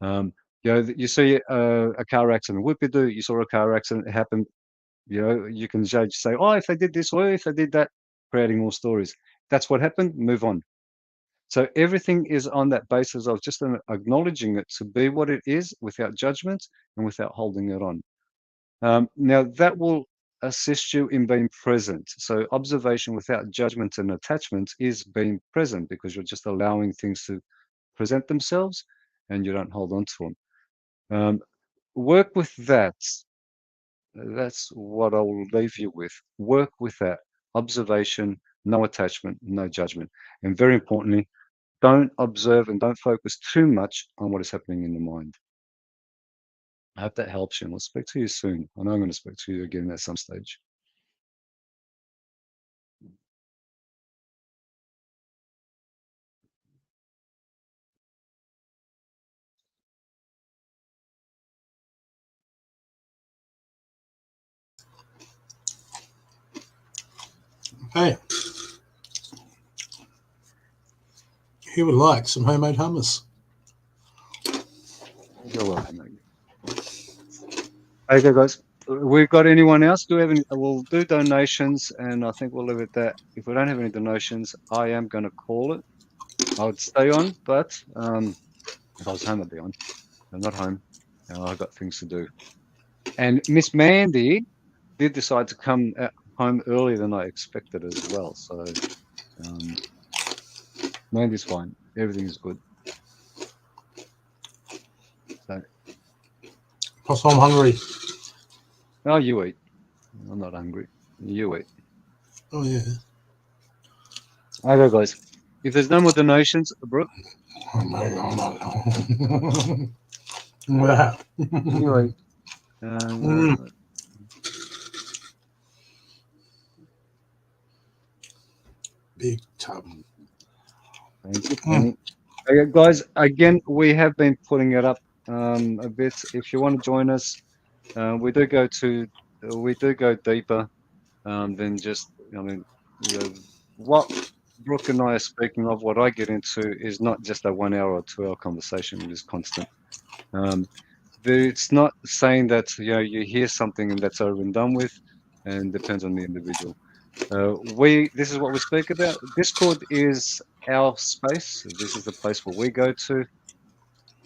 You see a car accident. Whoop-de-doo, you saw a car accident. It happened. You can judge, say, oh, if they did this, or if they did that, creating more stories. That's what happened. Move on. So everything is on that basis of just acknowledging it to be what it is without judgment and without holding it on. Now, that will assist you in being present. So observation without judgment and attachment is being present, because you're just allowing things to present themselves and you don't hold on to them. Work with that. That's what I will leave you with. Work with that. Observation, no attachment, no judgment. And very importantly, don't observe and don't focus too much on what is happening in the mind. I hope that helps you, and I'll speak to you soon. I know I'm going to speak to you again at some stage. Hey, he would like some homemade hummus. You're welcome, mate. Okay, guys. We've got anyone else? Do we have any? We'll do donations, and I think we'll leave it at that. If we don't have any donations, I am going to call it. I would stay on, but if I was home, I'd be on. I'm not home. I've got things to do. And Miss Mandy did decide to come home earlier than I expected as well. So Mandy's fine. Everything is good. So, Plus, I'm hungry. oh, you eat. I'm not hungry. You eat. Oh, yeah. Okay, guys. If there's no more donations, Brooke. Wow. You eat. Big tub. Thank you, Penny. Okay, guys, again, we have been putting it up a bit. If you want to join us, we do go deeper than just, what Brooke and I are speaking of, what I get into is not just a 1 hour or 2 hour conversation. It is constant. It's not saying that you hear something and that's over and done with, and depends on the individual. This is what we speak about. Discord is our space. This is the place where we go to,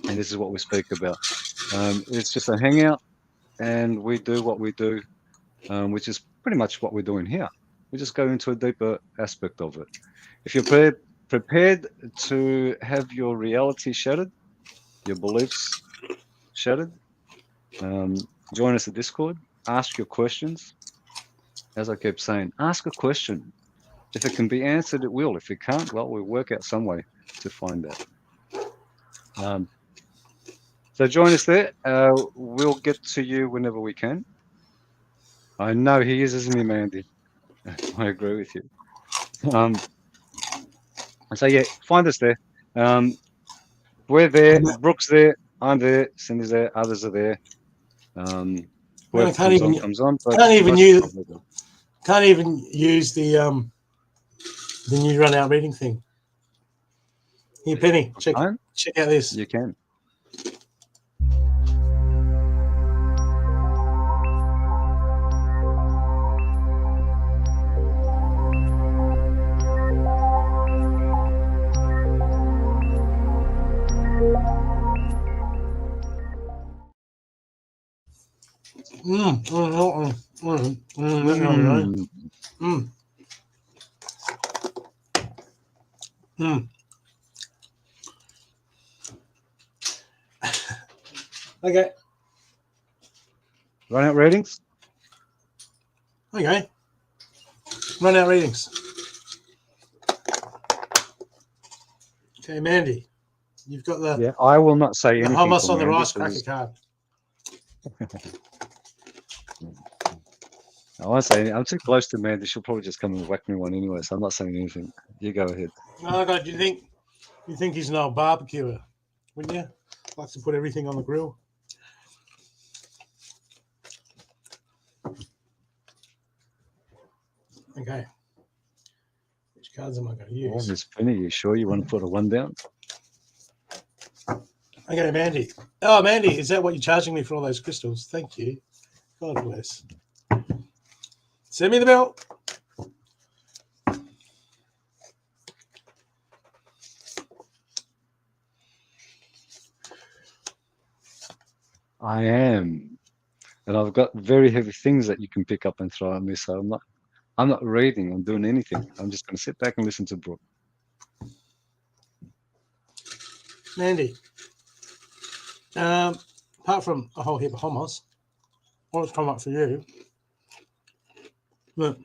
and this is what we speak about. It's just a hangout, and we do what we do, which is pretty much what we're doing here. We just go into a deeper aspect of it. If you're prepared to have your reality shattered, your beliefs shattered, join us at Discord. Ask your questions. As I kept saying, ask a question. If it can be answered, it will. If it can't, well, we'll work out some way to find that. So join us there. We'll get to you whenever we can. I know he is, isn't he, Mandy? I agree with you. So yeah, find us there. We're there. Brooke's there. I'm there. Cindy's there. Others are there. Whoever comes on. But can't even use the new run out reading thing. Here, Penny, check out this. You can. Okay. Run out readings? Okay. Run out readings. Okay, Mandy. You've got the... Yeah, I will not say anything. Hummus on the rice cracker card. I won't say anything. I'm too close to Mandy. She'll probably just come and whack me one anyway, so I'm not saying anything. You go ahead. Oh, God, you think he's an old barbecuer, wouldn't you? Likes to put everything on the grill. Okay. Which cards am I going to Oh, use? Miss Penny, you sure you want to put a 1 down? Okay, Mandy. Oh, Mandy, is that what you're charging me for all those crystals? Thank you. God bless. Send me the bill. I am. And I've got very heavy things that you can pick up and throw at me, so I'm not reading, I'm doing anything. I'm just gonna sit back and listen to Brooke. Mandy, apart from a whole heap of homos, what's come up for you? Look.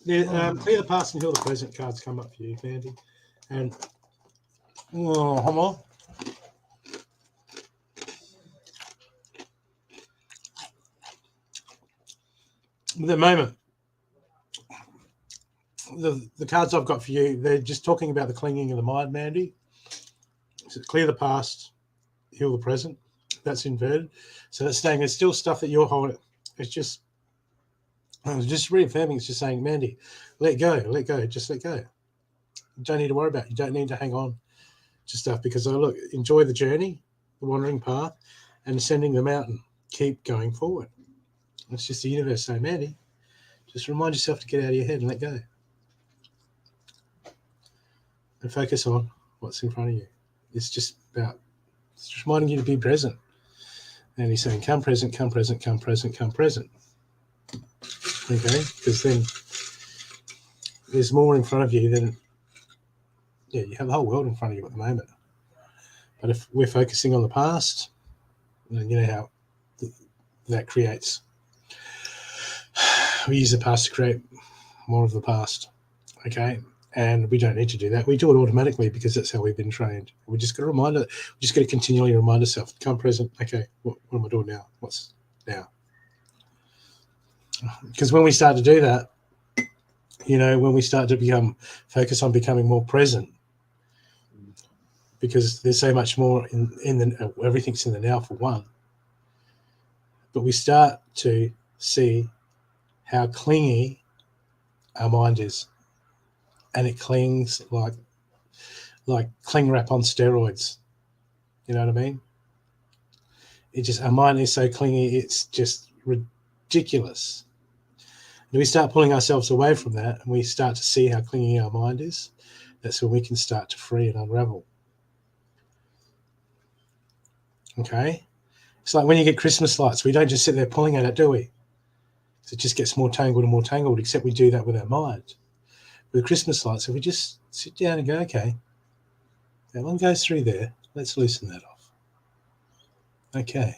Clear the past and heal the present cards come up for you, Mandy. And homo. At the moment, the cards I've got for you, they're just talking about the clinging of the mind, Mandy. So clear the past, heal the present. That's inverted. So that's saying there's still stuff that you're holding. It's just reaffirming. It's just saying, Mandy, let go, just let go. You don't need to worry about it. You don't need to hang on to stuff because, look, enjoy the journey, the wandering path, and ascending the mountain. Keep going forward. It's just the universe saying, Mandy, just remind yourself to get out of your head and let go. And focus on what's in front of you. It's just reminding you to be present. And he's saying, come present, come present, come present, come present. Okay? Because then there's more in front of you than, you have the whole world in front of you at the moment. But if we're focusing on the past, then you know how that creates. We use the past to create more of the past. Okay? And we don't need to do that. We do it automatically because that's how we've been trained. We just got to remind it. We just got to continually remind ourselves, come present. Okay, what am I doing now? What's now? Because when we start to do that, when we start to become focused on becoming more present, because there's so much more in the everything's in the now for one. But we start to see how clingy our mind is. And it clings like cling wrap on steroids. You know what I mean? Our mind is so clingy, it's just ridiculous. And we start pulling ourselves away from that and we start to see how clingy our mind is. That's when we can start to free and unravel. Okay? It's like when you get Christmas lights, we don't just sit there pulling at it, do we? It just gets more tangled and more tangled, except we do that with our mind. With Christmas lights, if we just sit down and go, okay, that one goes through there, let's loosen that off. Okay.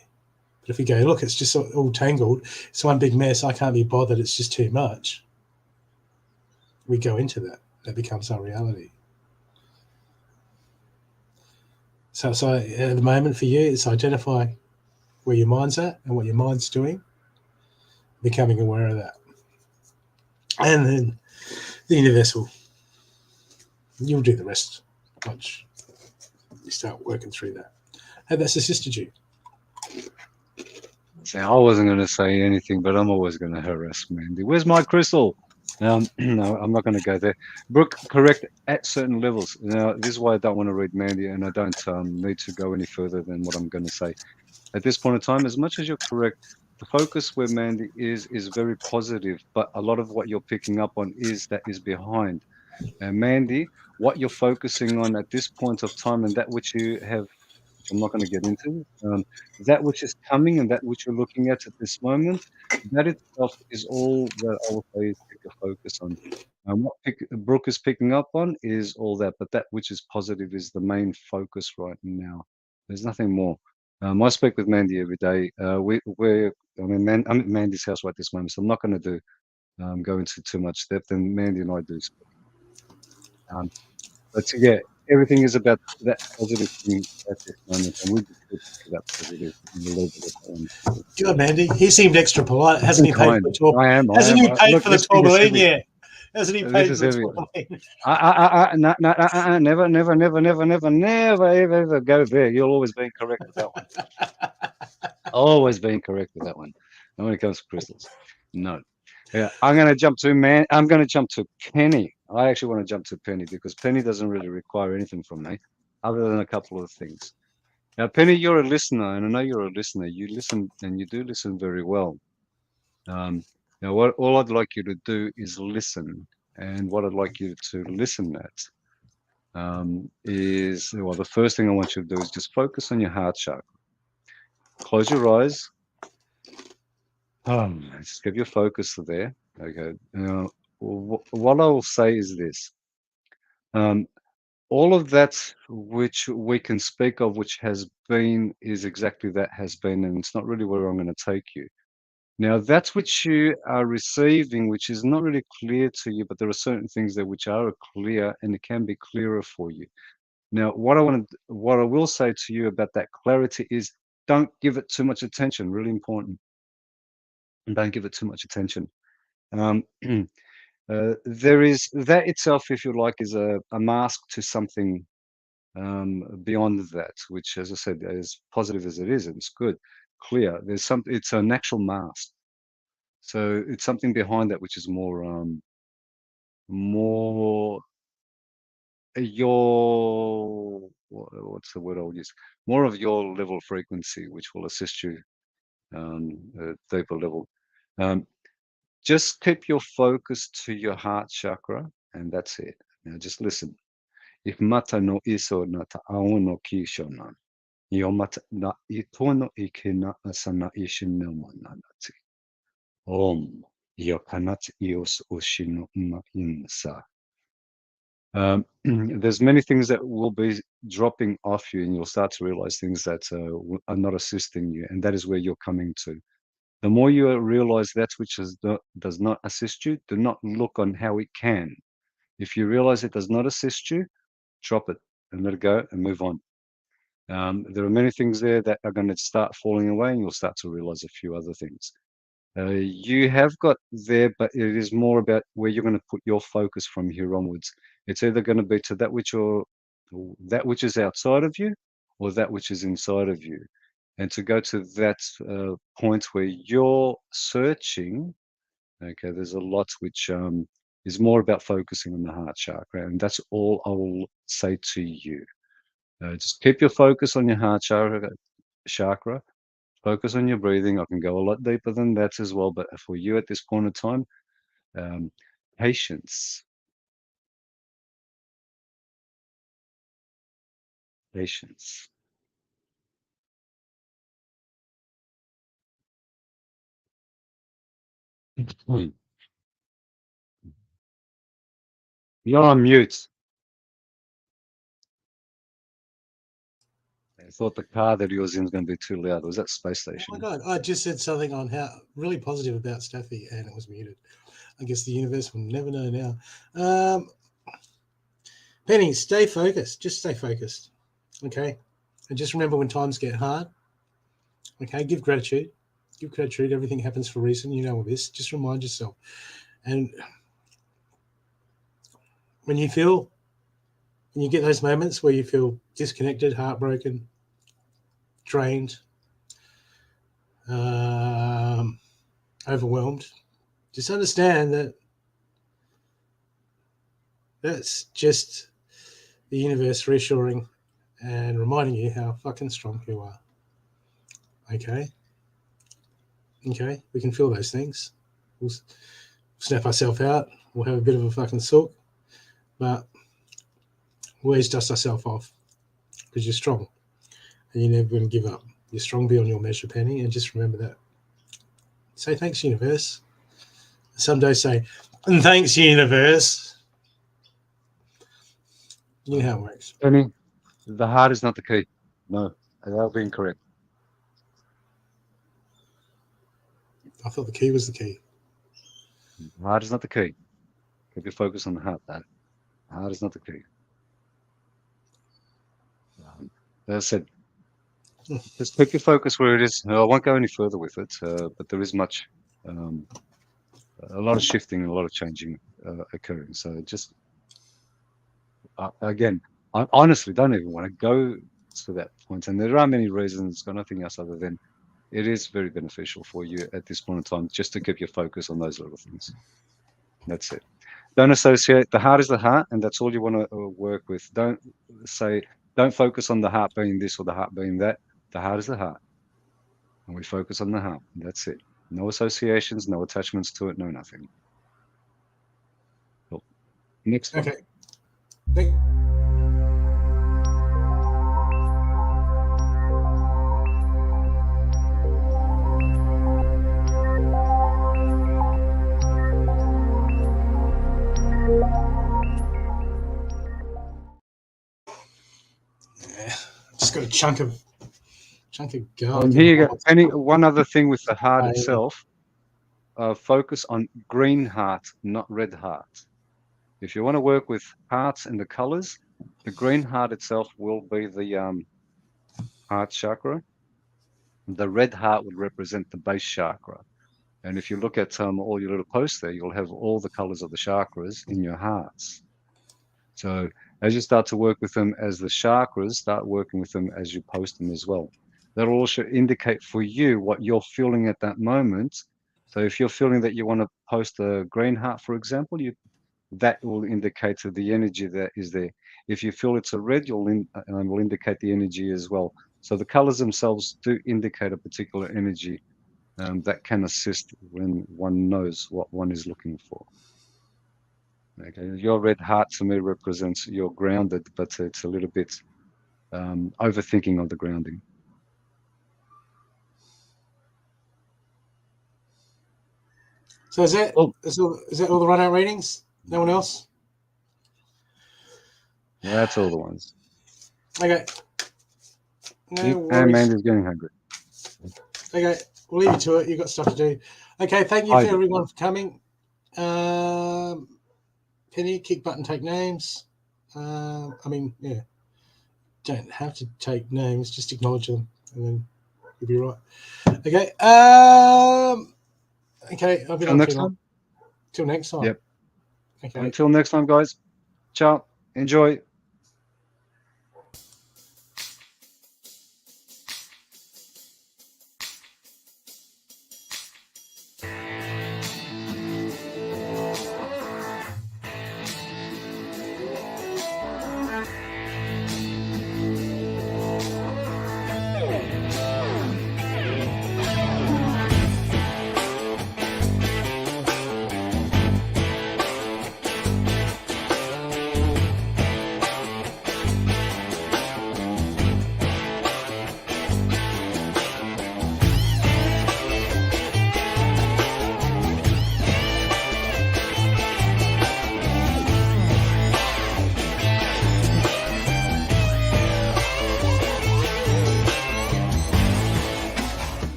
But if we go, look, it's just all tangled, it's one big mess, I can't be bothered, it's just too much. We go into that. That becomes our reality. So at the moment for you, it's identify where your mind's at and what your mind's doing, becoming aware of that. And then the universe you'll do the rest once you start working through that. Hey, that's assisted you. See, I wasn't going to say anything, but I'm always going to harass Mandy. Where's my crystal? No, I'm not going to go there. Brooke, correct at certain levels. Now, this is why I don't want to read Mandy, and I don't need to go any further than what I'm going to say. At this point in time, as much as you're correct, the focus where Mandy is very positive, but a lot of what you're picking up on is behind. And Mandy, what you're focusing on at this point of time and that which you have, which I'm not going to get into, that which is coming and that which you're looking at this moment, that itself is all that I will say is take a focus on. What Brooke is picking up on is all that, but that which is positive is the main focus right now. There's nothing more. I speak with Mandy every day. I'm at Mandy's house right this moment, so I'm not going to go into too much depth, and Mandy and I do speak. But yeah, everything is about that positive thing at this moment, and we just keep that positive and leave it at that. Good, Mandy. He seemed extra polite. Hasn't he paid for the tour? I am. Hasn't he paid Look, for the tourmaline yet? Hasn't he paid for the tourmaline? Never, ever go there. You'll always be correct with that one. Always being correct with that one. And when it comes to crystals, no. Yeah, I'm going to jump to man. I'm going to jump to Penny. I actually want to jump to Penny because Penny doesn't really require anything from me other than a couple of things. Now, Penny, you're a listener, and I know you're a listener. You listen, and you do listen very well. Now, what all I'd like you to do is listen, and what I'd like you to listen at is, well, the first thing I want you to do is just focus on your heart chakra. Close your eyes. Just give your focus there. Okay. What I will say is this. Um, all of that which we can speak of, which has been, is exactly that has been, and it's not really where I'm going to take you. Now, that's which you are receiving, which is not really clear to you, but there are certain things there which are clear, and it can be clearer for you. Now, what I will say to you about that clarity is, don't give it too much attention. Really important. And don't give it too much attention. Um, there is that itself, if you like, is a mask to something beyond that, which, as I said, as positive as it is, and it's good, clear. There's some. It's an actual mask. So it's something behind that which is more your what's the word I'll use? More of your level of frequency, which will assist you at a deeper level. Um, just keep your focus to your heart chakra, and that's it. Now just listen. If mata no iso na ta ao no kisho na, yo mata na itono ikena asana ishin no mananati. Om yokanat ios ushino ma insa. There's many things that will be dropping off you, and you'll start to realize things that are not assisting you, and that is where you're coming to. The more you realize that which does not assist you, do not look on how it can. If you realize it does not assist you, drop it and let it go and move on. There are many things there that are going to start falling away, and you'll start to realize a few other things. You have got there, but it is more about where you're going to put your focus from here onwards. It's either going to be to that which is outside of you, or that which is inside of you. And to go to that point where you're searching, okay, there's a lot which is more about focusing on the heart chakra, and that's all I will say to you. Just keep your focus on your heart chakra. Focus on your breathing. I can go a lot deeper than that as well, but for you at this point of time, um, patience, patience. Hmm. You're on mute. I thought the car that he was in was going to be too loud. Was that space Oh my station? God, I just said something on how really positive about Stathi and it was muted. I guess the universe will never know now. Penny, stay focused. Just stay focused. Okay. And just remember when times get hard, okay, give gratitude. Give gratitude. Everything happens for a reason. You know all this. Just remind yourself. And when you get those moments where you feel disconnected, heartbroken, drained, overwhelmed, just understand that that's just the universe reassuring and reminding you how fucking strong you are. Okay? Okay? We can feel those things. We'll snap ourselves out. We'll have a bit of a fucking sulk. But we always dust ourselves off because you're strong and you're never going to give up. You're strong beyond your measure, Penny, and just remember that. Say thanks, universe. Some days say, thanks, universe. You know how it works. Penny, the heart is not the key. No, that'll be incorrect. I thought the key was the key. The heart is not the key. Keep your focus on the heart. The heart is not the key. As I said, just keep your focus where it is. I won't go any further with it, but there is much, a lot of shifting and a lot of changing occurring. So just, again, I honestly don't even want to go to that point. And there are many reasons. It's got nothing else other than it is very beneficial for you at this point in time, just to keep your focus on those little things. That's it. Don't associate. The heart is the heart, and that's all you want to work with. Don't focus on the heart being this or the heart being that. The heart is the heart, and we focus on the heart. That's it. No associations, no attachments to it, no nothing. Cool. Next one. Okay. Thank Just got a chunk of garlic. And here you go. Penny, one other thing with the heart yeah. itself, focus on green heart, not red heart. If you want to work with hearts and the colors, the green heart itself will be the heart chakra. The red heart would represent the base chakra. And if you look at all your little posts there, you'll have all the colors of the chakras in your hearts. So as you start to work with them as the chakras, start working with them as you post them as well. That'll also indicate for you what you're feeling at that moment. So if you're feeling that you want to post a green heart, for example, that will indicate the energy that is there. If you feel it's a red, will indicate the energy as well. So the colors themselves do indicate a particular energy that can assist when one knows what one is looking for. Okay, your red heart to me represents you're grounded, but it's a little bit overthinking of the grounding. So is that all the run-out readings? No one else? That's all the ones. Okay. No And worries. Mandy's getting hungry. Okay, we'll leave you to it. You've got stuff to do. Okay, thank you for everyone for coming. Penny, kick button, take names. I mean, yeah, don't have to take names, just acknowledge them, and then you'll be right. Okay. Okay, I've been on too long. Till next time. Yep. Okay. Until next time, guys. Ciao. Enjoy.